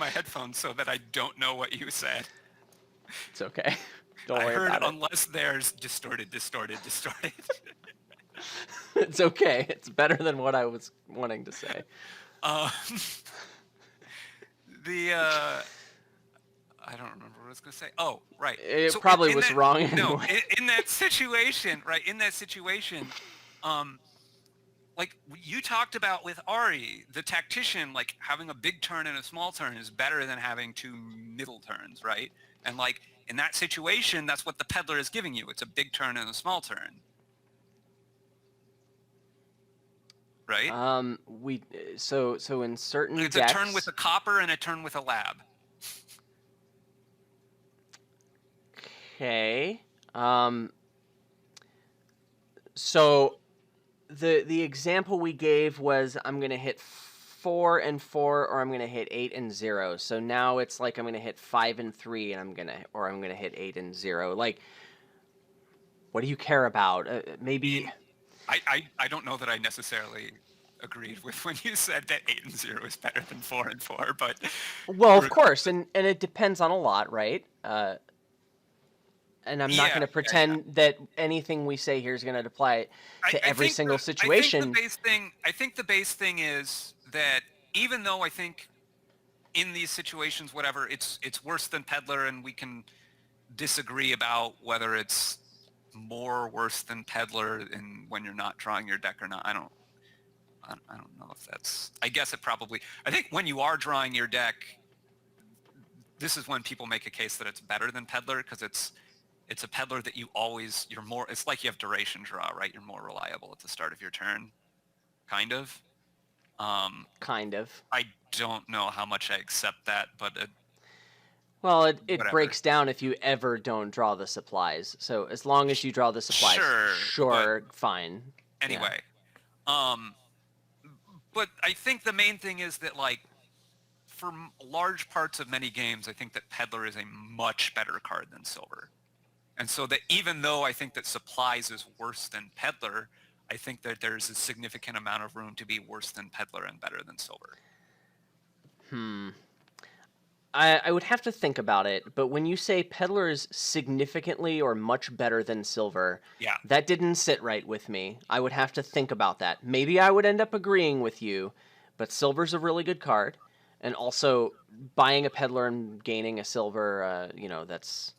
headphones, so that I don't know what you said. It's okay. Don't worry I heard about it. unless there's distorted. It's okay. It's better than what I was wanting to say. I don't remember what I was going to say. Oh, right. It So probably was wrong anyway. No, in that situation, right? In that situation, like you talked about with Ari, the tactician, like having a big turn and a small turn is better than having two middle turns, right? And like in that situation, that's what the Peddler is giving you. It's a big turn and a small turn. Right? So in certain it's decks, a turn with a copper and a turn with a lab. Okay. So the example we gave was I'm gonna hit 4 and 4, or I'm gonna hit 8 and 0. So now it's like I'm gonna hit 5 and 3, and I'm gonna hit 8 and 0. Like, what do you care about? Maybe. I don't know that I necessarily agreed with when you said that 8 and 0 is better than 4 and 4, but well, of course, and it depends on a lot, right? And I'm not going to pretend that anything we say here is going to apply to every single situation. I think the base thing is that even though I think in these situations, whatever, it's worse than Peddler, and we can disagree about whether it's more worse than Peddler when you're not drawing your deck or not. I don't know if that's. I guess it probably. I think when you are drawing your deck, this is when people make a case that it's better than Peddler, because it's a Peddler that you're more. It's like you have duration draw, right? You're more reliable at the start of your turn, kind of. Kind of. I don't know how much I accept that, but it breaks down if you ever don't draw the supplies. So as long as you draw the supplies, sure, fine. Anyway, but I think the main thing is that, like, for large parts of many games, I think that Peddler is a much better card than Silver. And so that even though I think that supplies is worse than Peddler, I think that there's a significant amount of room to be worse than Peddler and better than Silver. I would have to think about it, but when you say Peddler is significantly or much better than Silver, that didn't sit right with me. I would have to think about that. Maybe I would end up agreeing with you, but Silver's a really good card. And also, buying a Peddler and gaining a Silver, that's...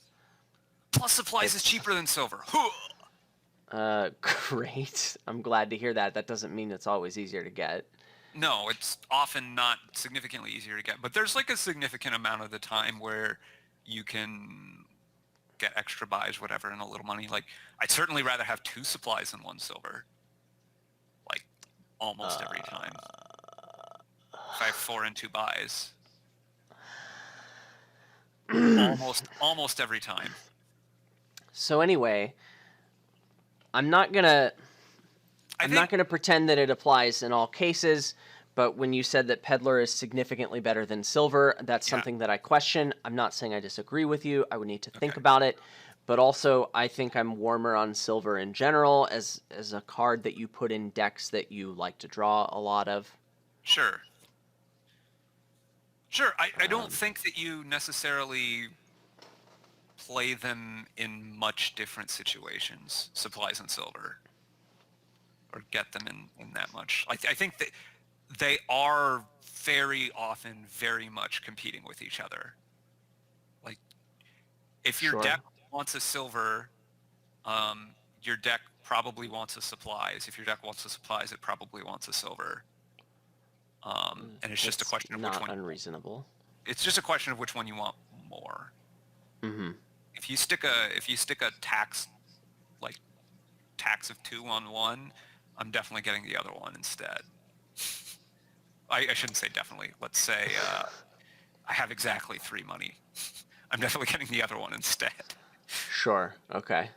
Plus supplies is cheaper than Silver. Great. I'm glad to hear that. That doesn't mean it's always easier to get. No, it's often not significantly easier to get, but there's like a significant amount of the time where you can get extra buys, whatever, and a little money. Like, I'd certainly rather have 2 supplies than 1 silver. Like, almost every time. If I have 4 and 2 buys. almost every time. So anyway, I'm not gonna pretend that it applies in all cases, but when you said that Peddler is significantly better than Silver, that's something that I question. I'm not saying I disagree with you. I would need to think about it. But also, I think I'm warmer on Silver in general as a card that you put in decks that you like to draw a lot of. Sure. I don't think that you necessarily play them in much different situations, supplies and Silver, or get them in that much. I think that they are very often very much competing with each other. Like, if your deck wants a Silver, your deck probably wants a supplies. If your deck wants a supplies, it probably wants a Silver. And it's just a question of which one. Not unreasonable. It's just a question of which one you want more. Mm-hmm. If you stick a tax of 2 on one, I'm definitely getting the other one instead. I shouldn't say definitely. Let's say I have exactly 3 money. I'm definitely getting the other one instead. Sure. Okay.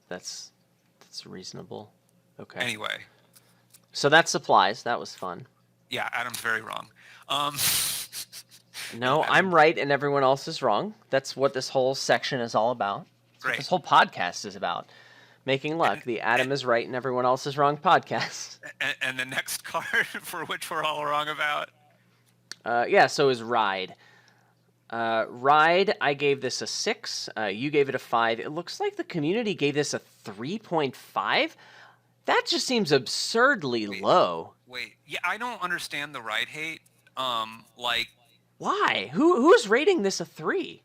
That's reasonable. Okay. Anyway. So that's supplies. That was fun. Yeah, Adam's very wrong. No, I'm right and everyone else is wrong. That's what this whole section is all about. That's what this whole podcast is about. Making luck. The Adam is right and everyone else is wrong podcast. And the next card for which we're all wrong about? So is Ride. Ride, I gave this a 6. You gave it a 5. It looks like the community gave this a 3.5. That just seems absurdly low. Wait, yeah, I don't understand the Ride hate. Why? Who's rating this a 3?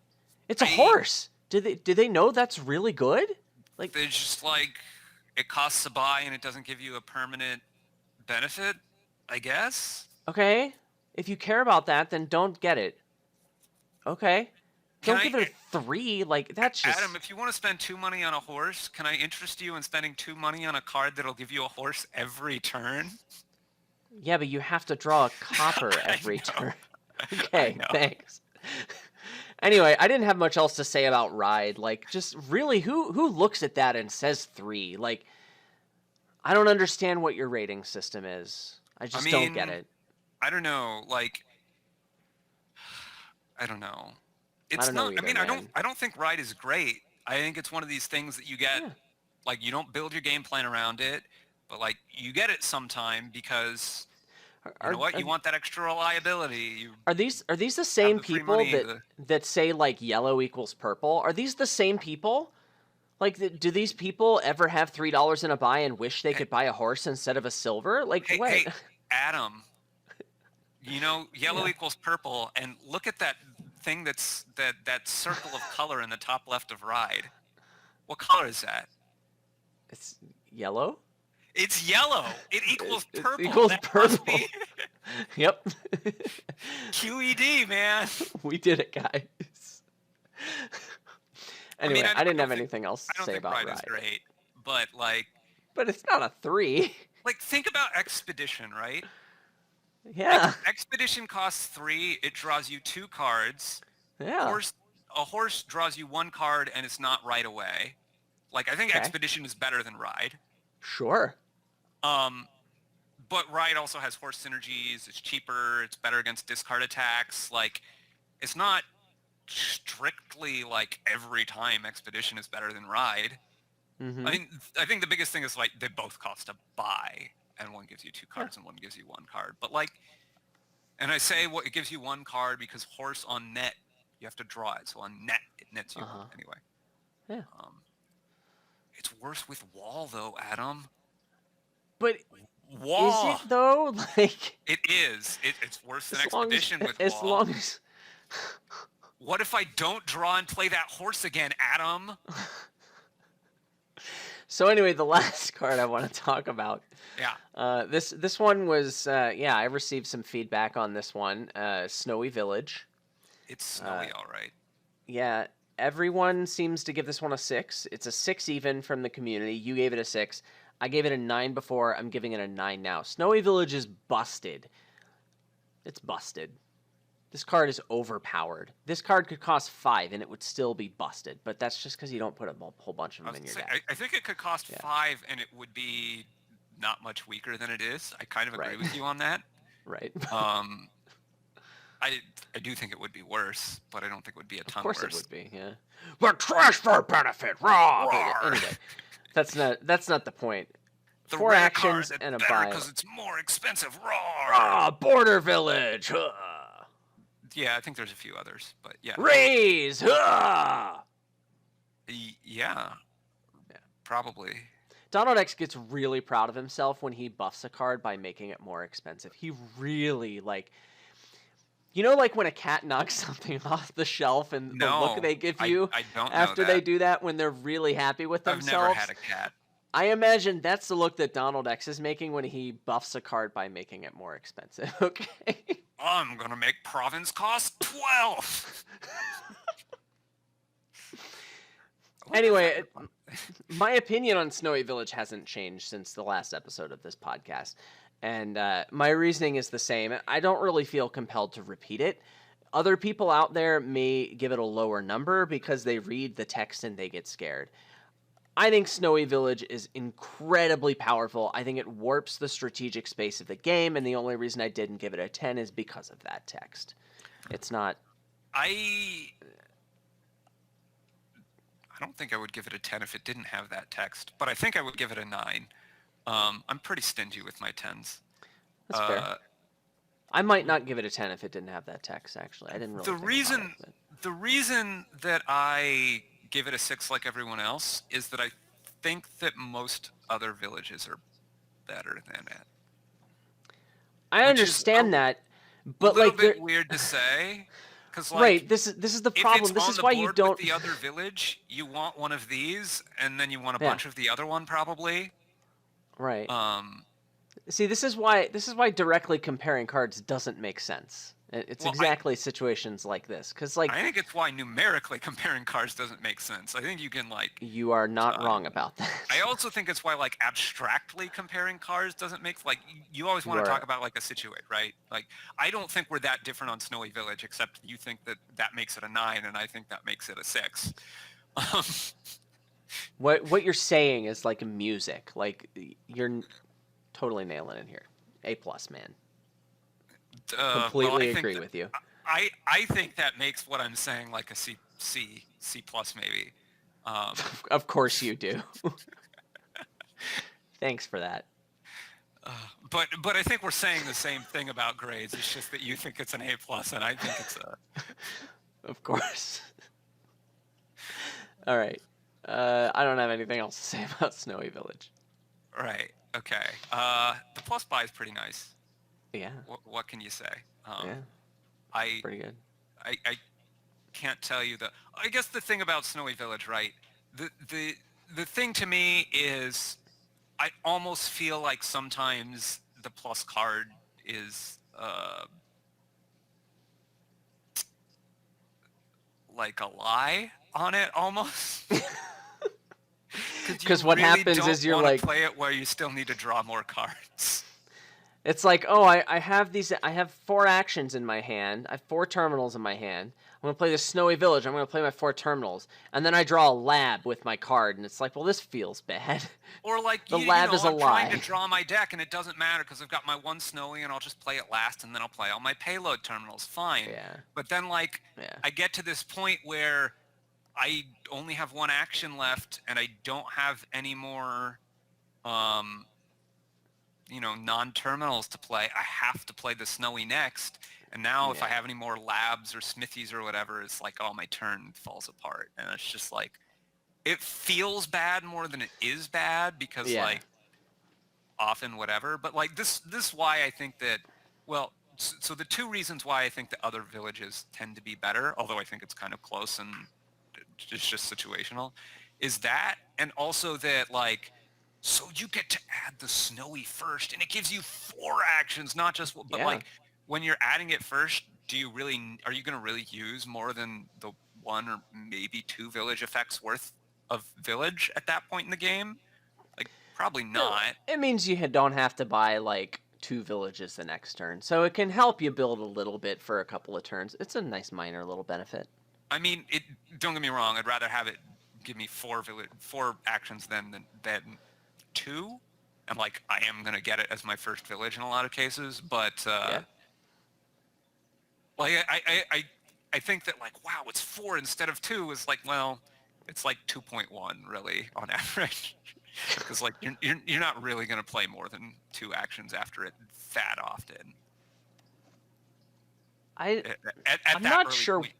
It's a horse. Do they know that's really good? Like, they're just like, it costs a buy and it doesn't give you a permanent benefit, I guess. Okay, if you care about that, then don't get it. Okay, don't give it a 3. Like, that's just... Adam, if you want to spend 2 money on a horse, can I interest you in spending 2 money on a card that'll give you a horse every turn? Yeah, but you have to draw a copper every turn. Okay, thanks. Anyway, I didn't have much else to say about Ride. Like, just really, who looks at that and says 3? Like, I don't understand what your rating system is. I don't get it. I don't know. Like, I don't know. It's I don't know not. either, I don't think Ride is great. I think it's one of these things that you get. Yeah. Like, you don't build your game plan around it, but like you get it sometime because you know what? You want that extra reliability. Are these the same people that say like yellow equals purple? Are these the same people? Like, do these people ever have $3 in a buy and wish they could buy a horse instead of a silver? Like, what? Hey, Adam. You know, yellow equals purple, and look at that thing that circle of color in the top left of Ride. What color is that? It's yellow. It's yellow. It equals purple. It equals purple. Yep. QED, man. We did it, guys. Anyway, I didn't have anything else to say about Ride. I don't think Ride is great, but like... But it's not a 3. Like, think about Expedition, right? Yeah. Expedition costs 3. It draws you 2 cards. Yeah. A horse draws you 1 card, and it's not right away. Like, I think Expedition is better than Ride. Sure. But Ride also has horse synergies. It's cheaper. It's better against discard attacks. Like, it's not strictly like every time Expedition is better than Ride. Mm-hmm. I think the biggest thing is like they both cost a buy, and one gives you 2 cards and one gives you 1 card. But like, and I say it gives you 1 card because horse on net you have to draw it. So on net it nets you anyway. Yeah. It's worse with wall though, Adam. But wall. Is it though? Like, it is. It's worse than Expedition with wall. As long as... What if I don't draw and play that horse again, Adam? So anyway, the last card I want to talk about. Yeah. This one was I received some feedback on this one. Snowy Village. It's snowy, all right. Yeah, everyone seems to give this one a 6. It's a 6 even from the community. You gave it a 6. I gave it a 9 before. I'm giving it a 9 now. Snowy Village is busted. It's busted. This card is overpowered. This card could cost 5 and it would still be busted, but that's just because you don't put a whole bunch of them in your deck. I think it could cost 5 and it would be not much weaker than it is. I kind of agree with you on that. Right. I do think it would be worse, but I don't think it would be a ton worse. Of course it would be, yeah. But trash for benefit, raw. Anyway, that's not the point. The 4 actions and a bio. Because it's more expensive, raw. Border Village. Yeah, I think there's a few others, but yeah. Raise. Yeah. Probably. Donald X gets really proud of himself when he buffs a card by making it more expensive. He really, like... You know, like when a cat knocks something off the shelf and the look they give you I don't after know that. they do that when they're really happy with themselves? I've never had a cat. I imagine that's the look that Donald X is making when he buffs a card by making it more expensive, okay? I'm going to make province cost 12! Anyway, my opinion on Snowy Village hasn't changed since the last episode of this podcast. And my reasoning is the same. I don't really feel compelled to repeat it. Other people out there may give it a lower number because they read the text and they get scared. I think Snowy Village is incredibly powerful. I think it warps the strategic space of the game, and the only reason I didn't give it a 10 is because of that text. It's not... I don't think I would give it a 10 if it didn't have that text, but I think I would give it a 9. I'm pretty stingy with my 10s. That's fair. I might not give it a 10 if it didn't have that text, actually. I didn't really The reason that I give it a 6 like everyone else is that I think that most other villages are better than it. I understand that, but a little bit weird to say. Like, right, this is the problem. This is why you don't... With the other village, you want one of these, and then you want a bunch of the other one, probably. Right. See, this is why directly comparing cards doesn't make sense. It's exactly situations like this, because like I think it's why numerically comparing cards doesn't make sense. I think you can like you are not wrong about that. I also think it's why like abstractly comparing cards doesn't make like you always want to talk about like a situation, right? Like I don't think we're that different on Snowy Village, except you think that makes it a 9, and I think that makes it a 6. What you're saying is like music. Like you're totally nailing it here. A+, man. Completely agree with you. I think that makes what I'm saying like a C plus maybe. Of course you do. Thanks for that. But I think we're saying the same thing about grades. It's just that you think it's an A+, and I think it's a... Of course. All right. I don't have anything else to say about Snowy Village. Right. Okay. The plus buy is pretty nice. Yeah. What can you say? Yeah. Pretty good. I can't tell you the... I guess the thing about Snowy Village, right? The thing to me is I almost feel like sometimes the plus card is like a lie on it almost. Because what really happens is you're like play it where you still need to draw more cards. It's like, oh, I have 4 actions in my hand. I have 4 terminals in my hand. I'm going to play the Snowy Village. I'm going to play my 4 terminals. And then I draw a lab with my card. And it's like, well, this feels bad. Or like, the lab is a I'm lie. trying to draw my deck, and it doesn't matter because I've got my 1 Snowy, and I'll just play it last, and then I'll play all my payload terminals. Fine. Yeah. But then, like, I get to this point where I only have 1 action left, and I don't have any more... non-terminals to play. I have to play the Snowy next. And now if I have any more labs or smithies or whatever, it's like, oh, my turn falls apart. And it's just like, it feels bad more than it is bad because like often whatever. But like this is why I think that, well, so the 2 reasons why I think the other villages tend to be better, although I think it's kind of close and it's just situational, is that, and also that, like, so you get to add the snowy first, and it gives you 4 actions, not just one. But, Yeah. like, when you're adding it first, are you going to really use more than the 1 or maybe 2 village effects worth of village at that point in the game? Like, probably not. It means you don't have to buy, like, 2 villages the next turn, so it can help you build a little bit for a couple of turns. It's a nice minor little benefit. I mean, don't get me wrong. I'd rather have it give me 4 actions than 2, and, like, I am gonna get it as my first village in a lot of cases. But Yeah. like, I think that, like, wow, it's 4 instead of 2 is like, well, it's like 2.1 really on average, because, like, you're not really gonna play more than 2 actions after it that often. I'm At that not early sure point in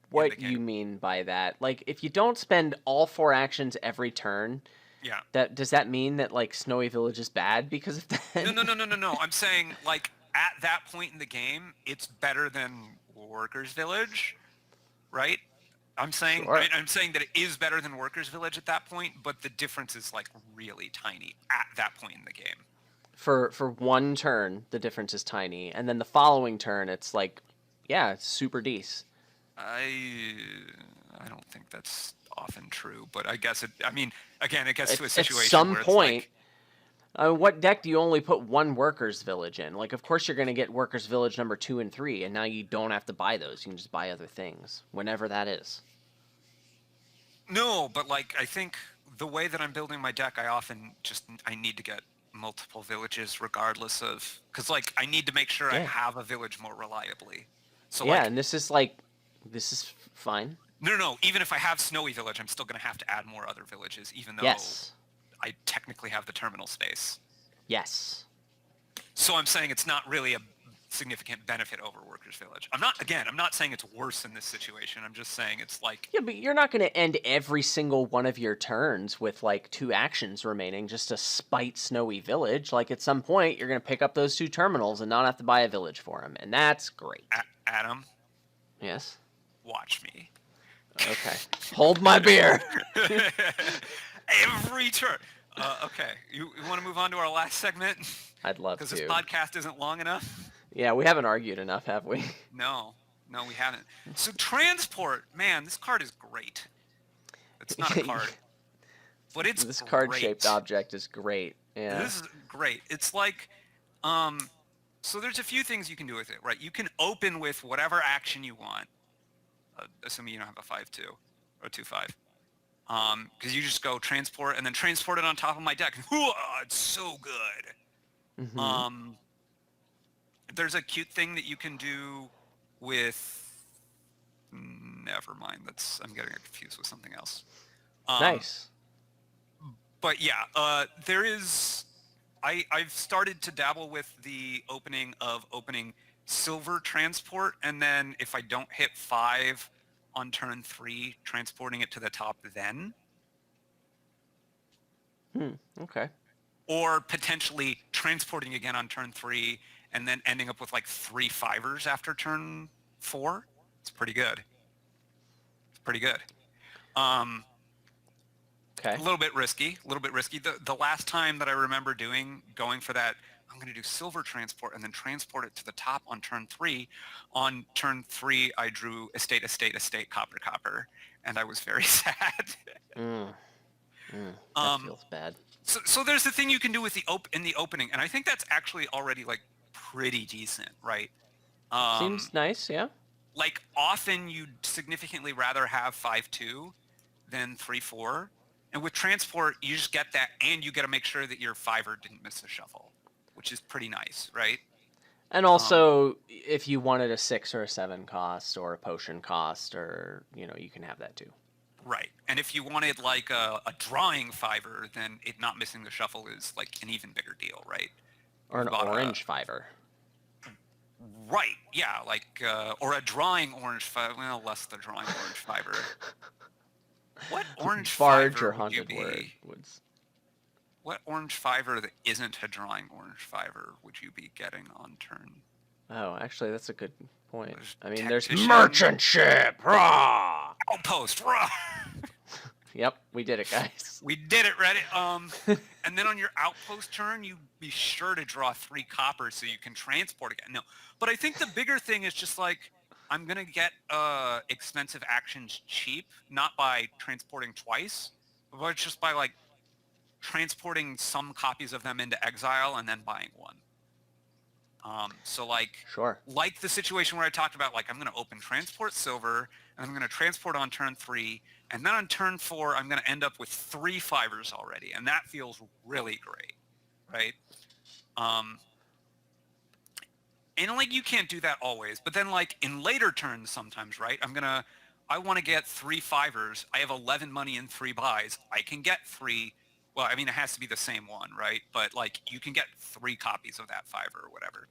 the what game. you mean by that. Like, if you don't spend all 4 actions every turn, Yeah. does that mean that, like, Snowy Village is bad because of that? No. I'm saying, like, at that point in the game, it's better than Workers Village, right? I'm saying Sure. I'm saying that it is better than Workers Village at that point, but the difference is, like, really tiny at that point in the game. For one turn, the difference is tiny, and then the following turn, it's like, yeah, it's super decent. I don't think that's often true, but I guess I mean, again, it gets to a At situation some where it's point, like, what deck do you only put 1 Workers Village in? Like, of course you're going to get Workers Village number 2 and 3, and now you don't have to buy those. You can just buy other things, whenever that is. no, but, like, I think the way that I'm building my deck, I need to get multiple villages regardless of, because, like, I need to make sure I Yeah. have a village more reliably. So, Yeah, like, and this is fine. no. Even if I have Snowy Village, I'm still going to have to add more other villages, even though Yes. I technically have the terminal space. Yes. So I'm saying it's not really a significant benefit over Workers Village. I'm not saying it's worse in this situation. I'm just saying it's like, Yeah, but you're not going to end every single one of your turns with, like, 2 actions remaining just to spite Snowy Village. Like, at some point, you're going to pick up those 2 terminals and not have to buy a village for them, and that's great. Adam, Yes? watch me. Okay. Hold my beer! Every turn. Okay, you want to move on to our last segment? I'd love to. Because this podcast isn't long enough. Yeah, we haven't argued enough, have we? No, we haven't. So transport, man, this card is great. It's not a card, but it's this great. card-shaped object is great. Yeah. This is great. It's like, so there's a few things you can do with it, right? You can open with whatever action you want, assuming you don't have a 5-2 or 2-5. Because you just go transport and then transport it on top of my deck. It's so good. Mm-hmm. There's a cute thing that you can do with. Never mind. I'm getting confused with something else. Nice. But yeah, there is. I've started to dabble with the opening silver transport, and then if I don't hit 5 on turn 3, transporting it to the top then. Okay. Or potentially transporting again on turn 3 and then ending up with, like, 3 5s after turn 4. It's pretty good. Okay. A little bit risky. The last time that I remember going for that, I'm going to do silver transport and then transport it to the top on turn 3. On turn 3, I drew estate, copper, and I was very sad. That feels bad. So there's the thing you can do with in the opening, and I think that's actually already, like, pretty decent, right? Seems nice, yeah. Like, often you'd significantly rather have 5-2 than 3-4. And with transport, you just get that, and you got to make sure that your 5er didn't miss a shuffle, which is pretty nice, right? And also, if you wanted a 6 or a 7 cost or a potion cost, or, you can have that too. Right. And if you wanted, like, a drawing 5er, then it not missing the shuffle is, like, an even bigger deal, right? Or an orange 5er. Right. Yeah. Like, or a drawing orange 5. Well, less the drawing orange 5er. What orange Barge 5er or would you haunted be? woods. What orange 5er that isn't a drawing orange 5er would you be getting on turn? Oh, actually, that's a good point. There's I mean, there's Tactician. merchant ship. Rah! Outpost. Rah! Yep, we did it, guys. We did it, Reddit. And then on your outpost turn, you be sure to draw 3 copper so you can transport again. No, but I think the bigger thing is just like, I'm going to get expensive actions cheap, not by transporting twice, but just by like transporting some copies of them into exile and then buying one. So like, sure. Like the situation where I talked about, like, I'm going to open transport silver and I'm going to transport on turn 3. And then on turn 4, I'm going to end up with 3 fibers already. And that feels really great. Right. And like, you can't do that always, but then like in later turns sometimes, right? I want to get 3 fibers. I have 11 money and 3 buys. I can get 3. Well, I mean, it has to be the same one, right? But like, you can get 3 copies of that fiber or whatever.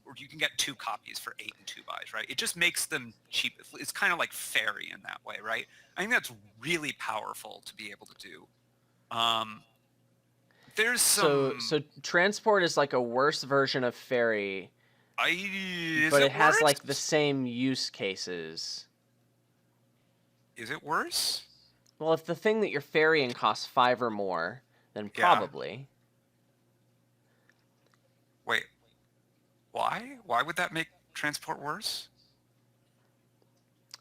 Or you can get 2 copies for 8 and 2 buys, right? It just makes them cheap. It's kind of like fairy in that way, right? I think that's really powerful to be able to do. There's some... So transport is like a worse version of fairy, but it has like the same use cases. Is it worse? Well, if the thing that you're ferrying costs 5 or more, then probably. Yeah. Wait. Why? Why would that make transport worse?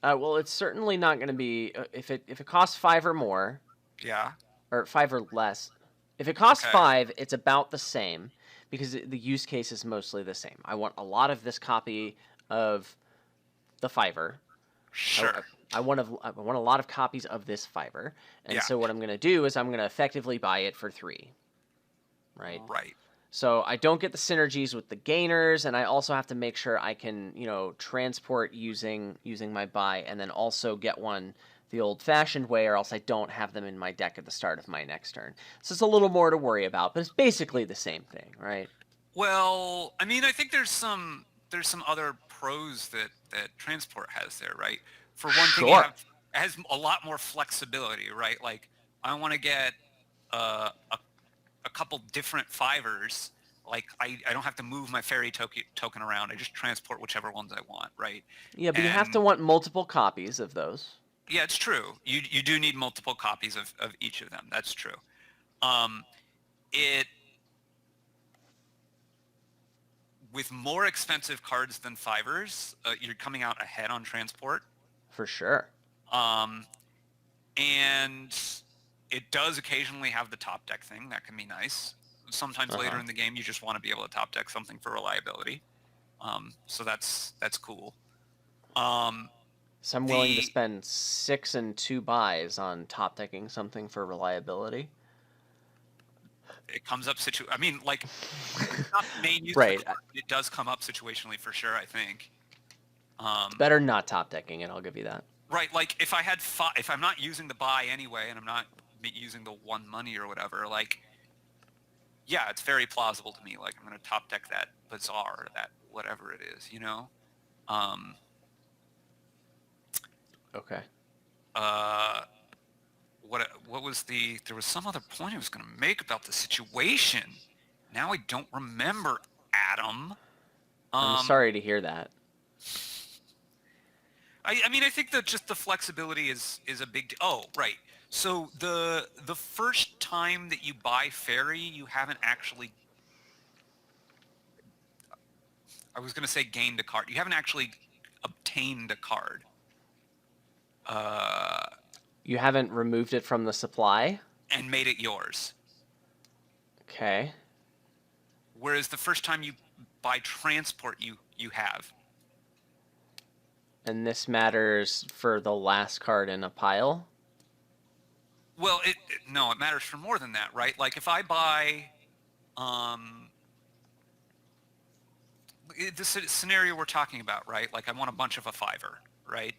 Well, it's certainly not going to be if it costs 5 or more. Yeah. Or 5 or less. If it costs 5, it's about the same because the use case is mostly the same. I want a lot of this copy of the fiver. Sure. I want a lot of copies of this fiber, and so what I'm going to do is I'm going to effectively buy it for 3. Right? Right. So I don't get the synergies with the gainers, and I also have to make sure I can, transport using my buy, and then also get one the old-fashioned way, or else I don't have them in my deck at the start of my next turn. So it's a little more to worry about, but it's basically the same thing, right? Well, I mean, I think there's some other pros that transport has there, right? For one thing, it has a lot more flexibility, right? Like, I want to get a couple different fivers. Like, I don't have to move my fairy token around. I just transport whichever ones I want, right? Yeah, but you have to want multiple copies of those. Yeah, it's true. You do need multiple copies of each of them. That's true. With more expensive cards than fivers, you're coming out ahead on transport. For sure. And it does occasionally have the top deck thing. That can be nice. Sometimes later in the game, you just want to be able to top deck something for reliability. So that's cool. So I'm willing to spend 6 and 2 buys on top decking something for reliability. It comes up I mean, like, it's not the main use right. It does come up situationally for sure, I think. It's better not top decking it, I'll give you that. Right, like, if I'm not using the buy anyway, and I'm not using the 1 money or whatever, like, yeah, it's very plausible to me. Like, I'm going to top deck that Bazaar, that whatever it is, Okay. What was there was some other point I was going to make about the situation. Now I don't remember, Adam. I'm sorry to hear that. I mean, I think that just the flexibility is a big... Oh, right. So the first time that you buy Fairy, you haven't actually... I was going to say gained a card. You haven't actually obtained a card. You haven't removed it from the supply? And made it yours. Okay. Whereas the first time you buy transport, you have. And this matters for the last card in a pile? Well, no, it matters for more than that, right? Like, if I buy... the scenario we're talking about, right? Like, I want a bunch of a fiver, right?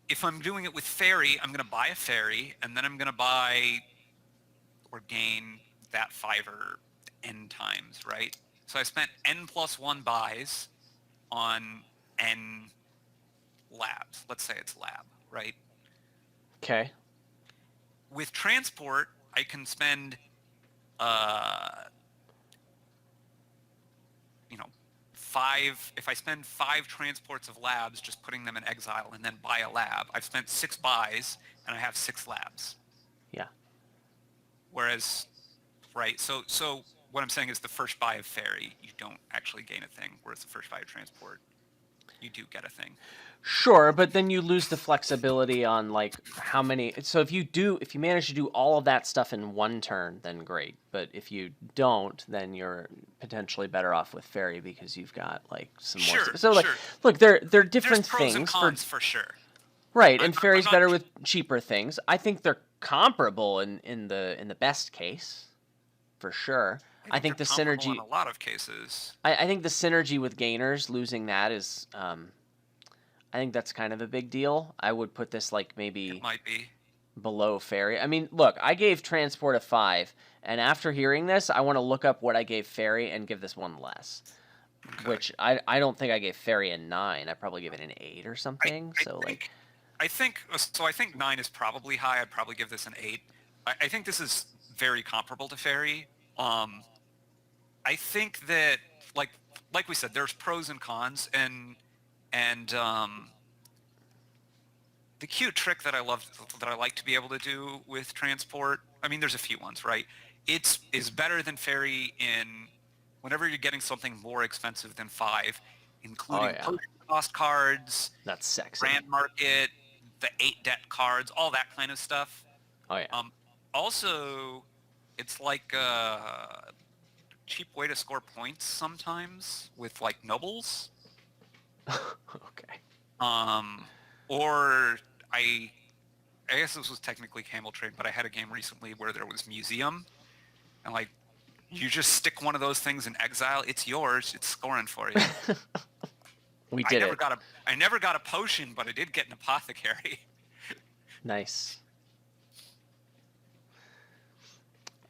If I'm doing it with Fairy, I'm going to buy a Fairy, and then I'm going to buy or gain that fiver N times, right? So I spent N plus 1 buys on N labs. Let's say it's lab, right? Okay. With transport, I can spend, if I spend 5 transports of labs just putting them in exile and then buy a lab, I've spent 6 buys and I have 6 labs. Yeah. Whereas, right, so what I'm saying is the first buy of Ferry, you don't actually gain a thing, whereas the first buy of Transport, you do get a thing. Sure, but then you lose the flexibility on like how many. So if you manage to do all of that stuff in one turn, then great. But if you don't, then you're potentially better off with Ferry because you've got like some more. So like, look, they're different There's pros things and cons for sure. Right, and Ferry's better with cheaper things. I think they're comparable in the best case, for sure. I think the synergy in a lot of cases. I think the synergy with gainers, losing that is I think that's kind of a big deal. I would put this like maybe it might be below Ferry. I mean, look, I gave Transport a 5, and after hearing this, I want to look up what I gave Ferry and give this one less. Okay. Which I don't think I gave Ferry a 9. I probably gave it an 8 or something. I think 9 is probably high. I'd probably give this an 8. I think this is very comparable to Ferry. I think that like we said, there's pros and cons, and the cute trick that I like to be able to do with Transport. I mean, there's a few ones, right? Is better than Ferry in whenever you're getting something more expensive than 5, including cost cards. That's sexy. Grand Market, the 8 debt cards, all that kind of stuff. Oh yeah. Also, it's like a cheap way to score points sometimes with like nobles. Okay. Or I guess this was technically Camel Trade, but I had a game recently where there was Museum, and like you just stick one of those things in exile, it's yours, it's scoring for you. I never got a potion, but I did get an apothecary. Nice.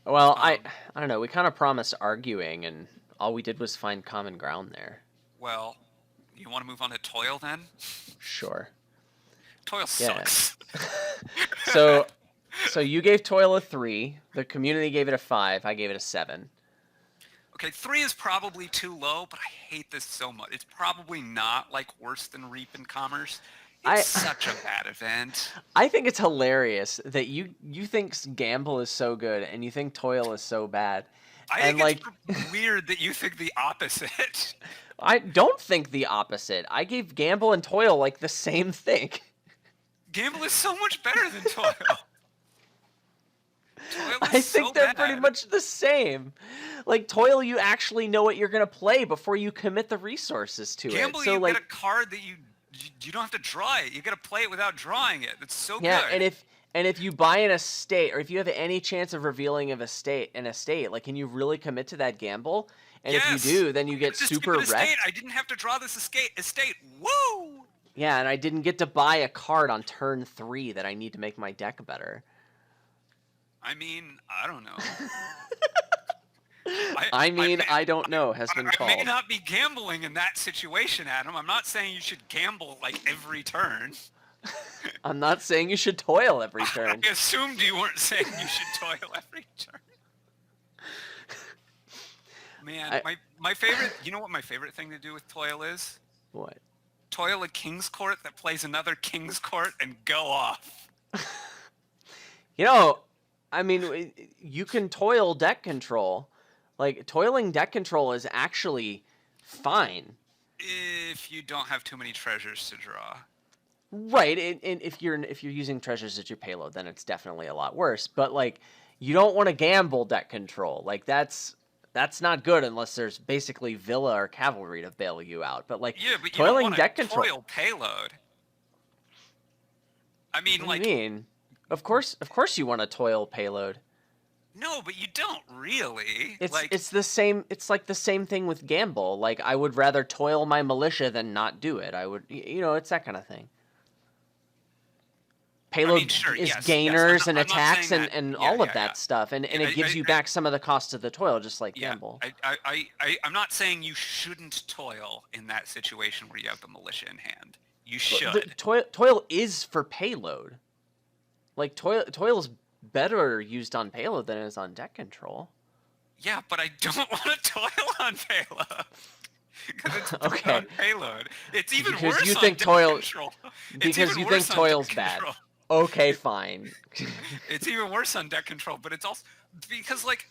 Well, I don't know. We kind of promised arguing, and all we did was find common ground there. Well, you want to move on to Toil then? Sure. Toil sucks. So you gave Toil a 3. The community gave it a 5. I gave it a 7. Okay, 3 is probably too low, but I hate this so much. It's probably not like worse than Reap and Commerce. It's such a bad event. I think it's hilarious that you think Gamble is so good and you think Toil is so bad. I think it's weird that you think the opposite. I don't think the opposite. I gave Gamble and Toil like the same thing. Gamble is so much better than Toil. I think they're pretty much the same. Like Toil, you actually know what you're gonna play before you commit the resources to Gamble, it. So you get a card that you don't have to draw it. You gotta play it without drawing it. It's so good. Yeah, and if you buy an estate, or if you have any chance of revealing an estate, like, can you really commit to that gamble? And if you do, then you get super wrecked. I didn't have to draw this estate. Woo! Yeah, and I didn't get to buy a card on turn 3 that I need to make my deck better. I mean, I don't know. I don't know has been called. I may not be gambling in that situation, Adam. I'm not saying you should gamble like every turn. I'm not saying you should toil every turn. I assumed you weren't saying you should toil every turn. Man, my favorite, you know what my favorite thing to do with Toil is? What? Toil a King's Court that plays another King's Court and go off. You know, I mean, you can toil deck control. Like, toiling deck control is actually fine. If you don't have too many treasures to draw. Right, and if you're using treasures as your payload, then it's definitely a lot worse. But, like, you don't want to gamble deck control. Like, that's not good unless there's basically Villa or Cavalry to bail you out. But, like, yeah, but you toiling don't want deck to control. Toil payload. I mean, what do you mean? Of course you want a toil payload. No, but you don't really. It's the same. It's like the same thing with gamble. Like, I would rather toil my militia than not do it. I would, it's that kind of thing. Payload is gainers and attacks and all of that stuff, and it gives you back some of the cost of the toil, just like gamble. I'm not saying you shouldn't toil in that situation where you have the militia in hand. You should. Toil is for payload. Like, toil is better used on payload than it is on deck control. Yeah, but I don't want to toil on payload. Because it's bad Okay. on payload. It's even Because you worse on think deck toil. control. It's Because even you think worse on deck toil's bad. control. Okay, fine. It's even worse on deck control, but it's also because like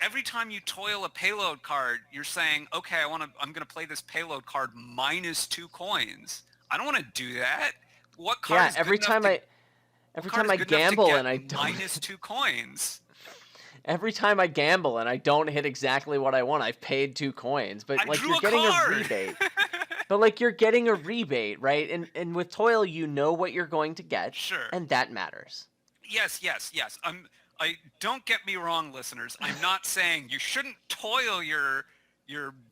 every time you toil a payload card, you're saying, okay, I'm gonna play this payload card minus 2 coins. I don't want to do that. What card Yeah, is good enough to every time I get gamble and I don't minus 2 coins? every time I gamble and I don't hit exactly what I want, I've paid 2 coins. But I like drew you're a getting a card. rebate. But like you're getting a rebate, right? And with toil, you know what you're going to get, Sure. and that matters. Yes. I don't get me wrong, listeners. I'm not saying you shouldn't toil your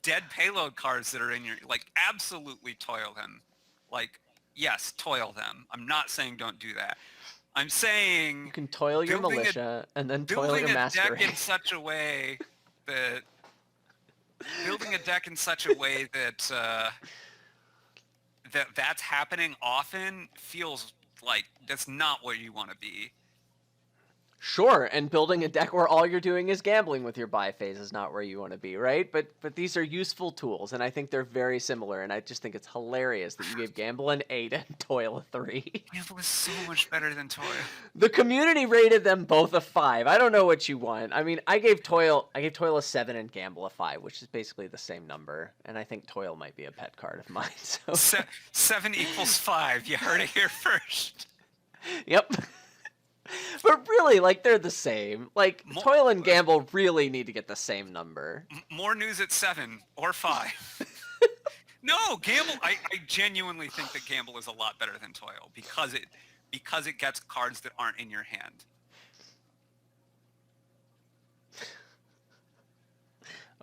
dead payload cards that are in your absolutely toil them. Like yes, toil them. I'm not saying don't do that. I'm saying You can toil your militia and then toil your masquerade. Deck in such a way that that's happening often feels like that's not where you want to be. Sure, and building a deck where all you're doing is gambling with your buy phase is not where you want to be, right? But these are useful tools, and I think they're very similar, and I just think it's hilarious that you gave Gamble an 8 and Toil a 3. Gamble is so much better than Toil. The community rated them both a 5. I don't know what you want. I mean, I gave Toil a 7 and Gamble a 5, which is basically the same number, and I think Toil might be a pet card of mine. So 7 equals 5. You heard it here first. Yep. But really, like, they're the same. Like, Toil and Gamble really need to get the same number. More news at 7 or 5. No, Gamble. I genuinely think that Gamble is a lot better than Toil because it gets cards that aren't in your hand.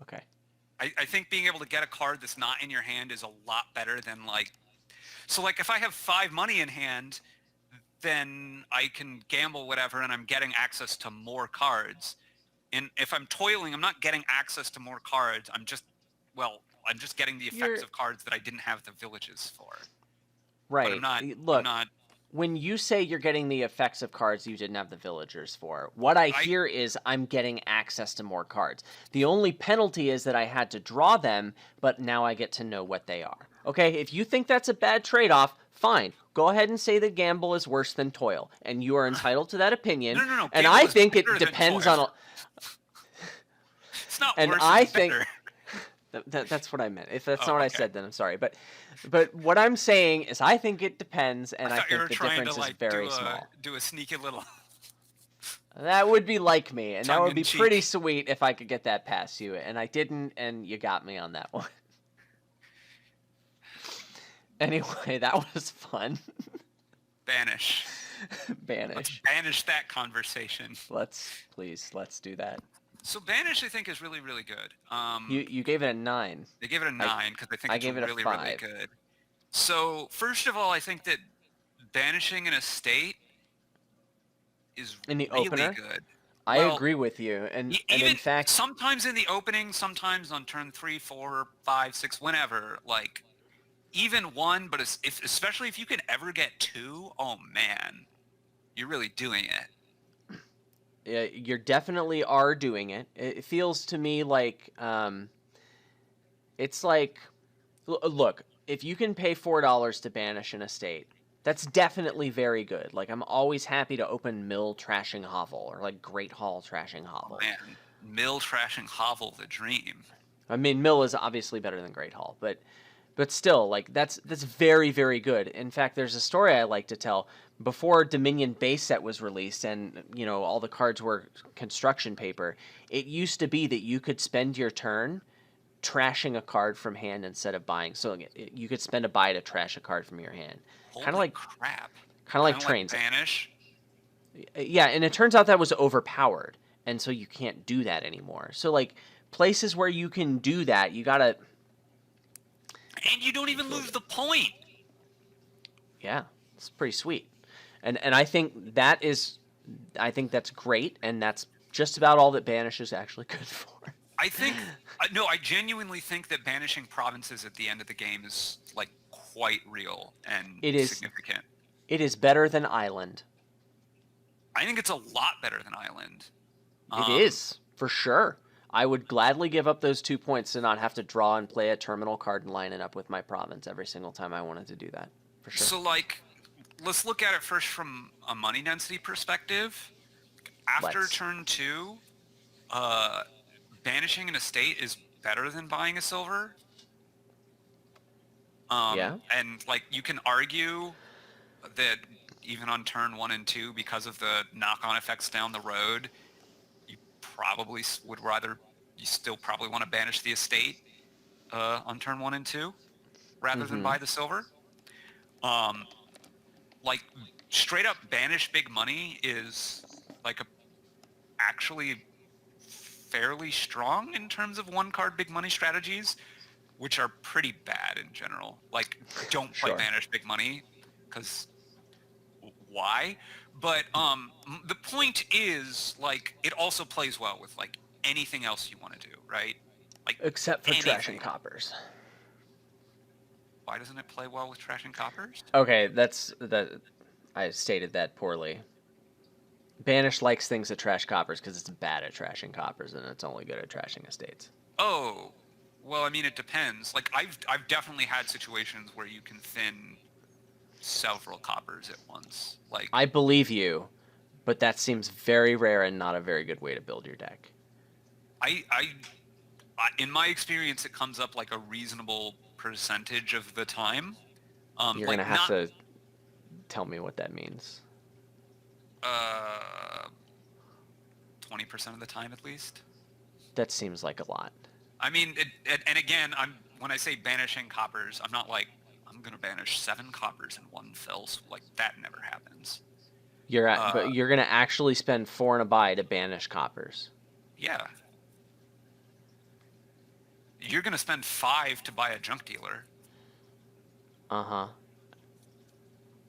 Okay. I think being able to get a card that's not in your hand is a lot better than so if I have 5 money in hand, then I can gamble whatever and I'm getting access to more cards. And if I'm toiling, I'm not getting access to more cards. I'm just getting the effects of cards that I didn't have the villages for. Right. But I'm not when you say you're getting the effects of cards you didn't have the villagers for, what I hear is I'm getting access to more cards. The only penalty is that I had to draw them, but now I get to know what they are. Okay, if you think that's a bad trade-off, fine. Go ahead and say that Gamble is worse than Toil, and you are entitled to that opinion. No. And I think it depends on. It's not and worse. I it's think better. That's what I meant. If that's not what I said, then I'm sorry. But what I'm saying is I think it depends, and I think the difference is very small. Do a sneaky little. That would be like me, and that would be cheek. pretty sweet if I could get that past you, and I didn't, and you got me on that one. Anyway, that was fun. Banish. Banish. Let's banish that conversation. Let's do that. So Banish, I think, is really, really good. You gave it a 9. They gave it a 9 because I think it's really, really good. So first of all, I think that banishing an estate is in the really opener? good. I agree with you, and in fact, sometimes in the opening, sometimes on turn 3, 4, 5, 6, whenever, even 1, but especially if you can ever get 2, oh man, you're really doing it. You definitely are doing it. It feels to me like it's like, look, if you can pay $4 to banish an estate, that's definitely very good. Like, I'm always happy to open Mill Trashing Hovel or Great Hall Trashing Hovel. Oh, man, Mill Trashing Hovel, the dream. I mean, Mill is obviously better than Great Hall, but still, that's very, very good. In fact, there's a story I like to tell. Before Dominion base set was released and, all the cards were construction paper, it used to be that you could spend your turn trashing a card from hand instead of buying. So you could spend a buy to trash a card from your hand. Kind of like crap. Kind of like trains. Banish. Yeah, and it turns out that was overpowered, and so you can't do that anymore. So places where you can do that, you gotta. And you don't even lose the point. Yeah, it's pretty sweet. And I think that's great, and that's just about all that Banish is actually good for. I genuinely think that banishing provinces at the end of the game is quite real and significant. It is better than Island. I think it's a lot better than Island. It is, for sure. I would gladly give up those 2 points to not have to draw and play a terminal card and line it up with my province every single time I wanted to do that, for sure. So, like, let's look at it first from a money density perspective. After turn 2, banishing an estate is better than buying a silver. Yeah. And, like, you can argue that even on turn 1 and 2, because of the knock-on effects down the road, you probably would rather, you still probably want to banish the estate on turn 1 and 2 rather than buy the silver. Like, straight up banish big money is like actually fairly strong in terms of one card big money strategies, which are pretty bad in general. Like, don't play banish big money, because why? But the point is, like, it also plays well with like anything else you want to do, right? Like, except for trash and coppers. Why doesn't it play well with trash and coppers? Okay, I stated that poorly. Banish likes things at trash coppers because it's bad at trashing coppers, and it's only good at trashing estates. Oh, well, I mean, it depends. Like, I've definitely had situations where you can thin several coppers at once. Like, I believe you, but that seems very rare and not a very good way to build your deck. In my experience, it comes up like a reasonable percentage of the time. You're gonna have to tell me what that means. 20% of the time, at least. That seems like a lot. I mean, and again, when I say banishing coppers, I'm not like, I'm gonna banish 7 coppers in one fell swoop. Like, that never happens. But you're gonna actually spend 4 and a buy to banish coppers. Yeah. You're gonna spend 5 to buy a junk dealer. Uh-huh.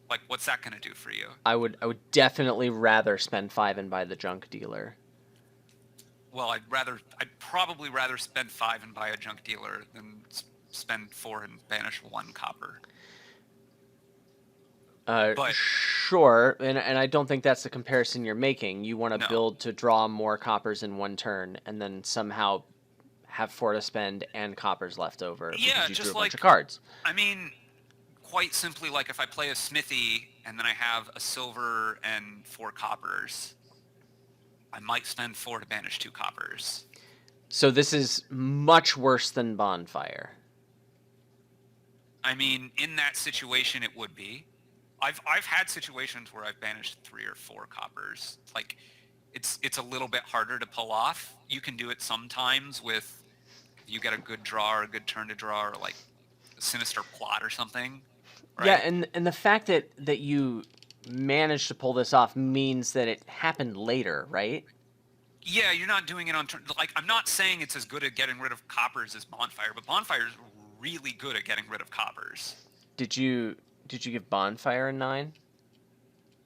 Like, what's that gonna do for you? I would definitely rather spend 5 and buy the junk dealer. Well, I'd probably rather spend 5 and buy a junk dealer than spend 4 and banish 1 copper. But sure, and I don't think that's the comparison you're making. You want to build to draw more coppers in one turn, and then somehow have 4 to spend and coppers left over because you drew a bunch of cards. I mean, quite simply, like, if I play a smithy and then I have a silver and 4 coppers, I might spend 4 to banish 2 coppers. So this is much worse than Bonfire. I mean, in that situation, it would be. I've had situations where I've banished 3 or 4 coppers. Like, it's a little bit harder to pull off. You can do it sometimes with, you get a good draw or a good turn to draw, or like a sinister plot or something. Right? Yeah, and the fact that you managed to pull this off means that it happened later, right? Yeah, you're not doing it on turn. Like, I'm not saying it's as good at getting rid of coppers as Bonfire, but Bonfire is really good at getting rid of coppers. Did you give Bonfire a 9?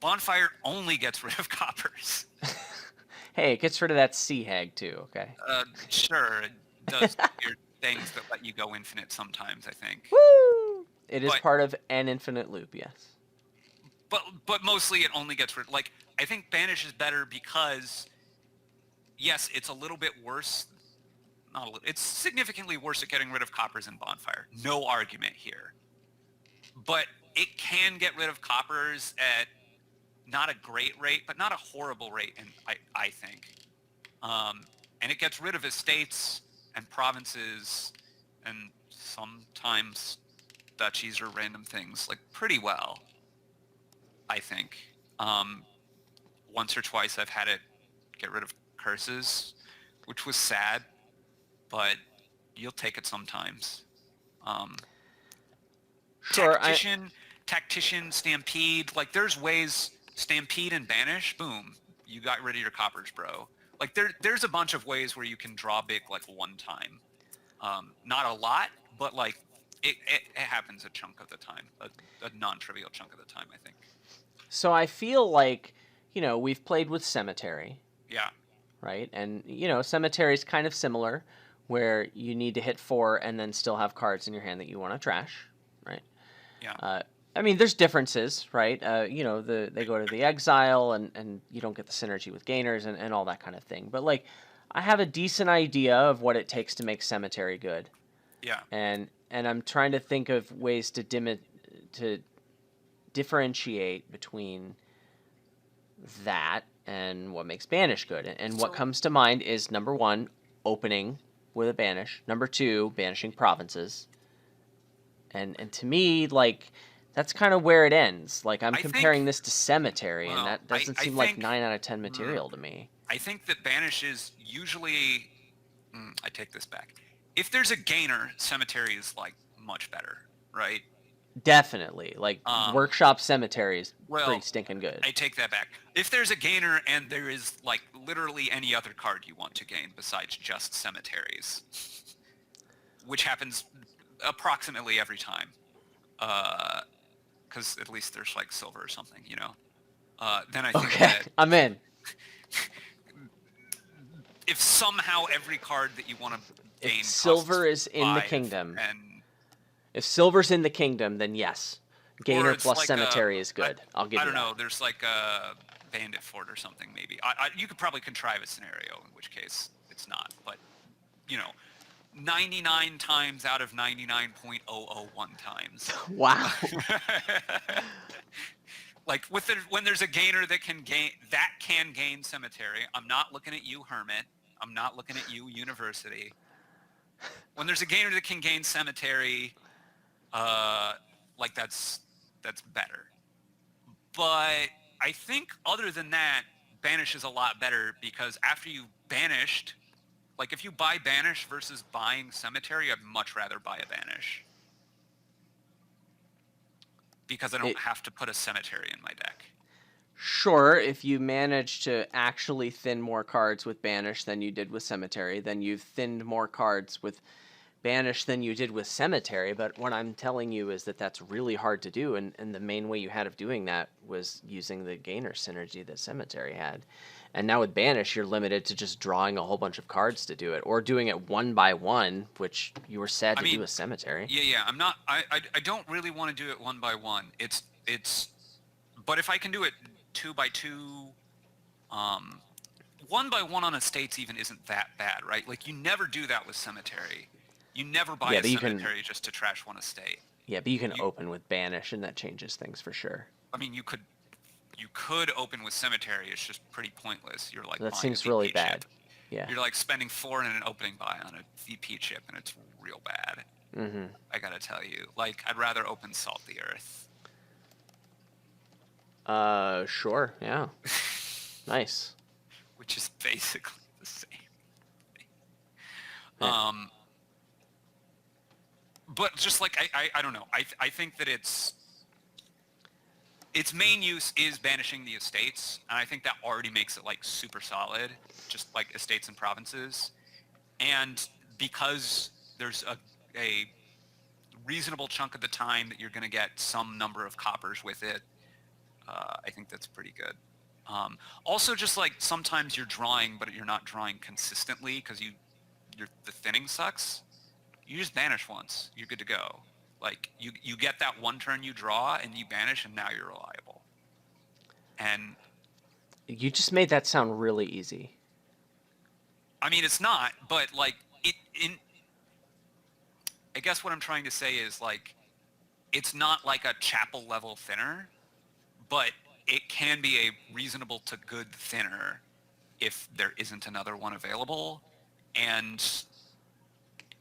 Bonfire only gets rid of coppers. Hey, it gets rid of that sea hag too, okay? Sure, it does weird things that let you go infinite sometimes, I think. Woo! It is part of an infinite loop, yes. But mostly it only gets rid. Like, I think Banish is better because, yes, it's a little bit worse. Not a little. It's significantly worse at getting rid of coppers than Bonfire. No argument here. But it can get rid of coppers at not a great rate, but not a horrible rate, and I think. And it gets rid of estates and provinces and sometimes duchies or random things, like, pretty well, I think. Once or twice I've had it get rid of curses, which was sad, but you'll take it sometimes. Sure, Tactician, Stampede, like, there's ways, Stampede and Banish, boom, you got rid of your coppers, bro. Like, there's a bunch of ways where you can draw big, like, one time. Not a lot, but, like, it happens a chunk of the time, a non-trivial chunk of the time, I think. So I feel like, we've played with Cemetery. Yeah. Right? And, Cemetery's kind of similar, where you need to hit 4 and then still have cards in your hand that you want to trash, right? Yeah. I mean, there's differences, right? They go to the exile and you don't get the synergy with gainers and all that kind of thing. But, like, I have a decent idea of what it takes to make Cemetery good. Yeah. And I'm trying to think of ways to differentiate between that and what makes Banish good. And what comes to mind is, number one, opening with a Banish. Number two, banishing provinces. And to me, like, that's kind of where it ends. Like, I'm comparing this to Cemetery, and that doesn't seem like 9 out of 10 material to me. I think that Banish is usually... I take this back. If there's a gainer, Cemetery is, like, much better, right? Definitely. Like, Workshop Cemetery is pretty stinking good. I take that back. If there's a gainer and there is, like, literally any other card you want to gain besides just Cemeteries, which happens approximately every time, because at least there's, like, silver or something, you know? Then I think that... I'm in. If somehow every card that you want to gain... If silver is in the kingdom... If silver's in the kingdom, then yes. Gainer plus like Cemetery is good. I'll give you that. I don't know. There's like a Bandit Fort or something, maybe. You could probably contrive a scenario, in which case it's not. But, you know, 99 times out of 99.001 times. Wow. Like, when there's a gainer that can gain Cemetery, I'm not looking at you, Hermit. I'm not looking at you, University. When there's a gainer that can gain Cemetery... like that's better. But I think other than that, Banish is a lot better because after you've banished, like if you buy Banish versus buying Cemetery, I'd much rather buy a Banish. Because I don't have to put a Cemetery in my deck. Sure, if you manage to actually thin more cards with Banish than you did with Cemetery, then you've thinned more cards with Banish than you did with Cemetery, but what I'm telling you is that that's really hard to do, and the main way you had of doing that was using the gainer synergy that Cemetery had. And now with Banish, you're limited to just drawing a whole bunch of cards to do it, or doing it one by one, which you were sad to do with Cemetery. Yeah, I'm not... I don't really want to do it one by one. It's... But if I can do it 2 by 2... 1 by 1 on estates even isn't that bad, right? Like, you never do that with Cemetery. You never buy a Cemetery just to trash one estate. Yeah, but you can open with Banish, and that changes things for sure. I mean, you could open with Cemetery. It's just pretty pointless. You're like... That seems really bad. Chip. Yeah. You're like spending 4 in an opening buy on a VP chip, and it's real bad. Mm-hmm. I gotta tell you. Like, I'd rather open Salt the Earth. Sure, yeah. Nice. Which is basically the same thing. Yeah. But just like, I don't know. I think that its main use is banishing the estates, and I think that already makes it like super solid, just like estates and provinces. And because there's a reasonable chunk of the time that you're going to get some number of coppers with it, I think that's pretty good. Also, just like sometimes you're drawing, but you're not drawing consistently because the thinning sucks. You just banish once, you're good to go. Like you get that one turn you draw and you banish, and now you're reliable. And you just made that sound really easy. I mean, it's not, but like I guess what I'm trying to say is like it's not like a chapel level thinner, but it can be a reasonable to good thinner if there isn't another one available. And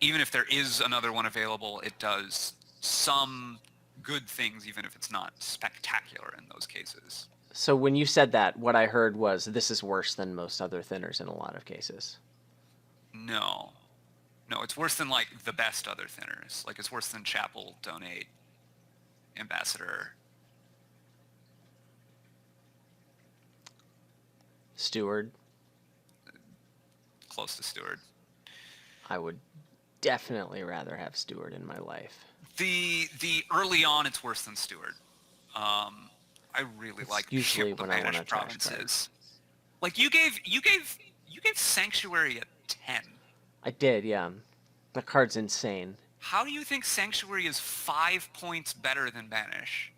even if there is another one available, it does some good things, even if it's not spectacular in those cases. So when you said that, what I heard was this is worse than most other thinners in a lot of cases. No, it's worse than like the best other thinners. Like it's worse than Chapel, Donate, Ambassador. Steward. Close to Steward. I would definitely rather have Steward in my life. The early on, it's worse than Steward. I really like usually the when I want to provinces. Like you gave Sanctuary a 10. I did, yeah. The card's insane. How do you think Sanctuary is 5 points better than Banish?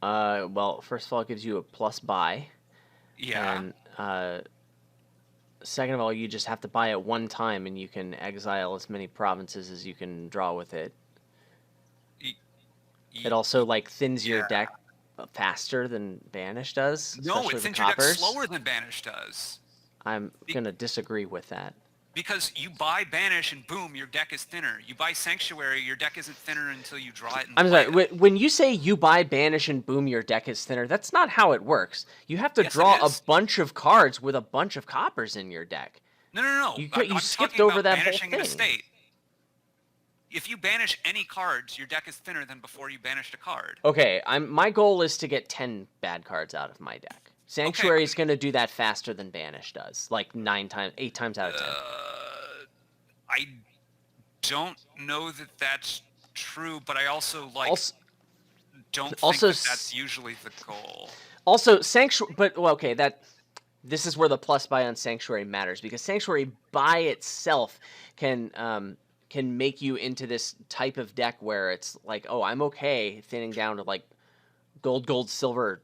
Well, first of all, it gives you a plus buy. Yeah. And Second of all, you just have to buy it one time, and you can exile as many provinces as you can draw with it. It also like thins your deck faster than Banish does. No, it thins your deck slower than Banish does. I'm gonna disagree with that. Because you buy Banish and boom, your deck is thinner. You buy Sanctuary, your deck isn't thinner until you draw it and I'm sorry, when you say you buy Banish and boom, your deck is thinner, that's not how it works. You have to draw a bunch of cards with a bunch of coppers in your deck. No. You skipped over that whole thing. An estate. If you banish any cards, your deck is thinner than before you banished a card. Okay, my goal is to get 10 bad cards out of my deck. Sanctuary is going to do that faster than Banish does, like 8 times out of 10. I don't know that that's true, but I also don't think that's usually the goal. Also, Sanctuary, but well, okay, this is where the plus buy on Sanctuary matters, because Sanctuary by itself can make you into this type of deck where it's like, oh, I'm okay thinning down to like gold, silver,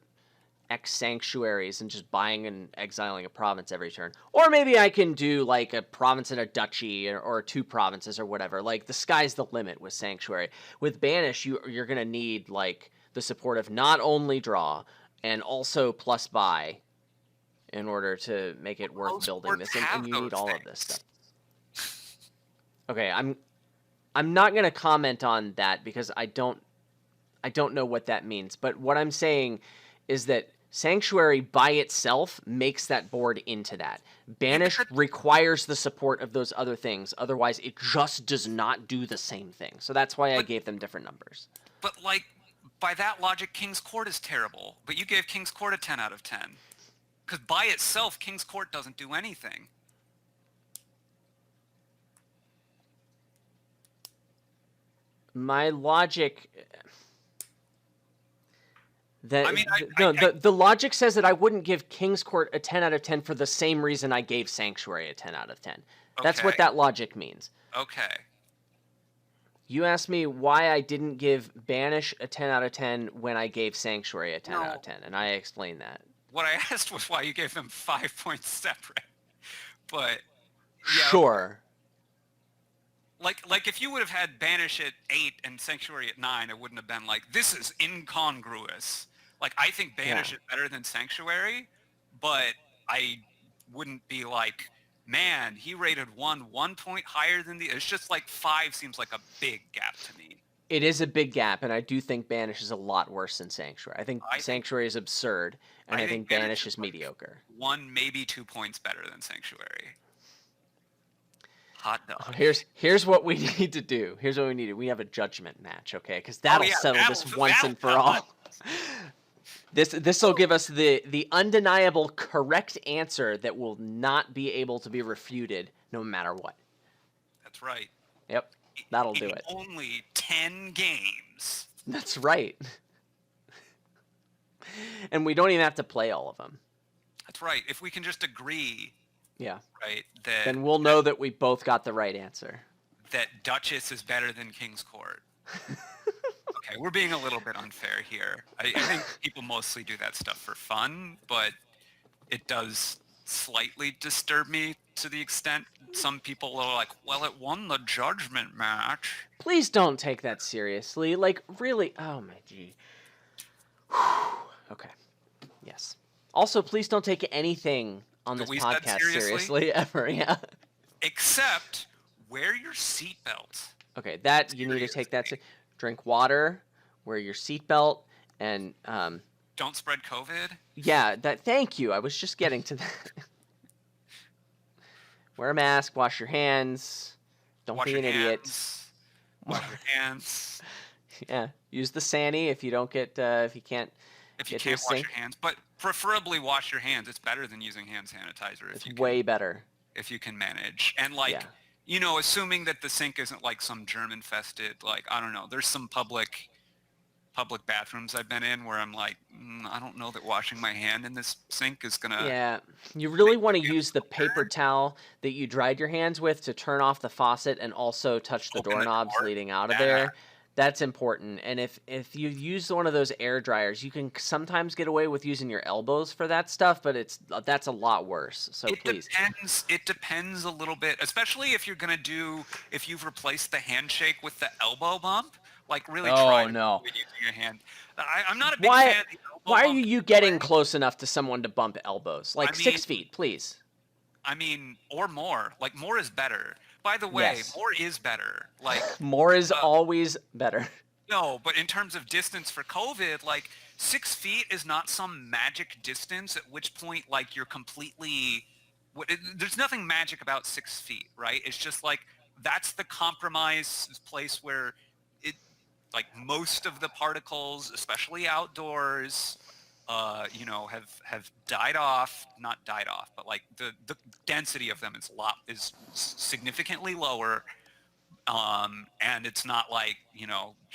X Sanctuaries and just buying and exiling a province every turn. Or maybe I can do like a province and a duchy or 2 provinces or whatever. Like the sky's the limit with Sanctuary. With Banish, you're going to need like the support of not only draw and also plus buy in order to make it worth building this. And you need all of this stuff. Okay, I'm not going to comment on that because I don't know what that means. But what I'm saying is that Sanctuary by itself makes that board into that. Banish requires the support of those other things. Otherwise, it just does not do the same thing. So that's why I gave them different numbers. But like, by that logic, King's Court is terrible. But you gave King's Court a 10 out of 10. Because by itself, King's Court doesn't do anything. My logic... The logic says that I wouldn't give King's Court a 10 out of 10 for the same reason I gave Sanctuary a 10 out of 10. Okay. That's what that logic means. Okay. You asked me why I didn't give Banish a 10 out of 10 when I gave Sanctuary a 10 out of 10, and I explained that. What I asked was why you gave them 5 points separate. But yeah, sure. Like if you would have had Banish at 8 and Sanctuary at 9, it wouldn't have been like, this is incongruous. Like, I think Banish is better than Sanctuary, but I wouldn't be like, man, he rated 1 point higher than the... It's just like 5 seems like a big gap to me. It is a big gap, and I do think Banish is a lot worse than Sanctuary. I think Sanctuary is absurd, and I think Banish is mediocre. 1, maybe 2 points better than Sanctuary. Hot dog. Here's what we need to do. Here's what we need to do. We have a judgment match, okay? Because that'll settle this once and for all. This will give us the undeniable correct answer that will not be able to be refuted no matter what. That's right. Yep, that'll do it. Only 10 games. That's right. And we don't even have to play all of them. That's right. If we can just agree. Yeah. Right. Then we'll know that we both got the right answer. That Duchess is better than King's Court. Okay, we're being a little bit unfair here. I think people mostly do that stuff for fun, but it does slightly disturb me to the extent some people are like, well, it won the judgment match. Please don't take that seriously. Like, really? Oh, my gee. Okay. Yes. Also, please don't take anything on this podcast seriously ever. Yeah. Except wear your seatbelt. Okay, that seriously. You need to take that. Drink water, wear your seatbelt, and don't spread COVID. Yeah, thank you. I was just getting to that. Wear a mask, wash your hands. Don't be an idiot. Wash your hands. Yeah, use the Sani if you don't get if you can't wash your hands, but preferably wash your hands. It's better than using hand sanitizer. It's way better if you can manage. And you know, assuming that the sink isn't like some germ-infested, like, I don't know, there's some public bathrooms I've been in where I'm like, I don't know that washing my hand in this sink is gonna... Yeah, you really want to use the paper towel that you dried your hands with to turn off the faucet and also touch the doorknobs leading out of there, That's important. And if you use one of those air dryers, you can sometimes get away with using your elbows for that stuff, but that's a lot worse. So please. It depends a little bit, especially if you've replaced the handshake with the elbow bump. Like really try Oh to no. avoid using your hand. I'm not a big Why fan of the elbow why are bump you getting close enough to someone to bump elbows? Like I mean, 6 feet, please. or more. Like more is better. By the way, Yes. more is better. Like More is always better. no, but in terms of distance for COVID, like 6 feet is not some magic distance. At which point, like you're completely. There's nothing magic about 6 feet, right? It's just like that's the compromise place where it, like most of the particles, especially outdoors, have died off. Not died off, but like the density of them is significantly lower. And it's not like, you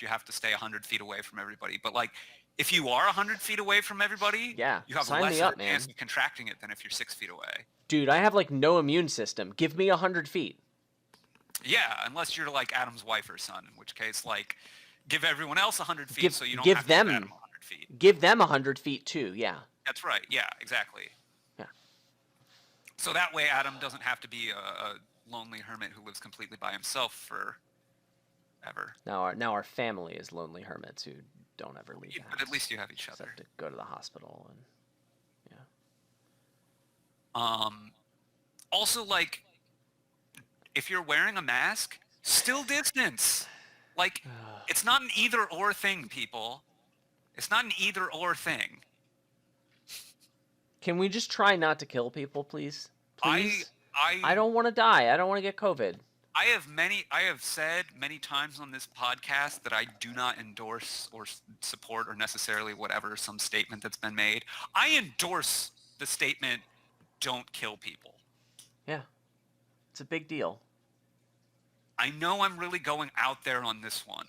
have to stay 100 feet away from everybody. But like, if you are 100 feet away from everybody, Yeah, you have sign less me of up, a chance man. of contracting it than if you're 6 feet away. Dude, I have like no immune system. Give me 100 feet. Yeah, unless you're like Adam's wife or son, in which case, like, give everyone else 100 feet Give so you don't give have to give Adam them 100 feet. give them 100 feet too. Yeah. That's right. Yeah, exactly. Yeah. So that way Adam doesn't have to be a lonely hermit who lives completely by himself forever. Now our family is lonely hermits who don't ever leave the house. But at least you have each other. Except to go to the hospital and Also, like, if you're wearing a mask, still distance. Like, it's not an either or thing, people. It's not an either or thing. Can we just try not to kill people, please? Please? I don't want to die. I don't want to get COVID. I have said many times on this podcast that I do not endorse or support or necessarily whatever some statement that's been made. I endorse the statement, don't kill people. Yeah. It's a big deal. I know I'm really going out there on this one,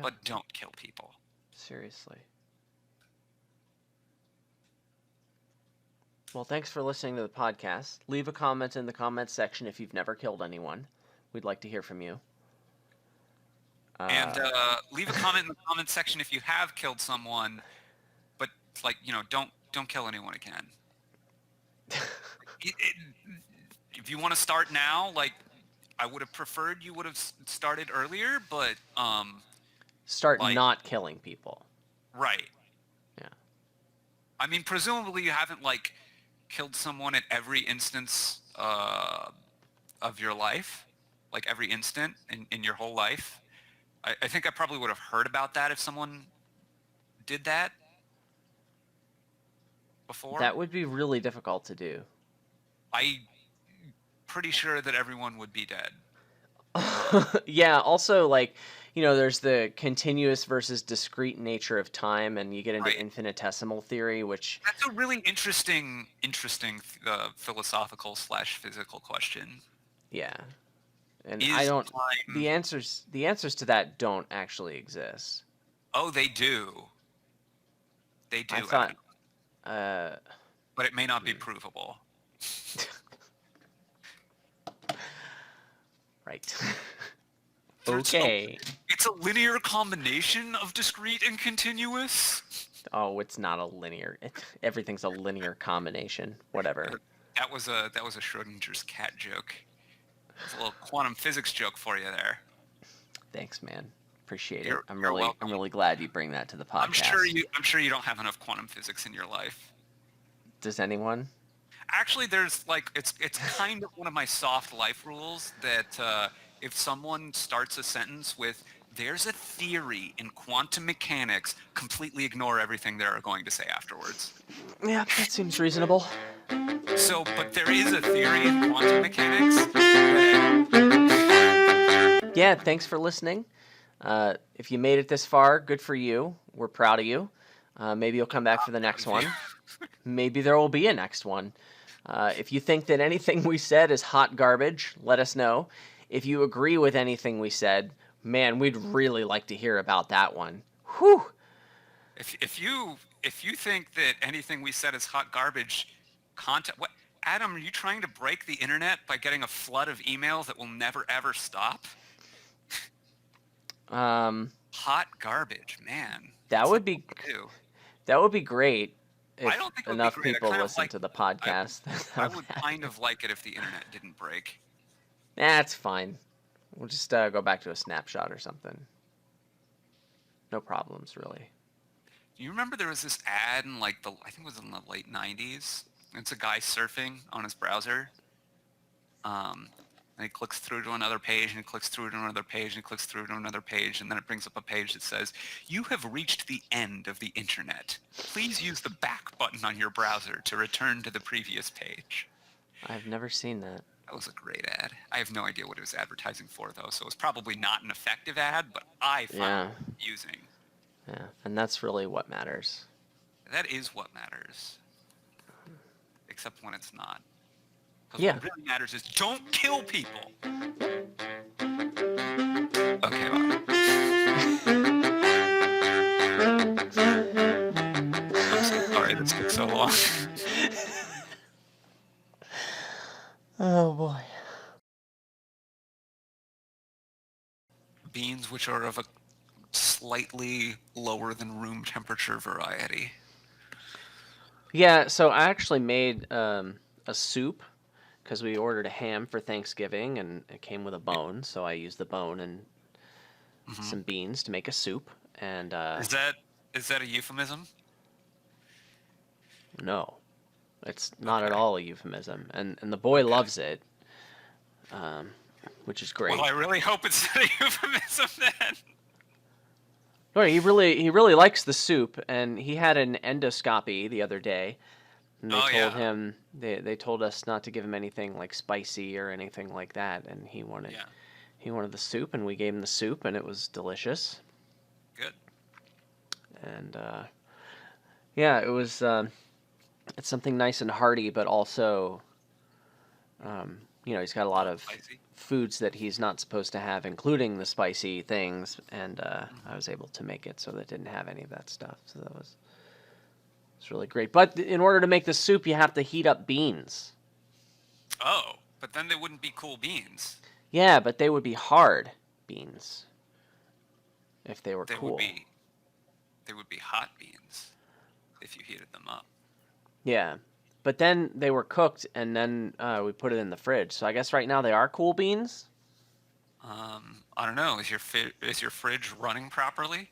but don't kill people. Seriously. Well, thanks for listening to the podcast. Leave a comment in the comments section if you've never killed anyone. We'd like to hear from you. And leave a comment in the comment section if you have killed someone, but like, don't kill anyone again. If you want to start now, like, I would have preferred you would have started earlier, but start like, not killing people. Right. Yeah. I mean, presumably you haven't like killed someone at every instance of your life, like every instant in your whole life. I think I probably would have heard about that if someone did that before. That would be really difficult to do. I'm pretty sure that everyone would be dead. Yeah, also, like, there's the continuous versus discrete nature of time, and you get into infinitesimal theory, which... That's a really interesting philosophical / physical question. Yeah. And I don't... The answers to that don't actually exist. Oh, they do. They do. I thought... but it may not be provable. Right. Okay. It's a linear combination of discrete and continuous. Oh, it's not a linear. Everything's a linear combination. Whatever. That was a Schrodinger's cat joke. It's a little quantum physics joke for you there. Thanks, man. Appreciate it. You're I'm welcome. really glad you bring that to the podcast. I'm sure you don't have enough quantum physics in your life. Does anyone? Actually, there's like it's kind of one of my soft life rules that if someone starts a sentence with "there's a theory in quantum mechanics," completely ignore everything they're going to say afterwards. Yeah, that seems reasonable. So, but there is a theory in quantum mechanics. Yeah, thanks for listening. If you made it this far, good for you. We're proud of you. Maybe you'll come back for the next one. Maybe there will be a next one. If you think that anything we said is hot garbage, let us know. If you agree with anything we said, man, we'd really like to hear about that one. Whew. If you think that anything we said is hot garbage, what? Adam, are you trying to break the internet by getting a flood of emails that will never ever stop? Hot garbage, man. That That's would like be what we do. that would be great I if don't think it would be enough great. people listen to the podcast. I would kind of like it if the internet didn't break. That's fine. We'll just go back to a snapshot or something. No problems, really. Do you remember there was this ad in like I think it was in the late 90s? It's a guy surfing on his browser. And he clicks through to another page, and he clicks through to another page, and he clicks through to another page, and then it brings up a page that says, "You have reached the end of the internet. Please use the back button on your browser to return to the previous page." I've never seen that. That was a great ad. I have no idea what it was advertising for, though, so it was probably not an effective ad, but I found it amusing. Yeah, and that's really what matters. That is what matters. Except when it's not. Yeah. What really matters is don't kill people. Okay, well. I'm so sorry this took so long. Oh boy. Beans which are of a slightly lower than room temperature variety. Yeah, so I actually made a soup because we ordered a ham for Thanksgiving and it came with a bone, so I used the bone and some beans to make a soup. And is that a euphemism? No, it's not at all a euphemism, and the boy loves it, which is great. Well, I really hope it's not a euphemism then. No, he really likes the soup, and he had an endoscopy the other day. And they told him they told us not to give him anything like spicy or anything like that, and he wanted the soup, and we gave him the soup, and it was delicious. Good. And it was it's something nice and hearty, but also he's got a lot of foods that he's not supposed to have, including the spicy things, and I was able to make it so that it didn't have any of that stuff. So that was. It's really great. But in order to make the soup, you have to heat up beans. Oh, but then they wouldn't be cool beans. Yeah, but they would be hard beans if they were cool. They would be hot beans if you heated them up. Yeah, but then they were cooked, and then we put it in the fridge. So I guess right now they are cool beans? I don't know. Is your fridge running properly?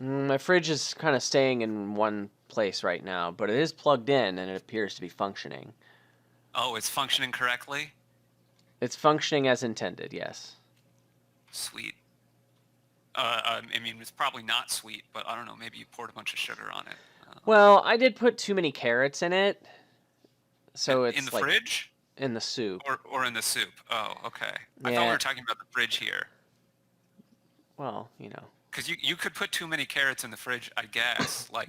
My fridge is kind of staying in one place right now, but it is plugged in and it appears to be functioning. Oh, it's functioning correctly? It's functioning as intended, yes. Sweet. I mean, it's probably not sweet, but I don't know. Maybe you poured a bunch of sugar on it. Well, I did put too many carrots in it, so it's in the like fridge? In the soup. Or in the soup. Oh, okay. I thought we were talking about the fridge here. Well, Because you could put too many carrots in the fridge, I guess. Like,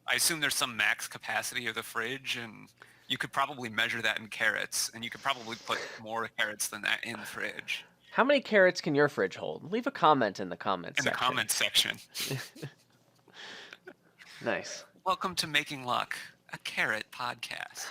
I assume there's some max capacity of the fridge, and you could probably measure that in carrots, and you could probably put more carrots than that in the fridge. How many carrots can your fridge hold? Leave a comment in the comments section. In the comments section. Nice. Welcome to Making Luck, a carrot podcast.